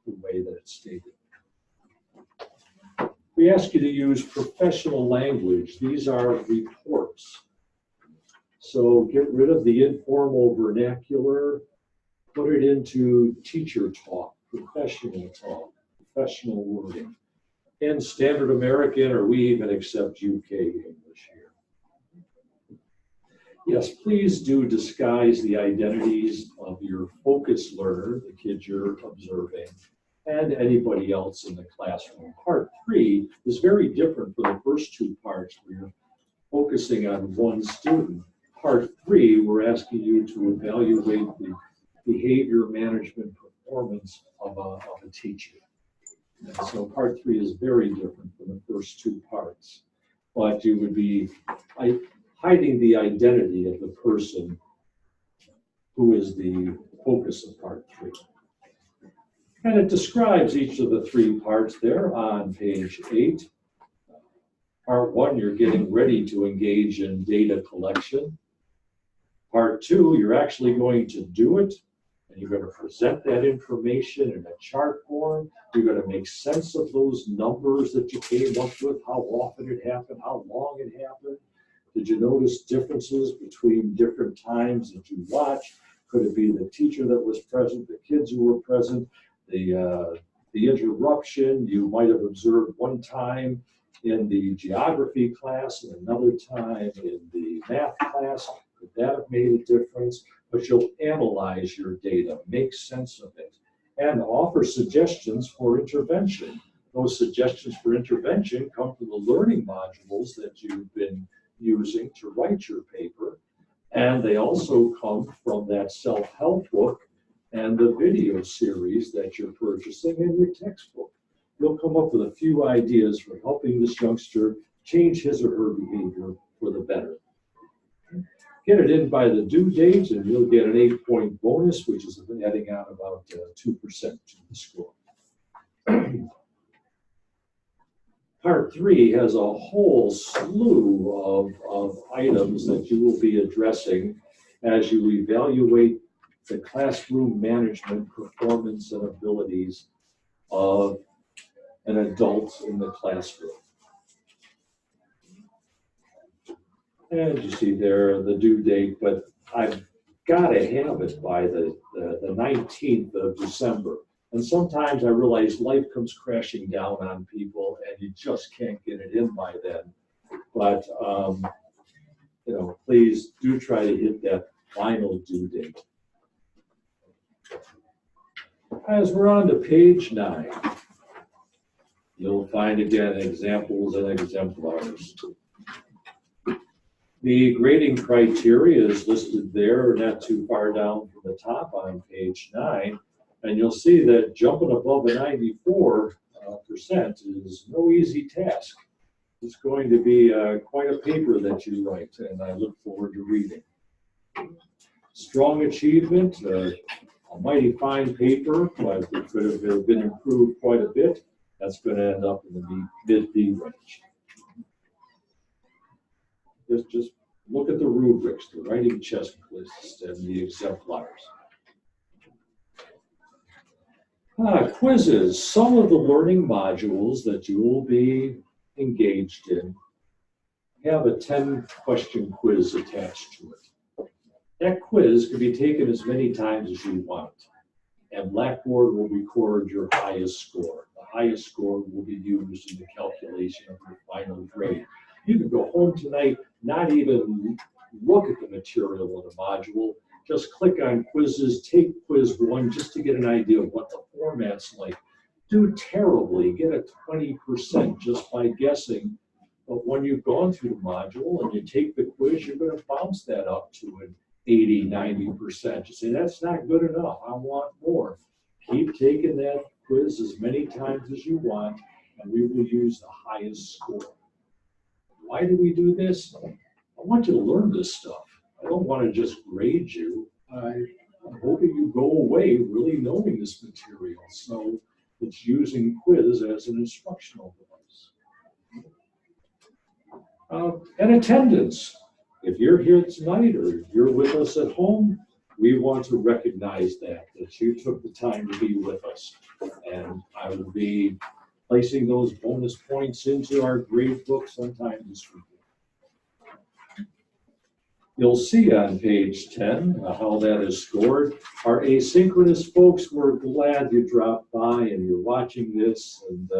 the way that it's stated? We ask you to use professional language. These are reports. So get rid of the informal vernacular, put it into teacher talk, professional wording, and standard American, or we even accept UK English here. Yes, please do disguise the identities of your focus learner, the kids you're observing, and anybody else in the classroom. Part 3 is very different from the first 2 parts where you're focusing on one student. Part 3, we're asking you to evaluate the behavior management performance of a teacher. And so part 3 is very different from the first 2 parts. But you would be hiding the identity of the person who is the focus of part 3. And it describes each of the 3 parts there on page 8. Part 1, you're getting ready to engage in data collection. Part 2, you're actually going to do it, and you're going to present that information in a chart form. You're going to make sense of those numbers that you came up with, how often it happened, how long it happened. Did you notice differences between different times that you watched? Could it be the teacher that was present, the kids who were present, the interruption you might have observed one time in the geography class and another time in the math class? Could that have made a difference? But you'll analyze your data, make sense of it, and offer suggestions for intervention. Those suggestions for intervention come from the learning modules that you've been using to write your paper, and they also come from that self-help book and the video series that you're purchasing in your textbook. You'll come up with a few ideas for helping this youngster change his or her behavior for the better. Get it in by the due date, and you'll get an 8-point bonus, which is adding on about 2% to the score. Part 3 has a whole slew of items that you will be addressing as you evaluate the classroom management performance and abilities of an adult in the classroom. And you see there the due date, but I've got to have it by the 19th of December. And sometimes I realize life comes crashing down on people and you just can't get it in by then. But, please do try to hit that final due date. As we're on to page 9, you'll find again examples and exemplars. The grading criteria is listed there, not too far down from the top on page 9. And you'll see that jumping above a 94 percent is no easy task. It's going to be quite a paper that you write, and I look forward to reading. Strong achievement, a mighty fine paper, but it could have been improved quite a bit. That's going to end up in the mid-B range. Just look at the rubrics, the writing checklists, and the exemplars. Quizzes. Some of the learning modules that you will be engaged in have a 10-question quiz attached to it. That quiz can be taken as many times as you want, and Blackboard will record your highest score. The highest score will be used in the calculation of your final grade. You can go home tonight, not even look at the material in the module, just click on quizzes, take quiz 1 just to get an idea of what the format's like. Do terribly, get a 20% just by guessing, but when you've gone through the module and you take the quiz, you're going to bounce that up to an 80, 90%. You say, that's not good enough, I want more. Keep taking that quiz as many times as you want, and we will use the highest score. Why do we do this? I want you to learn this stuff. I don't want to just grade you. I'm hoping you go away really knowing this material. So it's using quiz as an instructional device. And attendance. If you're here tonight or you're with us at home, we want to recognize that you took the time to be with us. And I will be placing those bonus points into our grade book sometime this week. You'll see on page 10 how that is scored. Our asynchronous folks, we're glad you dropped by and you're watching this, and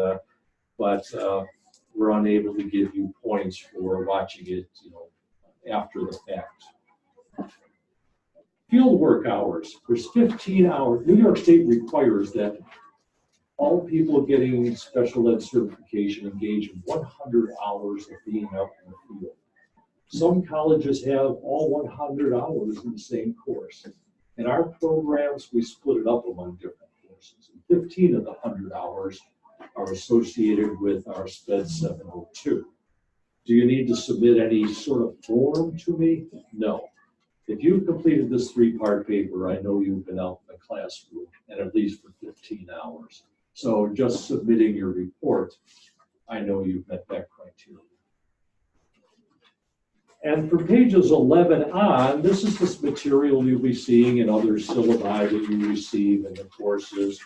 but we're unable to give you points for watching it, after the fact. Field work hours. There's 15 hours. New York State requires that all people getting special ed certification engage in 100 hours of being out in the field. Some colleges have all 100 hours in the same course. In our programs, we split it up among different courses. 15 of the 100 hours are associated with our SPED 702. Do you need to submit any sort of form to me? No. If you've completed this 3-part paper, I know you've been out in the classroom, and at least for 15 hours. So just submitting your report, I know you've met that criteria. And for pages 11 on, this is this material you'll be seeing in other syllabi that you receive in the courses.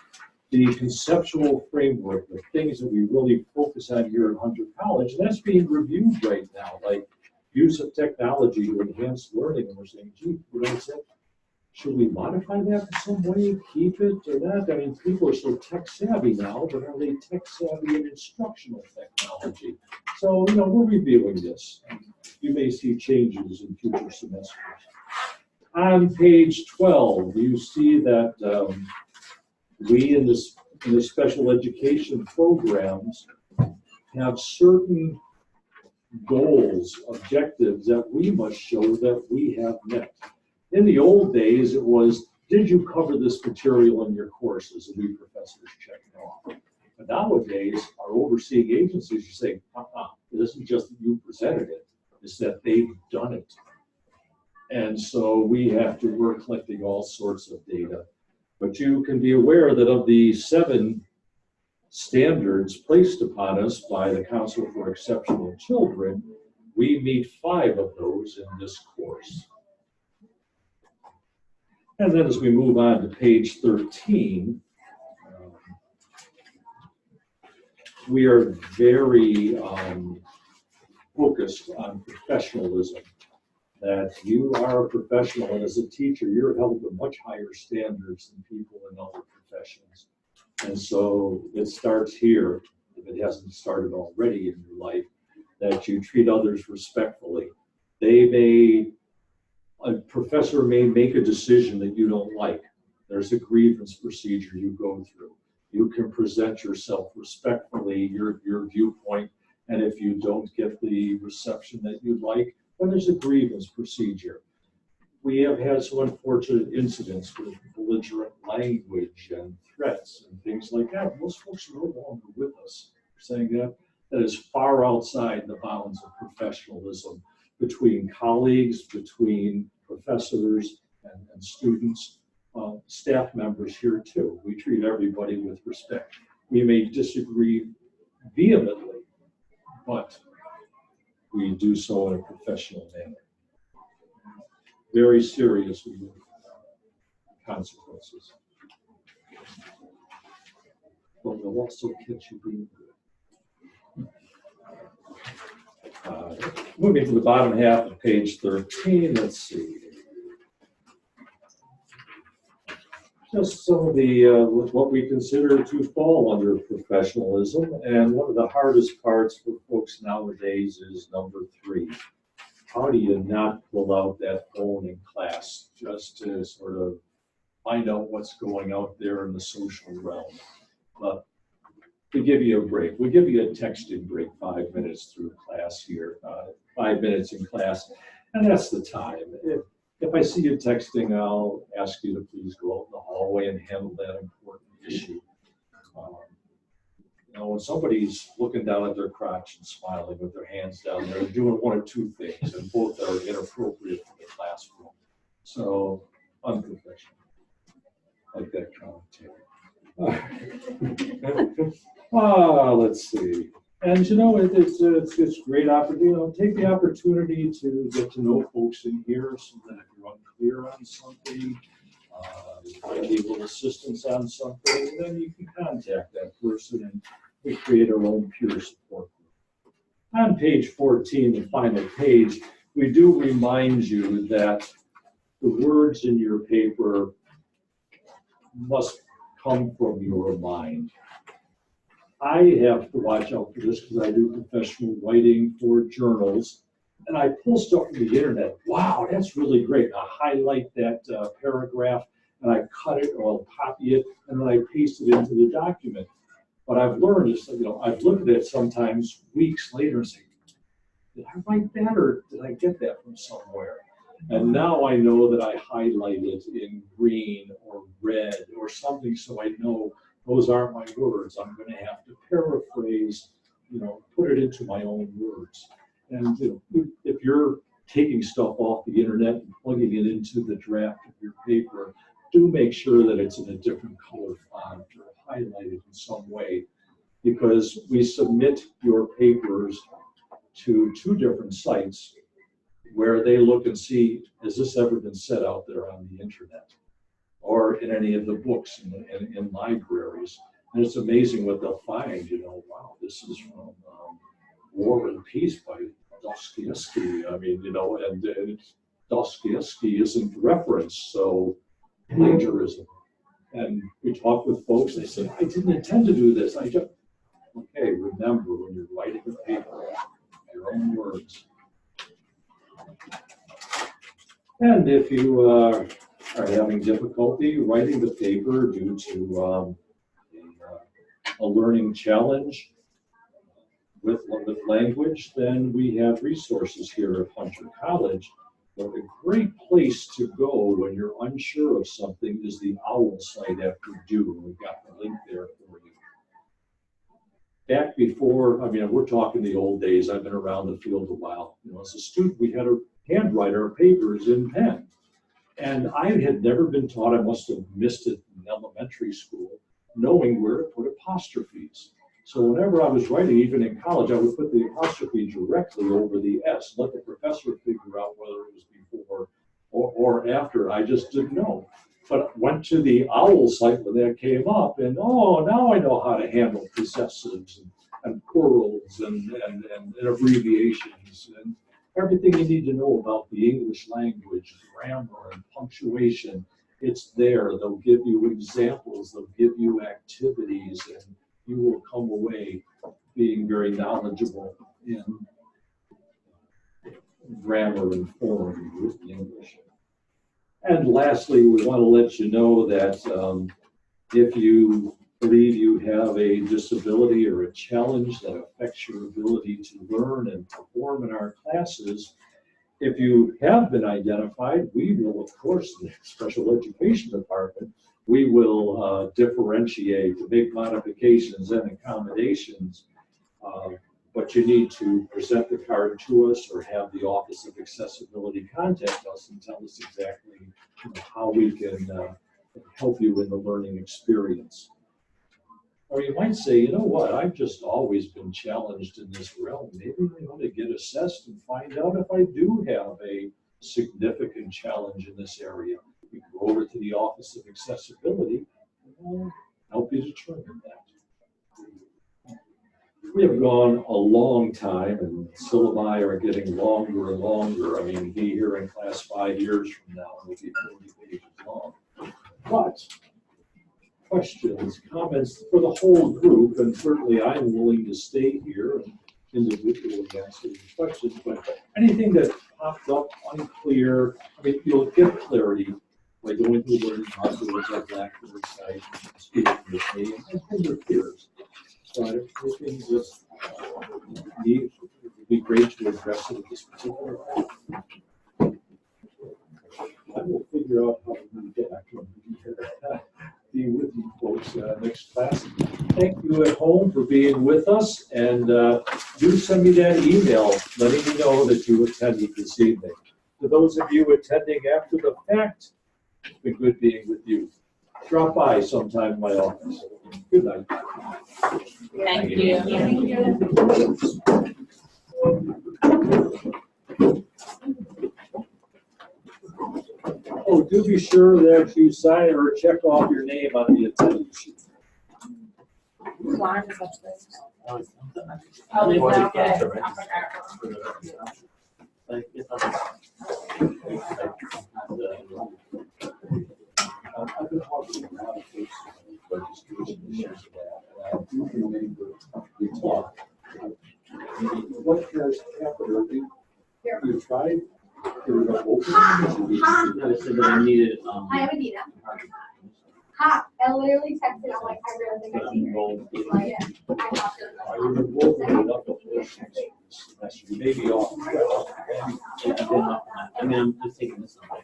The conceptual framework, the things that we really focus on here at Hunter College, and that's being reviewed right now, like use of technology to enhance learning. And we're saying, gee, should we modify that in some way, keep it or not? I mean, people are so tech savvy now, but are they tech savvy in instructional technology? So, we're reviewing this. You may see changes in future semesters. On page 12, you see that we in the special education programs have certain goals, objectives that we must show that we have met. In the old days, it was, did you cover this material in your courses? And we professors check it off. But nowadays, our overseeing agencies are saying, it isn't just that you presented it, it's that they've done it. And so we have to work collecting all sorts of data. But you can be aware that of the 7 standards placed upon us by the Council for Exceptional Children, we meet 5 of those in this course. And then as we move on to page 13, we are very focused on professionalism, that you are a professional, and as a teacher, you're held to much higher standards than people in other professions. And so it starts here, if it hasn't started already in your life, that you treat others respectfully. A professor may make a decision that you don't like. There's a grievance procedure you go through. You can present yourself respectfully, your viewpoint, and if you don't get the reception that you'd like, then there's a grievance procedure. We have had some unfortunate incidents with belligerent language and threats and things like that. Most folks are no longer with us saying that. That is far outside the bounds of professionalism between colleagues, between professors and students, staff members here too. We treat everybody with respect. We may disagree vehemently, but we do so in a professional manner. Very serious consequences. But they'll also catch you being good. Moving to the bottom half of page 13, let's see. Just some of the, what we consider to fall under professionalism. And one of the hardest parts for folks nowadays is number 3. How do you not pull out that phone in class just to sort of find out what's going out there in the social realm? But we give you a break. We give you a texting break, 5 minutes through class here, 5 minutes in class, and that's the time. If I see you texting, I'll ask you to please go out in the hallway and handle that important issue. You know, when somebody's looking down at their crotch and smiling with their hands down there, doing one of 2 things, and both are inappropriate for the classroom. So, unprofessional, like that commentary. Let's see. And you know, it's great opportunity. You know, take the opportunity to get to know folks in here, so that if you're unclear on something, you need a little assistance on something, then you can contact that person, and we create our own peer support group. On page 14, the final page, we do remind you that the words in your paper must come from your mind. I have to watch out for this because I do professional writing for journals, and I pull stuff from the internet. Wow, that's really great. I highlight that paragraph, and I cut it, or I'll copy it, and then I paste it into the document. What I've learned is that, you know, I've looked at it sometimes weeks later and say, did I write that, or did I get that from somewhere? And now I know that I highlight it in green or red or something, so I know those aren't my words. I'm going to have to paraphrase, you know, put it into my own words. And you know, if you're taking stuff off the internet and plugging it into the draft of your paper, do make sure that it's in a different color font or highlighted in some way, because we submit your papers to 2 different sites where they look and see, has this ever been set out there on the internet or in any of the books in libraries? And it's amazing what they'll find. You know, wow, this is from War and Peace by Dostoevsky. I mean, you know, and Dostoevsky isn't referenced, so plagiarism. And we talk with folks, they say, I didn't intend to do this. I just, okay, remember when you're writing a paper, your own words. And if you are having difficulty writing the paper due to a learning challenge with language, then we have resources here at Hunter College. But a great place to go when you're unsure of something is the OWL site at Purdue. We've got the link there for you. Back before, I mean, we're talking the old days. I've been around the field a while. You know, as a student, we had to handwrite our papers in pen. And I had never been taught, I must have missed it in elementary school, knowing where to put apostrophes. So whenever I was writing, even in college, I would put the apostrophe directly over the S, let the professor figure out whether it was before or after. I just didn't know. But I went to the OWL site when that came up, and oh, now I know how to handle possessives and plurals and abbreviations and everything you need to know about the English language, grammar and punctuation. It's there. They'll give you examples, they'll give you activities, and you will come away being very knowledgeable in grammar and form with English. And lastly, we want to let you know that if you believe you have a disability or a challenge that affects your ability to learn and perform in our classes, If you have been identified, we will, of course, in the special education department, we will differentiate, make modifications and accommodations. But you need to present the card to us or have the Office of Accessibility contact us and tell us exactly how we can help you in the learning experience. Or you might say, you know what, I've just always been challenged in this realm. Maybe I want to get assessed and find out if I do have a significant challenge in this area. You can go over to the Office of Accessibility and we'll help you determine that. We have gone a long time and syllabi are getting longer and longer. I mean, be here in class 5 years from now and we'll be 40 pages long. But questions, comments for the whole group, and certainly I'm willing to stay here and individually answer the questions, but anything that popped up unclear, I mean, you'll get clarity by going through the learning modules at Blackboard site, speaking with me and your peers. But if anything just it would be great to address it at this particular point. I will figure out how to get back to be with you folks next class. Thank you at home for being with us, and do send me that email letting me know that you attended this evening. To those of you attending after the fact, it's been good being with you. Drop by sometime in my office. Good night. Thank you. Thank you. Oh, do be sure that you sign or check off your name on the attendance sheet. I've been talking about registration issues that I do remember we talked. What has happened? You tried? I said that I needed. Hi, I'm Anita. Hi, I literally texted. I'm like, I really think I see her. Like, I have to. Are you involved in enough of this? You may be off. I mean, I'm just taking this one. I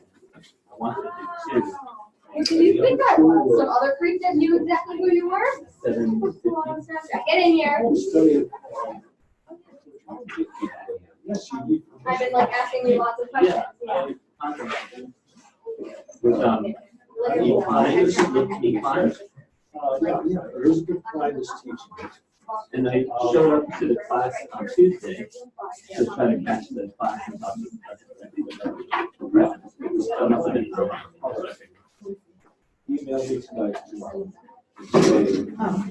wanted to do two. Who do you think I was? Some other freak that knew exactly who you were? 7:50. Get in here. Yes, you need. I've been like asking you lots of questions. Yeah, there's a good client teaching. And I showed up to the class on Tuesday to try to catch the class. Email me tonight tomorrow.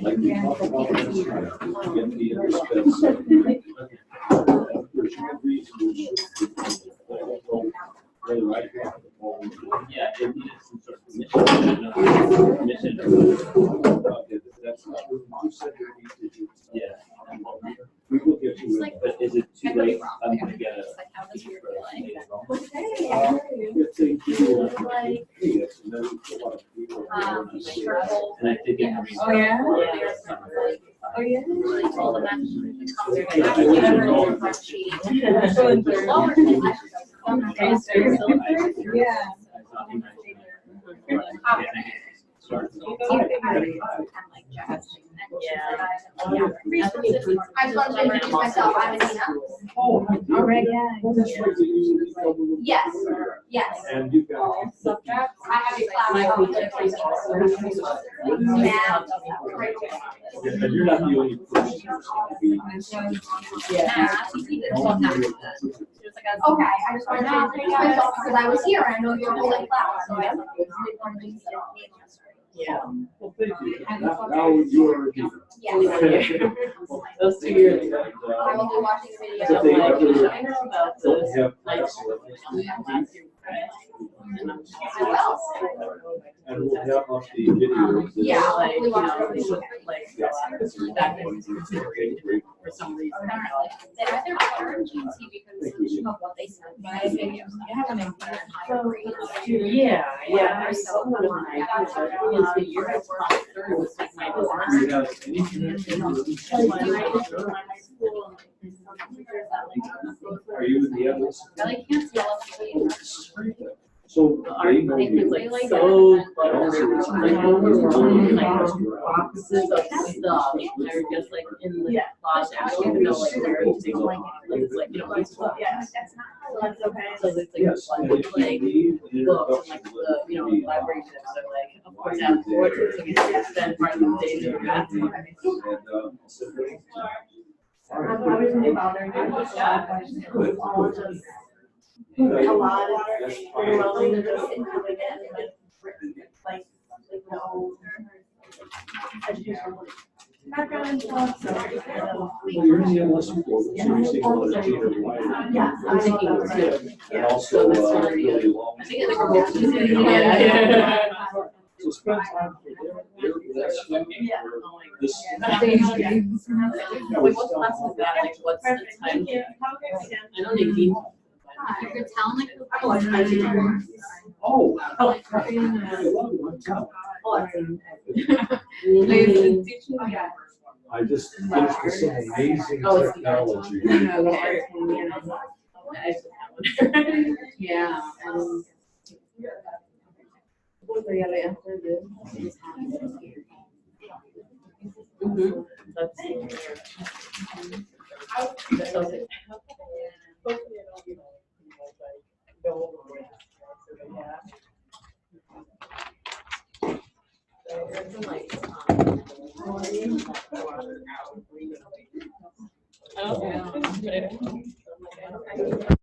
Like we talked about last time, get me in the SPED. There's no reason we should right now. Yeah, it needed some sort of permission. That's not what you said you need to do. Yeah. We will get you in. But is it too late? I'm gonna get a. If they do, hey, it's another lot of people. And I did get. Oh, yeah? Oh, yeah? Yeah. I just wanted to introduce myself. I'm Anita. Oh, already. That's right. Yes. Yes. And you've got. I have a class on math. And you're not the only person who's going to be. Okay, I just wanted to introduce myself because I was here and I know you're holding class, so I thought it was important to Yeah. Well, thank you. Now you are here. Yes. Let's see here. I will be watching the video. If they ever don't have class, I will. and we'll have up the video. Yeah, hopefully watch the video. Okay, great. For some reason. They either quarantine TV because of what they said. My videos. I have an entire Yeah. I saw one of my Are you in the evidence? I like can't see all of the So they know thing you. is like so Also, it's like overwhelming, like boxes of stuff. They're just like in the closet. I don't even know like where everything like it's like you know it's that's not that's okay. So it's like Yes. like books and like the you know library trips are like of course out of order so we spend part of the day doing that. I wasn't bothered. It was all just a lot of overwhelming to just coming in like no educational background and stuff. So You're in the MLS before, so you're seeing a lot of theater writing. yeah, I'm thinking And also, really long. I think it's like a role. So spend time for their that's this. Like what class is that? Like what's the time? I know Nadine. You're telling like Oh. I just finished with some amazing technology. Yeah. I don't know.